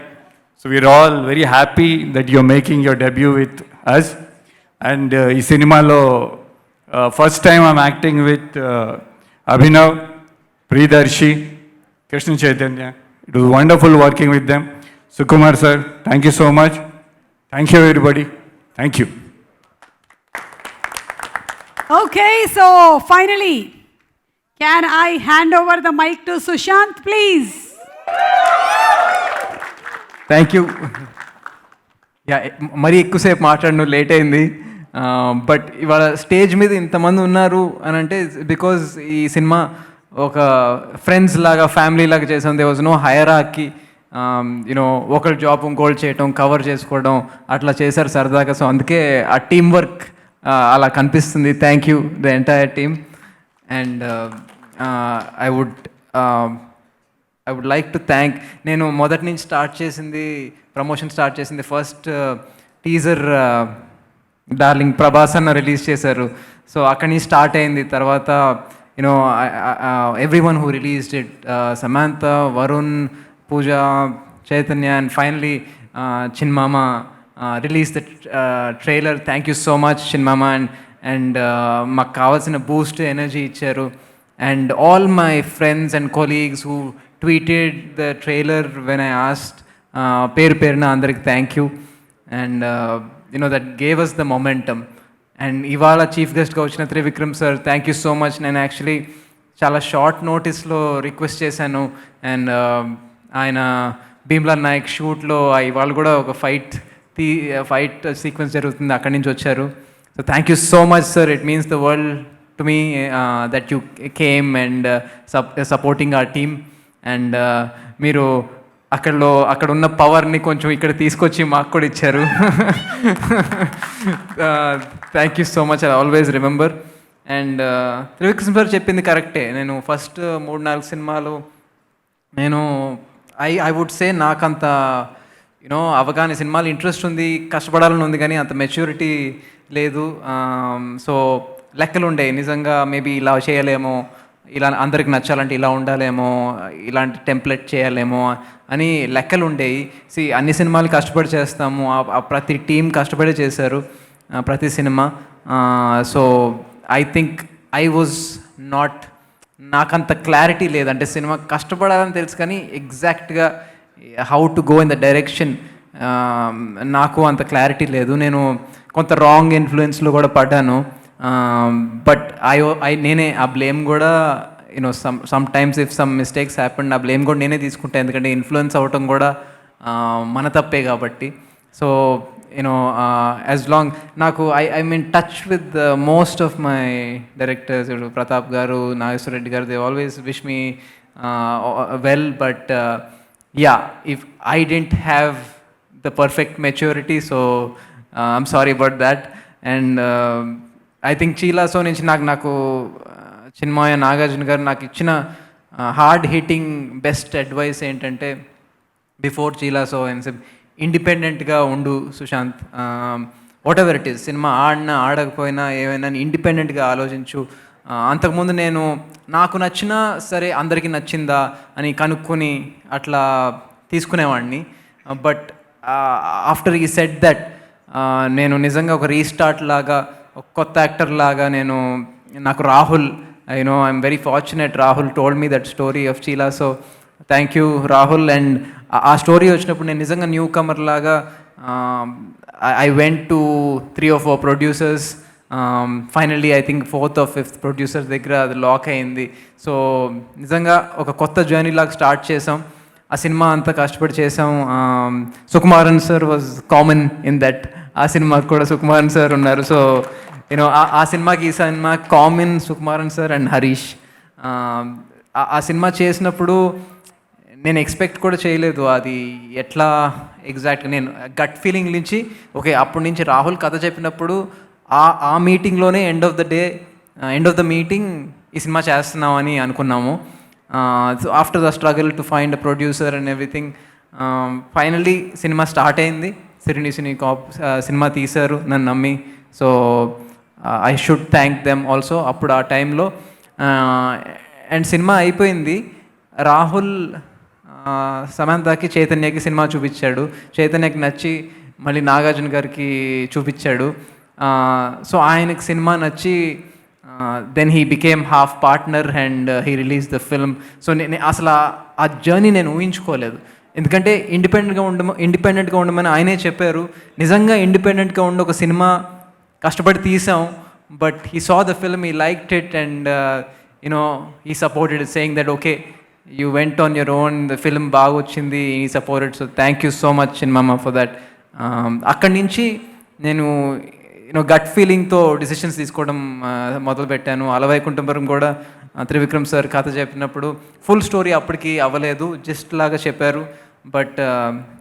So we're all very happy that you're making your debut with us. And ఈ సినిమాలో first time I'm acting with Abhinav, Priyadarshi, Krishna Chaitanya. It was wonderful working with them. Sukumar sir, thank you so much. Thank you everybody. Thank you. Okay, so finally, can I hand over the mic to Sushant, please? Thank you. Yeah, మరీ ఎక్కువసేపు మాట్లాడను, లేట్ అయింది. బట్ ఇవాళ స్టేజ్ మీద ఇంతమంది ఉన్నారు అని అంటే బికాజ్ ఈ సినిమా ఒక ఫ్రెండ్స్ లాగా, ఫ్యామిలీ లాగా చేసాం. There was no hierarchy. You know ఒకరి జాబ్ ఇంకోళ్ళు చేయటం, కవర్ చేసుకోవడం అట్లా చేశారు సరదాగా. సో అందుకే ఆ టీమ్ వర్క్ అలా కనిపిస్తుంది. Thank you the entire team. And I would like to thank, నేను మొదటి నుంచి ప్రమోషన్ స్టార్ట్ చేసింది ఫస్ట్ టీజర్ డార్లింగ్ ప్రభాస్ అన్న రిలీజ్ చేశారు. సో అక్కడి నుంచి స్టార్ట్ అయింది. తర్వాత you know everyone who released it, Samantha, Varun, Pooja, Chaitanya, and finally చిన్మామ release the trailer. Thank you so much చిన్మామ. అండ్ మాకు కావాల్సిన బూస్ట్ ఎనర్జీ ఇచ్చారు. And all my friends and colleagues who tweeted the trailer when I asked, పేరు పేరున అందరికి thank you. And you know that gave us the momentum. And ఇవాళ చీఫ్ గెస్ట్గా వచ్చిన Trivikram sir, thank you so much. నేను యాక్చువల్లీ చాలా షార్ట్ నోటీస్లో రిక్వెస్ట్ చేశాను. అండ్ ఆయన భీమ్లా నాయక్ షూట్లో ఇవాళ కూడా ఒక ఫైట్ సీక్వెన్స్ జరుగుతుంది, అక్కడి నుంచి వచ్చారు. So thank you so much sir. It means the world to me that you came and supporting our team. And మీరు అక్కడ ఉన్న పవర్ని కొంచెం ఇక్కడ తీసుకొచ్చి మాకు కూడా ఇచ్చారు. Thank you so much. I always remember. And Trivikram sir చెప్పింది కరెక్టే. నేను ఫస్ట్ 3-4 సినిమాలు నేను ఐ వుడ్ సే నాకంత యూనో అవగాహన, సినిమాలు ఇంట్రెస్ట్ ఉంది, కష్టపడాలని ఉంది, కానీ అంత మెచ్యూరిటీ లేదు. సో లెక్కలు ఉండేవి నిజంగా. మేబీ ఇలా చేయలేమో, ఇలా అందరికి నచ్చాలంటే ఇలా ఉండాలేమో, ఇలాంటి టెంప్లెట్ చేయాలేమో అని లెక్కలు ఉండేవి. అన్ని సినిమాలు కష్టపడి చేస్తాము, ప్రతి టీం కష్టపడి చేశారు ప్రతి cinema. So I think I was not, నాకంత క్లారిటీ లేదంటే సినిమా కష్టపడాలని తెలుసు కానీ ఎగ్జాక్ట్గా how to go in the direction నాకు అంత క్లారిటీ లేదు, నేను కొంత రాంగ్ ఇన్ఫ్లుయెన్స్లో కూడా పడ్డాను. బట్ నేనే ఆ బ్లేమ్ కూడా you know some times if some mistakes happen, ఆ బ్లేమ్ కూడా నేనే తీసుకుంటాను, ఎందుకంటే ఇన్ఫ్లుయెన్స్ అవ్వటం కూడా మన తప్పే కాబట్టి. సో యూనో యాజ్ లాంగ్ నాకు I mean touch with most of my directors, Pratap garu, Nageswara Reddy garu, they always wish me well, but yeah, if I didn't have the perfect maturity, so I'm sorry about that. And I think Chilasow నుంచి నాకు చిన్మయ నాగార్జున గారు నాకు ఇచ్చిన హార్డ్ హిట్టింగ్ బెస్ట్ అడ్వైస్ ఏంటంటే, బిఫోర్ చీలాసో అండ్ ఇండిపెండెంట్గా ఉండు Sushant, whatever it is, cinema ఆడినా ఆడకపోయినా ఏమైనా ఇండిపెండెంట్గా ఆలోచించు. అంతకుముందు నేను నాకు నచ్చినా సరే అందరికీ నచ్చిందా అని కనుక్కొని అట్లా తీసుకునేవాడిని. బట్ ఆఫ్టర్ ఈ సెట్ దట్ నేను నిజంగా ఒక రీస్టార్ట్ లాగా, ఒక కొత్త యాక్టర్ లాగా నాకు Rahul, I'm very fortunate, Rahul told me that story of Chila. So thank you Rahul. And ఆ స్టోరీ వచ్చినప్పుడు నేను నిజంగా న్యూ కమర్ లాగా I went to 3 or 4 producers. Finally I think 4th or 5th producer దగ్గర అది లాక్ అయింది. సో నిజంగా ఒక కొత్త జర్నీ లాగా స్టార్ట్ చేసాం. ఆ సినిమా అంతా కష్టపడి చేసాం. Sukumaran sir was common in that. ఆ సినిమాకి కూడా సుకుమారన్ సార్ ఉన్నారు. సో యూనో ఆ సినిమాకి ఈ cinema common Sukumaran sir and Harish. ఆ సినిమా చేసినప్పుడు నేను ఎక్స్పెక్ట్ కూడా చేయలేదు అది ఎట్లా ఎగ్జాక్ట్గా. నేను గట్ ఫీలింగ్ నుంచి ఓకే, అప్పటి నుంచి రాహుల్ కథ చెప్పినప్పుడు ఆ మీటింగ్లోనే ఎండ్ ఆఫ్ ద మీటింగ్ ఈ సినిమా చేస్తున్నామని అనుకున్నాము. So after the struggle to find a producer and everything, finally cinema start అయింది. సిరిని సినిమా తీశారు నన్ను నమ్మి. So I should thank them also అప్పుడు ఆ టైంలో. అండ్ సినిమా అయిపోయింది. రాహుల్ సమంతకి, చైతన్యకి సినిమా చూపించాడు. చైతన్యకి నచ్చి మళ్ళీ నాగార్జున గారికి చూపించాడు. సో ఆయనకి సినిమా నచ్చి then he became half partner and he release the film. So నేను అసలు ఆ జర్నీ నేను ఊహించుకోలేదు, ఎందుకంటే ఇండిపెండెంట్గా ఉండమని ఆయనే చెప్పారు. నిజంగా ఇండిపెండెంట్గా ఉండి ఒక సినిమా కష్టపడి తీసాం. But he saw the film, he liked it and he supported, saying that okay you went on your own, the film బాగా వచ్చింది, he supported. So thank you so much చిన్మమ్మ ఫర్ దట్. అక్కడి నుంచి నేను గట్ ఫీలింగ్తో డిసిషన్స్ తీసుకోవడం మొదలుపెట్టాను. అలవైకుంఠపురం కూడా త్రివిక్రమ్ సార్ కథ చెప్పినప్పుడు ఫుల్ స్టోరీ అప్పటికి అవ్వలేదు, జస్ట్ లాగా చెప్పారు. బట్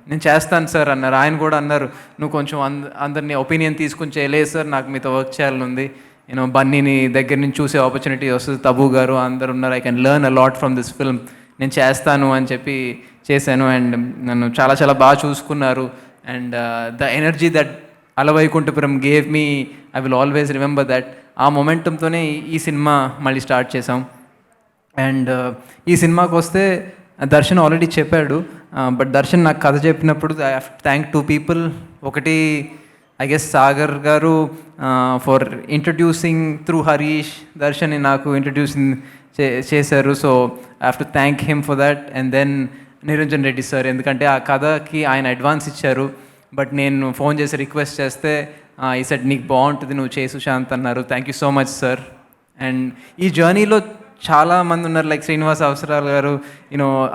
నేను చేస్తాను సార్ అన్నారు. ఆయన కూడా అన్నారు, నువ్వు కొంచెం అందరినీ ఒపీనియన్ తీసుకుని చేయలేదు సార్, నాకు మీతో వర్క్ చేయాలని ఉంది, బన్నీని దగ్గర నుంచి చూసే ఆపర్చునిటీ వస్తుంది, తబూ గారు అందరు ఉన్నారు, I can learn a lot from this film, నేను చేస్తాను అని చెప్పి చేశాను. అండ్ నన్ను చాలా చాలా బాగా చూసుకున్నారు. And the energy that Ala Vaikunthapuram gave me, I will always remember that. ఆ మొమెంటంతోనే ఈ సినిమా మళ్ళీ స్టార్ట్ చేసాం. అండ్ ఈ సినిమాకి వస్తే దర్శన్ ఆల్రెడీ చెప్పాడు, బట్ దర్శన్ నాకు కథ చెప్పినప్పుడు I have to thank 2 people. ఒకటి I guess Sagar garu for introducing through Harish దర్శన్ని నాకు ఇంట్రడ్యూసింగ్ చేశారు. So I have to thank him for that. And then Niranjan Reddy sir, ఎందుకంటే ఆ కథకి ఆయన అడ్వాన్స్ ఇచ్చారు. బట్ నేను ఫోన్ చేసి రిక్వెస్ట్ చేస్తే ఈ సెట్ నీకు బాగుంటుంది, నువ్వు చేసు శాంత్ అన్నారు. Thank you so much sir. And ఈ జర్నీలో చాలామంది ఉన్నారు, లైక్ శ్రీనివాస్ అవసరాలు గారు,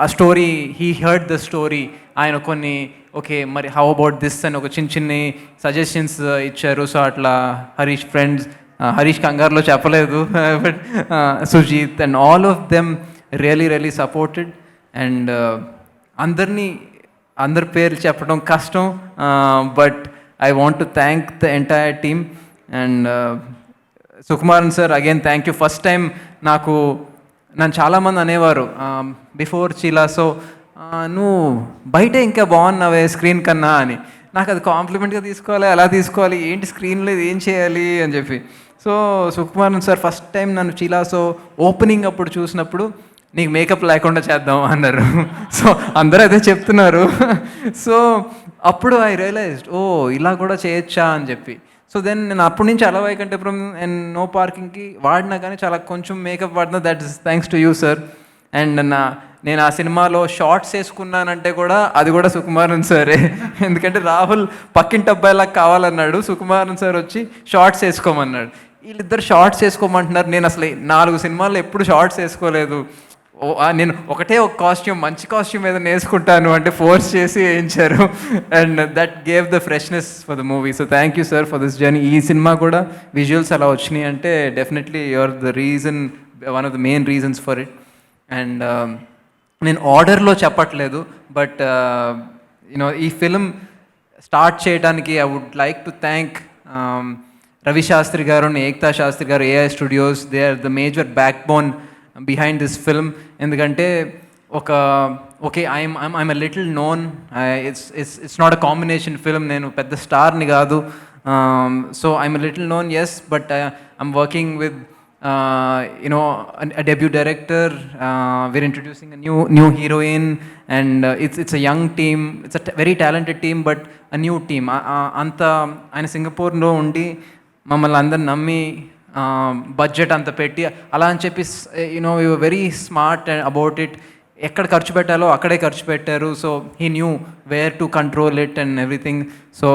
ఆ story he heard the story, ఆయన కొన్ని ఓకే మరి హౌ అబౌట్ దిస్ అని ఒక చిన్ని సజెషన్స్ ఇచ్చారు. సో అట్లా హరీష్ ఫ్రెండ్స్, హరీష్ కంగారులో చెప్పలేదు, but Sujeeth and all of them really supported. And అందరి పేర్లు చెప్పడం కష్టం, but I want to thank the entire team. And Sukumaran sir again thank you. First time నన్ను చాలామంది అనేవారు బిఫోర్ చీలాసో, నువ్వు బయట ఇంకా బాగున్నావే స్క్రీన్ కన్నా అని. నాకు అది కాంప్లిమెంట్గా తీసుకోవాలి, అలా తీసుకోవాలి, ఏంటి స్క్రీన్లో ఏం చేయాలి అని చెప్పి. So Sukumaran sir first time నన్ను చీలాసో ఓపెనింగ్ అప్పుడు చూసినప్పుడు నీకు మేకప్ లేకుండా చేద్దాం అన్నారు. సో అందరూ అదే చెప్తున్నారు. సో అప్పుడు ఐ రియలైజ్డ్, ఓ ఇలా కూడా చేయొచ్చా అని చెప్పి. సో దెన్ నేను అప్పటి నుంచి అలవైకుంఠపురం అండ్ నో పార్కింగ్కి వాడినా కానీ చాలా కొంచెం మేకప్ వాడినా, that is thanks to you sir. And నేను ఆ సినిమాలో షార్ట్స్ వేసుకున్నానంటే కూడా అది కూడా సుకుమారన్ సరే. ఎందుకంటే రాహుల్ పక్కింటి అబ్బాయిలాగా కావాలన్నాడు, సుకుమారన్ సార్ వచ్చి షార్ట్స్ వేసుకోమన్నాడు. వీళ్ళిద్దరు షార్ట్స్ వేసుకోమంటున్నారు. నేను అసలు 4 సినిమాల్లో ఎప్పుడు షార్ట్స్ వేసుకోలేదు. నేను ఒకటే ఒక కాస్ట్యూమ్, మంచి కాస్ట్యూమ్ ఏదైనా వేసుకుంటాను అంటే ఫోర్స్ చేసి వేయించారు. And that gave the freshness for the movie. So thank you sir for this journey. ఈ సినిమా కూడా విజువల్స్ అలా వచ్చినాయి అంటే definitely you're the reason, one of the main reasons for it. And నేను ఆర్డర్లో చెప్పట్లేదు, బట్ యూనో ఈ ఫిల్మ్ స్టార్ట్ చేయడానికి I would like to thank Ravi Shastri garu and Ekta Shastri garu, AI studios. They are the major backbone behind this film. ఎందుకంటే okay I'm a little known, it's not a combination film, నేను పెద్ద స్టార్ని కాదు. So I'm a little known, yes, but I'm working with a debut director. We're introducing a new heroine, and it's a young team. It's a very talented team, but a new team. Anta ఆయన సింగపూర్లో ఉండి మమ్మల్ని అందరు నమ్మి బడ్జెట్ అంత పెట్టి అలా అని చెప్పి you know you very smart about it. ఎక్కడ ఖర్చు పెట్టాలో అక్కడే ఖర్చు పెట్టారు. So he knew where to control it and everything. So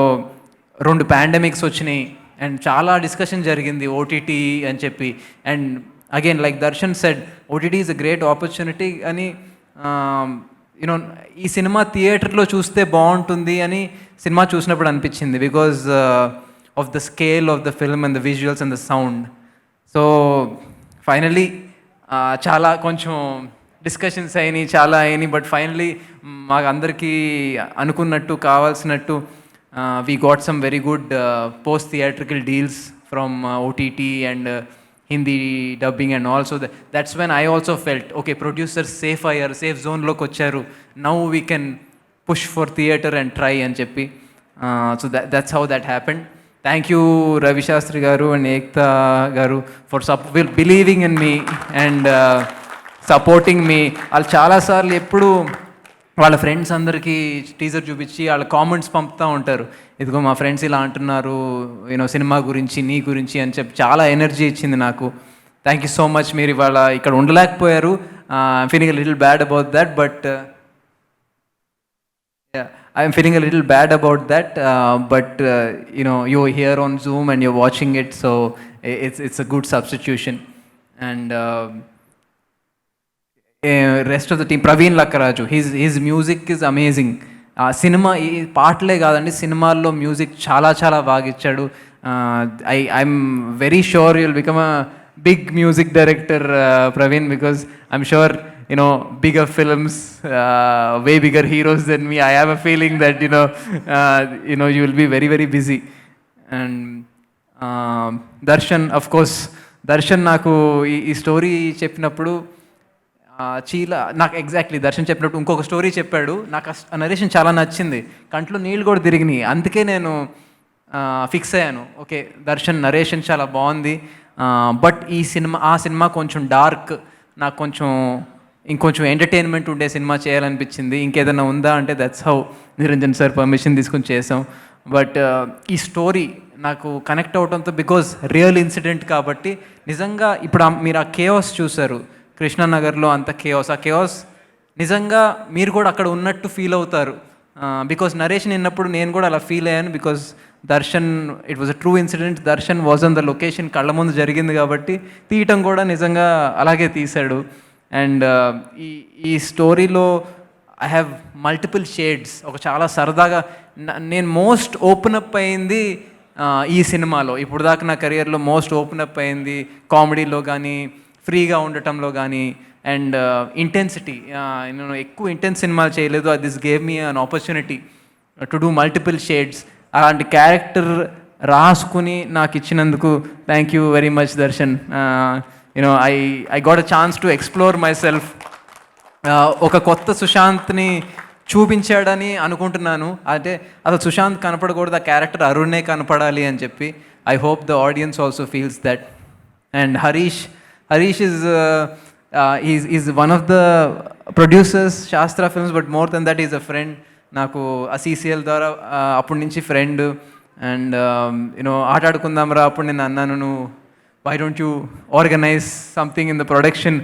2 pandemics వచ్చినాయి అండ్ చాలా డిస్కషన్ జరిగింది ఓటీటీ అని చెప్పి. And again like Darshan said, OTT is a great opportunity అని. యూనో ఈ సినిమా థియేటర్లో చూస్తే బాగుంటుంది అని సినిమా చూసినప్పుడు అనిపించింది, because of the scale of the film and the visuals and the sound. So finally చాలా కొంచెం డిస్కషన్స్ అయినాయి, చాలా అయినాయి, బట్ ఫైనలీ మాకు అందరికీ అనుకున్నట్టు కావాల్సినట్టు we got some very good post-theatrical deals from OTT and Hindi dubbing and all. So that's when I also felt, okay, producers safe zone lo kocharu, now we can push for theatre and try and cheppi. So that's how that happened. Thank you Ravi Shastri garu and Ekta garu for believing in me and supporting me. Al chala sarlu eppudu వాళ్ళ ఫ్రెండ్స్ అందరికీ టీజర్ చూపించి వాళ్ళ కామెంట్స్ పంపుతూ ఉంటారు, ఇదిగో మా ఫ్రెండ్స్ ఇలా అంటున్నారు యూనో సినిమా గురించి, నీ గురించి అని చెప్పి చాలా ఎనర్జీ ఇచ్చింది నాకు. Thank you so much. మీరు ఇవాళ ఇక్కడ ఉండలేకపోయారు, I'm feeling a little bad about that, but I'm feeling a little bad about that, but you know you here on Zoom and you're watching it, so it's a good substitution. And rest of the team, Praveen Lakkaraju, his music is amazing. Cinema ఈ పాటలే కాదండి, సినిమాల్లో మ్యూజిక్ చాలా చాలా బాగా ఇచ్చాడు. I'm very sure you'll become a big music director Praveen, because I'm sure you know bigger films, way bigger heroes than me. I have a feeling that you know you will be very very busy. And Darshan, of course Darshan నాకు ఈ స్టోరీ చెప్పినప్పుడు నాకు ఎగ్జాక్ట్లీ దర్శన్ చెప్పినప్పుడు ఇంకొక స్టోరీ చెప్పాడు, నాకు ఆ నరేషన్ చాలా నచ్చింది, కంట్లో నీళ్ళు కూడా తిరిగినాయి. అందుకే నేను ఫిక్స్ అయ్యాను, ఓకే దర్శన్ నరేషన్ చాలా బాగుంది, బట్ ఆ సినిమా కొంచెం డార్క్, నాకు ఇంకొంచెం ఎంటర్టైన్మెంట్ ఉండే సినిమా చేయాలనిపించింది. ఇంకేదైనా ఉందా అంటే that's how Niranjan sir permission తీసుకుని చేసాం. బట్ ఈ స్టోరీ నాకు కనెక్ట్ అవడంతో, బికాజ్ రియల్ ఇన్సిడెంట్ కాబట్టి, నిజంగా ఇప్పుడు మీరు ఆ కేఓస్ చూసారు కృష్ణానగర్లో, అంత కేఓస్, ఆ కేఓస్ నిజంగా మీరు కూడా అక్కడ ఉన్నట్టు ఫీల్ అవుతారు. బికాస్ నరేషన్ విన్నప్పుడు నేను కూడా అలా ఫీల్ అయ్యాను, because Darshan, it was a true incident, Darshan was on the location, కళ్ళ ముందు జరిగింది కాబట్టి తీయటం కూడా నిజంగా అలాగే తీశాడు. అండ్ ఈ స్టోరీలో ఐ హ్యావ్ మల్టిపుల్ షేడ్స్. ఒక చాలా సరదాగా నేను మోస్ట్ ఓపెన్ అప్ అయింది ఈ సినిమాలో. ఇప్పుడు దాకా నా కెరియర్లో మోస్ట్ ఓపెన్ అప్ అయింది కామెడీలో కానీ, ఫ్రీగా ఉండటంలో కానీ, అండ్ ఇంటెన్సిటీ. నేను ఎక్కువ ఇంటెన్స్ సినిమాలు చేయలేదు, this gave me an opportunity to do multiple shades. అలాంటి క్యారెక్టర్ రాసుకుని నాకు ఇచ్చినందుకు thank you very much Darshan. You know I got a chance to explore my self. ఒక కొత్త సుశాంత్ని చూపించాడని అనుకుంటున్నాను. అంటే అసలు సుశాంత్ కనపడకూడదు, ఆ క్యారెక్టర్ అరుణే కనపడాలి అని చెప్పి. I hope the audience also feels that. And Harish is one of the producers Shastra Films, but more than that he's a friend. నాకు ఆ CCL ద్వారా అప్పటి నుంచి ఫ్రెండ్. అండ్ యూనో ఆటాడుకుందాం రా, అప్పుడు నేను అన్నాను నువ్వు why don't you organise something in the production,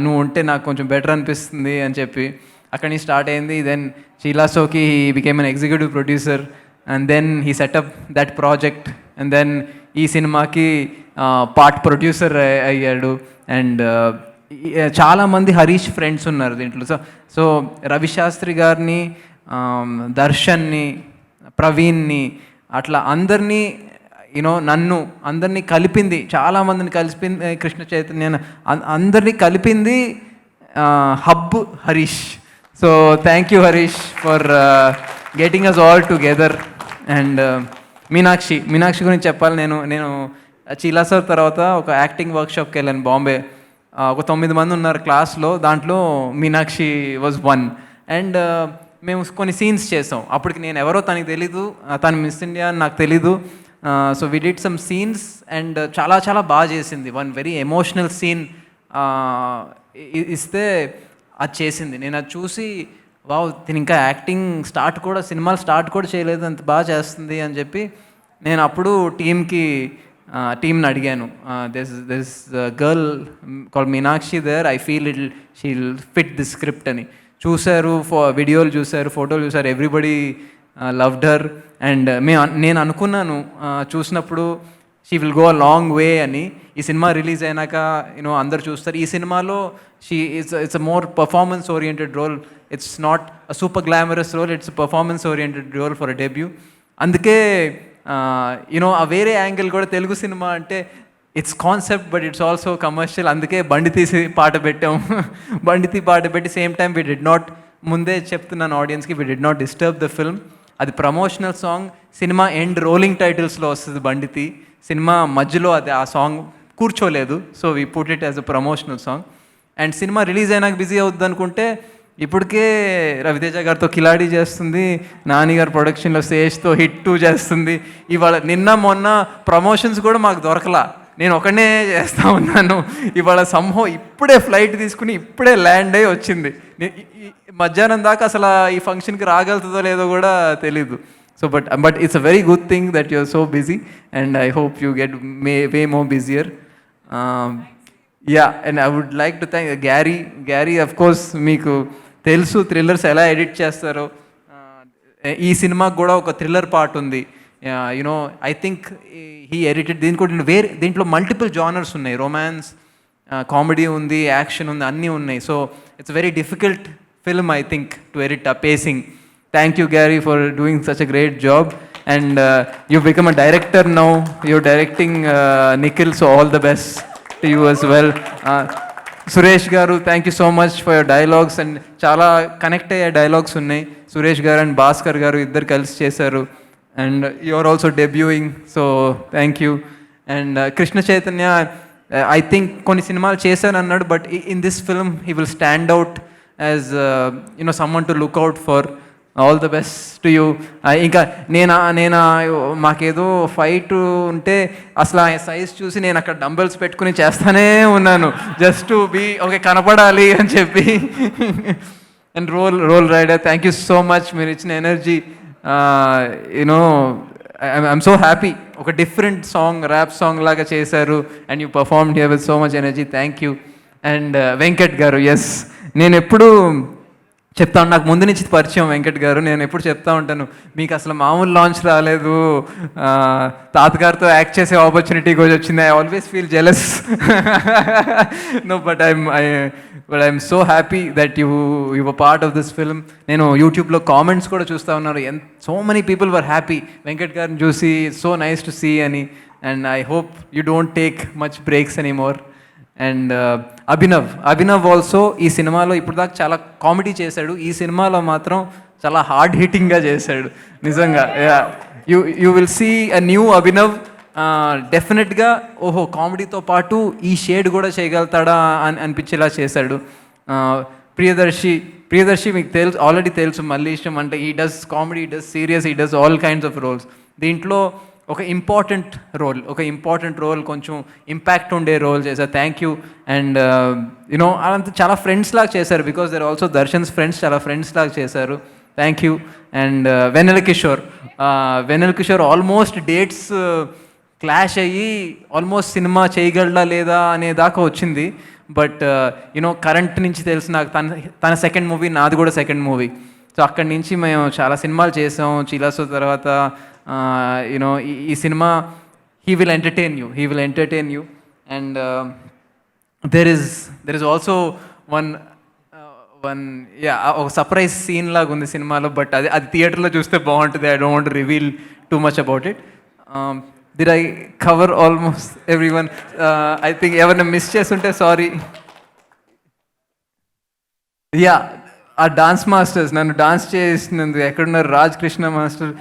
నువ్వు ఉంటే నాకు కొంచెం బెటర్ అనిపిస్తుంది అని చెప్పి అక్కడి నుంచి స్టార్ట్ అయింది. దెన్ షీలా సోకి he became an executive producer and then he set up that project and then ఈ సినిమాకి పార్ట్ ప్రొడ్యూసర్ అయ్యాడు. అండ్ చాలామంది హరీష్ ఫ్రెండ్స్ ఉన్నారు దీంట్లో. సో రవిశాస్త్రి గారిని, దర్శన్ని, ప్రవీణ్ని, అట్లా అందరినీ నన్ను అందరినీ కలిపింది, చాలామందిని కలిపింది కృష్ణ చైతన్య, అందరినీ కలిపింది hub Harish. So thank you Harish for getting us all together. And Meenakshi గురించి చెప్పాలి. నేను చీలా సార్ తర్వాత ఒక యాక్టింగ్ వర్క్షాప్కి వెళ్ళాను బాంబే. ఒక 9 మంది ఉన్నారు క్లాస్లో, దాంట్లో మీనాక్షి వాజ్ వన్. అండ్ మేము కొన్ని సీన్స్ చేసాం. అప్పటికి నేను ఎవరో తనకి తెలీదు, తను మిస్ ఇండియా అని నాకు తెలీదు. So we did some scenes and చాలా చాలా బాగా చేసింది. వన్ వెరీ ఎమోషనల్ సీన్ ఇస్తే అది చేసింది. నేను అది చూసి వావ్, తిని ఇంకా యాక్టింగ్ సినిమాలు స్టార్ట్ కూడా చేయలేదు, అంత బాగా చేస్తుంది అని చెప్పి నేను అప్పుడు టీమ్ని అడిగాను. This girl call Meenakshi there, I feel she'll fit this script అని. చూశారు, వీడియోలు చూశారు, ఫోటోలు చూశారు, ఎవ్రీబడి లవ్డ్ హర్. అండ్ నేను అనుకున్నాను చూసినప్పుడు she will go a long way అని. ఈ సినిమా రిలీజ్ అయినాక అందరు చూస్తారు. ఈ సినిమాలో it's a more performance oriented role. It's not a super glamorous role, it's performance oriented role for a debut. అందుకే ఆ వేరే యాంగిల్ కూడా, తెలుగు సినిమా అంటే it's concept but it's also commercial. అందుకే బండి తీసి పాట పెట్టాం. బండి పాట పెట్టి same time we did not, ముందే చెప్తున్నాను ఆడియన్స్కి, we did not disturb the film. అది promotional song. Cinema end rolling టైటిల్స్లో వస్తుంది బండితి. సినిమా మధ్యలో ఆ సాంగ్ కూర్చోలేదు. So we put it as a promotional song. And cinema release అయినాక బిజీ అవుద్ది అనుకుంటే ఇప్పటికే రవితేజ గారితో కిలాడి చేస్తుంది, నాని గారి ప్రొడక్షన్లో శేష్తో హిట్ 2 చేస్తుంది. ఇవాళ నిన్న మొన్న ప్రమోషన్స్ కూడా మాకు దొరకలా, నేను ఒకనే చేస్తూ ఉన్నాను. ఇవాళ సంహో ఇప్పుడే ఫ్లైట్ తీసుకుని ఇప్పుడే ల్యాండ్ అయ్యి వచ్చింది. మధ్యాహ్నం దాకా అసలు ఈ ఫంక్షన్కి రాగలుగుతుందో లేదో కూడా తెలీదు. So but it's a very good thing that you're so busy and I hope you get way more busier. And I would like to thank Garry. Of course మీకు తెలుసు థ్రిల్లర్స్ ఎలా ఎడిట్ చేస్తారో. ఈ సినిమాకి కూడా ఒక థ్రిల్లర్ పార్ట్ ఉంది. I think he edited. దీంట్లో మల్టిపుల్ జానర్స్ ఉన్నాయి. రొమాన్స్, కామెడీ ఉంది, యాక్షన్ ఉంది, అన్నీ ఉన్నాయి. So it's very difficult film, I think, to edit a pacing. Thank you, Gary, for doing such a great job. And you've become a director now. You're directing Nikhil, so all the best to you as well. Suresh Garu, thank you so much for your dialogues. And chala connect ayya dialogues unnai. Suresh Garu and Bhaskar Garu iddaru kalisi chesaru. And you're also debuting, so thank you. And Krishna Chaitanya, I think konni cinemalu chesanu annadu, but in this film he will stand out as someone to look out for. All the best to you. ఇంకా నేను మాకేదో ఫైట్ ఉంటే అసలు ఆ సైజ్ చూసి నేను అక్కడ డంబెల్స్ పెట్టుకుని చేస్తానే ఉన్నాను, జస్ట్ టు బీ ఓకే, కనపడాలి అని చెప్పి. And Roll Rida, thank you so much. మీరు ఇచ్చిన ఎనర్జీ, ఐఎమ్ సో హ్యాపీ. ఒక డిఫరెంట్ సాంగ్, ర్యాప్ సాంగ్ లాగా చేశారు and you performed here with so much energy. Thank you. And Venkat garu, yes, నేను ఎప్పుడు చెప్తాను, నాకు ముందు నుంచి పరిచయం వెంకట్ గారు. నేను ఎప్పుడు చెప్తా ఉంటాను, మీకు అసలు మామూలు లాంచ్ రాలేదు, తాతగారితో యాక్ట్ చేసే ఆపర్చునిటీ కూడా వచ్చింది. I always feel jealous. No, but I'm so happy that you were part of this film. నేను యూట్యూబ్లో కామెంట్స్ కూడా చూస్తూ ఉన్నాను, so many people were happy Venkat గారిని చూసి, సో నైస్ టు సీ అని. And I hope you don't take much breaks anymore. And Abhinav also ఈ సినిమాలో ఇప్పుడు దాకా చాలా కామెడీ చేశాడు, ఈ సినిమాలో మాత్రం చాలా హార్డ్ హిట్టింగ్గా చేశాడు నిజంగా. You will see a new Abhinav. డెఫినెట్గా ఓహో, కామెడీతో పాటు ఈ షేడ్ కూడా చేయగలుగుతాడా అని అనిపించేలా చేశాడు. ప్రియదర్శి మీకు ఆల్రెడీ తెలుసు, మళ్ళీ ఇష్టం అంటే he does comedy, he does serious, he does all kinds of roles. దీంట్లో ఒక ఇంపార్టెంట్ రోల్, కొంచెం ఇంపాక్ట్ ఉండే రోల్ చేశారు. Thank you. అండ్ అదంతా చాలా ఫ్రెండ్స్ లాగా చేశారు, because they're also Darshan's friends, చాలా ఫ్రెండ్స్ లాగా చేశారు. Thank you. And Vennela Kishore almost dates clash అయ్యి ఆల్మోస్ట్ సినిమా చేయగలడా లేదా అనే దాకా వచ్చింది. బట్ యూనో కరెంట్ నుంచి తెలుసు నాకు తన సెకండ్ మూవీ, నాది కూడా సెకండ్ మూవీ. సో అక్కడి నుంచి మేము చాలా సినిమాలు చేసాం. చీలాసో తర్వాత యూనో ఈ సినిమా he will entertain you and there is also one ఒక సర్ప్రైజ్ సీన్ లాగా ఉంది సినిమాలో. బట్ అది థియేటర్లో చూస్తే బాగుంటుంది. I don't want to reveal too much about it. Did I cover almost every one? I think ఎవరైనా మిస్ చేస్తుంటే సారీ. యా, ఆ డాన్స్ మాస్టర్స్ నన్ను డాన్స్ చేసినందుకు ఎక్కడున్నారు? Raj Krishna master,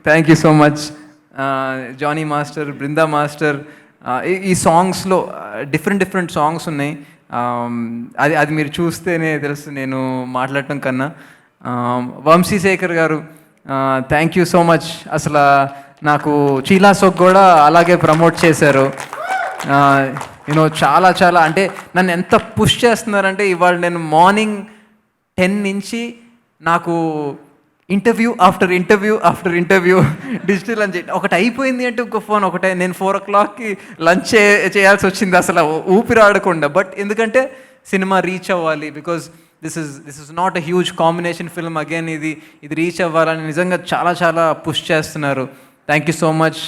thank you so much. Jani master, Brinda master. ఈ సాంగ్స్లో డిఫరెంట్ సాంగ్స్ ఉన్నాయి. అది మీరు చూస్తేనే తెలుసు నేను మాట్లాడటం కన్నా. వంశీశేఖర్ గారు, థ్యాంక్ యూ సో మచ్. అసలు నాకు చీలాసోక్ కూడా అలాగే ప్రమోట్ చేశారు. యూనో చాలా అంటే నన్ను ఎంత పుష్ చేస్తున్నారంటే ఇవాళ నేను మార్నింగ్ 10 నుంచి నాకు ఇంటర్వ్యూ ఆఫ్టర్ ఇంటర్వ్యూ డిజిటల్ అని ఒకటి అయిపోయింది అంటే ఇంకో ఫోన్ ఒకటే. నేను 4 o'clockకి లంచ్ చేయాల్సి వచ్చింది అసలు ఊపిరాడకుండా. బట్ ఎందుకంటే సినిమా రీచ్ అవ్వాలి, because this is not a huge combination film. Again ఇది రీచ్ అవ్వాలని నిజంగా చాలా పుష్ చేస్తున్నారు. Thank you so much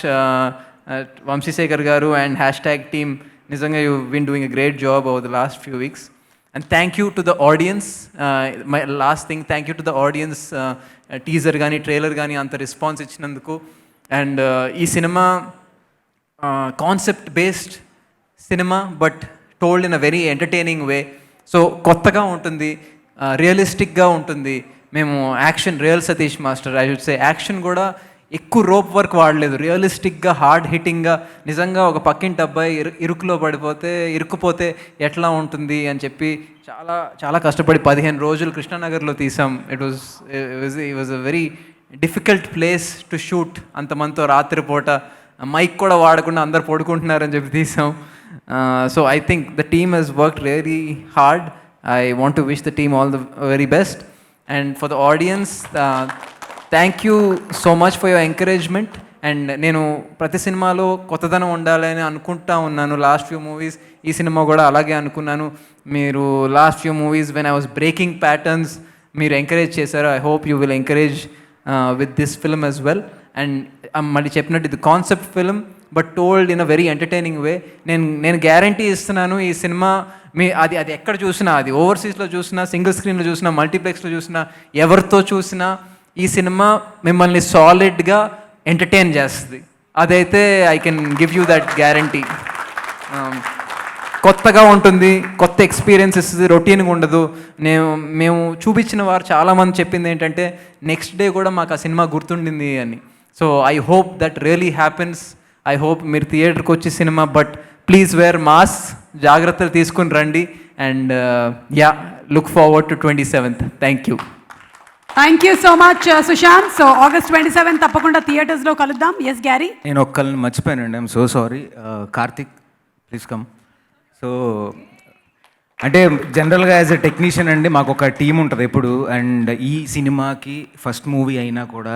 Vamsi Sekhar గారు అండ్ హ్యాష్ట్యాగ్ టీమ్. నిజంగా you win doing a great job over the last few weeks. And thank you to the audience. My last thing, thank you to the audience. Teaser కానీ ట్రైలర్ కానీ అంత రెస్పాన్స్ ఇచ్చినందుకు. అండ్ ఈ cinema concept based cinema, but told in a very entertaining way. So కొత్తగా ఉంటుంది, రియలిస్టిక్గా ఉంటుంది. మేము action, real Satish master I should say, action కూడా ఎక్కువ రోప్ వర్క్ వాడలేదు. రియలిస్టిక్గా, హార్డ్ హిట్టింగ్గా, నిజంగా ఒక పక్కింటి అబ్బాయి ఇరుక్కుపోతే ఎట్లా ఉంటుంది అని చెప్పి చాలా కష్టపడి 15 రోజులు కృష్ణానగర్లో తీసాం. It was a very difficult place to shoot. అంతమందితో రాత్రిపూట మైక్ కూడా వాడకుండా అందరు పడుకుంటున్నారని చెప్పి తీసాం. So I think the team has worked very hard. I want to wish the team all the very best. And for the audience, thank you so much for your encouragement. And నేను ప్రతి సినిమాలో కొత్తదనం ఉండాలని అనుకుంటా ఉన్నాను. లాస్ట్ ఫ్యూ మూవీస్, ఈ సినిమా కూడా అలాగే అనుకున్నాను. మీరు last few movies when I was breaking patterns మీరు ఎంకరేజ్ చేశారు. I hope you will encourage with this film as well. And మళ్ళీ చెప్పినట్టు ఇది concept film, but told in a very entertaining way. నేను గ్యారంటీ ఇస్తున్నాను, ఈ సినిమా అది ఎక్కడ చూసినా, అది ఓవర్సీస్లో చూసినా, సింగిల్ స్క్రీన్లో చూసినా, మల్టీప్లెక్స్లో చూసినా, ఎవరితో చూసినా ఈ సినిమా మిమ్మల్ని సాలిడ్గా ఎంటర్టైన్ చేస్తుంది. అదైతే I can give you that guarantee. కొత్తగా ఉంటుంది, కొత్త ఎక్స్పీరియన్స్ ఇస్తుంది, రొటీన్గా ఉండదు. మేము చూపించిన వారు చాలామంది చెప్పింది ఏంటంటే నెక్స్ట్ డే కూడా మాకు ఆ సినిమా గుర్తుండింది అని. So I hope that really happens. I hope మీరు థియేటర్కి వచ్చి cinema, but please wear mask, జాగ్రత్తలు తీసుకుని రండి. And look forward to 27th. Thank you. Thank you so much Sushant. So August 27 తప్పకుండా థియేటర్స్లో కలుద్దాం. Yes Garry? నేను ఒక్కరిని మర్చిపోయానండి, I'm so sorry. Karthik, please come. So అంటే జనరల్గా యాజ్ ఎ టెక్నీషియన్ అండి మాకు ఒక టీం ఉంటుంది ఎప్పుడు. అండ్ ఈ సినిమాకి ఫస్ట్ మూవీ అయినా కూడా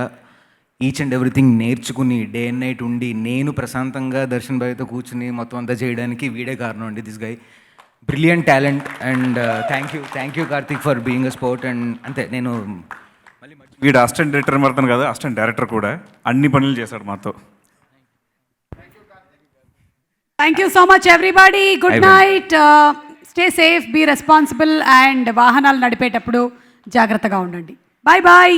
ఈచ్ అండ్ ఎవ్రీథింగ్ నేర్చుకుని డే అండ్ నైట్ ఉండి నేను ప్రశాంతంగా దర్శన్ భాయ్తో కూర్చుని మొత్తం అంతా చేయడానికి వీడే కారణం అండి. This guy brilliant talent. And thank you Karthik for being a sport. And అంతే, నేను వీడు అసిస్టెంట్ డైరెక్టర్ మాత్రం కాదు, అసిస్టెంట్ డైరెక్టర్ కూడా అన్ని పనులు చేశాడు మాతో. Thank you so much everybody. Good night. Stay safe, be responsible and వాహనాలు నడిపేటప్పుడు జాగ్రత్తగా ఉండండి. Bye bye.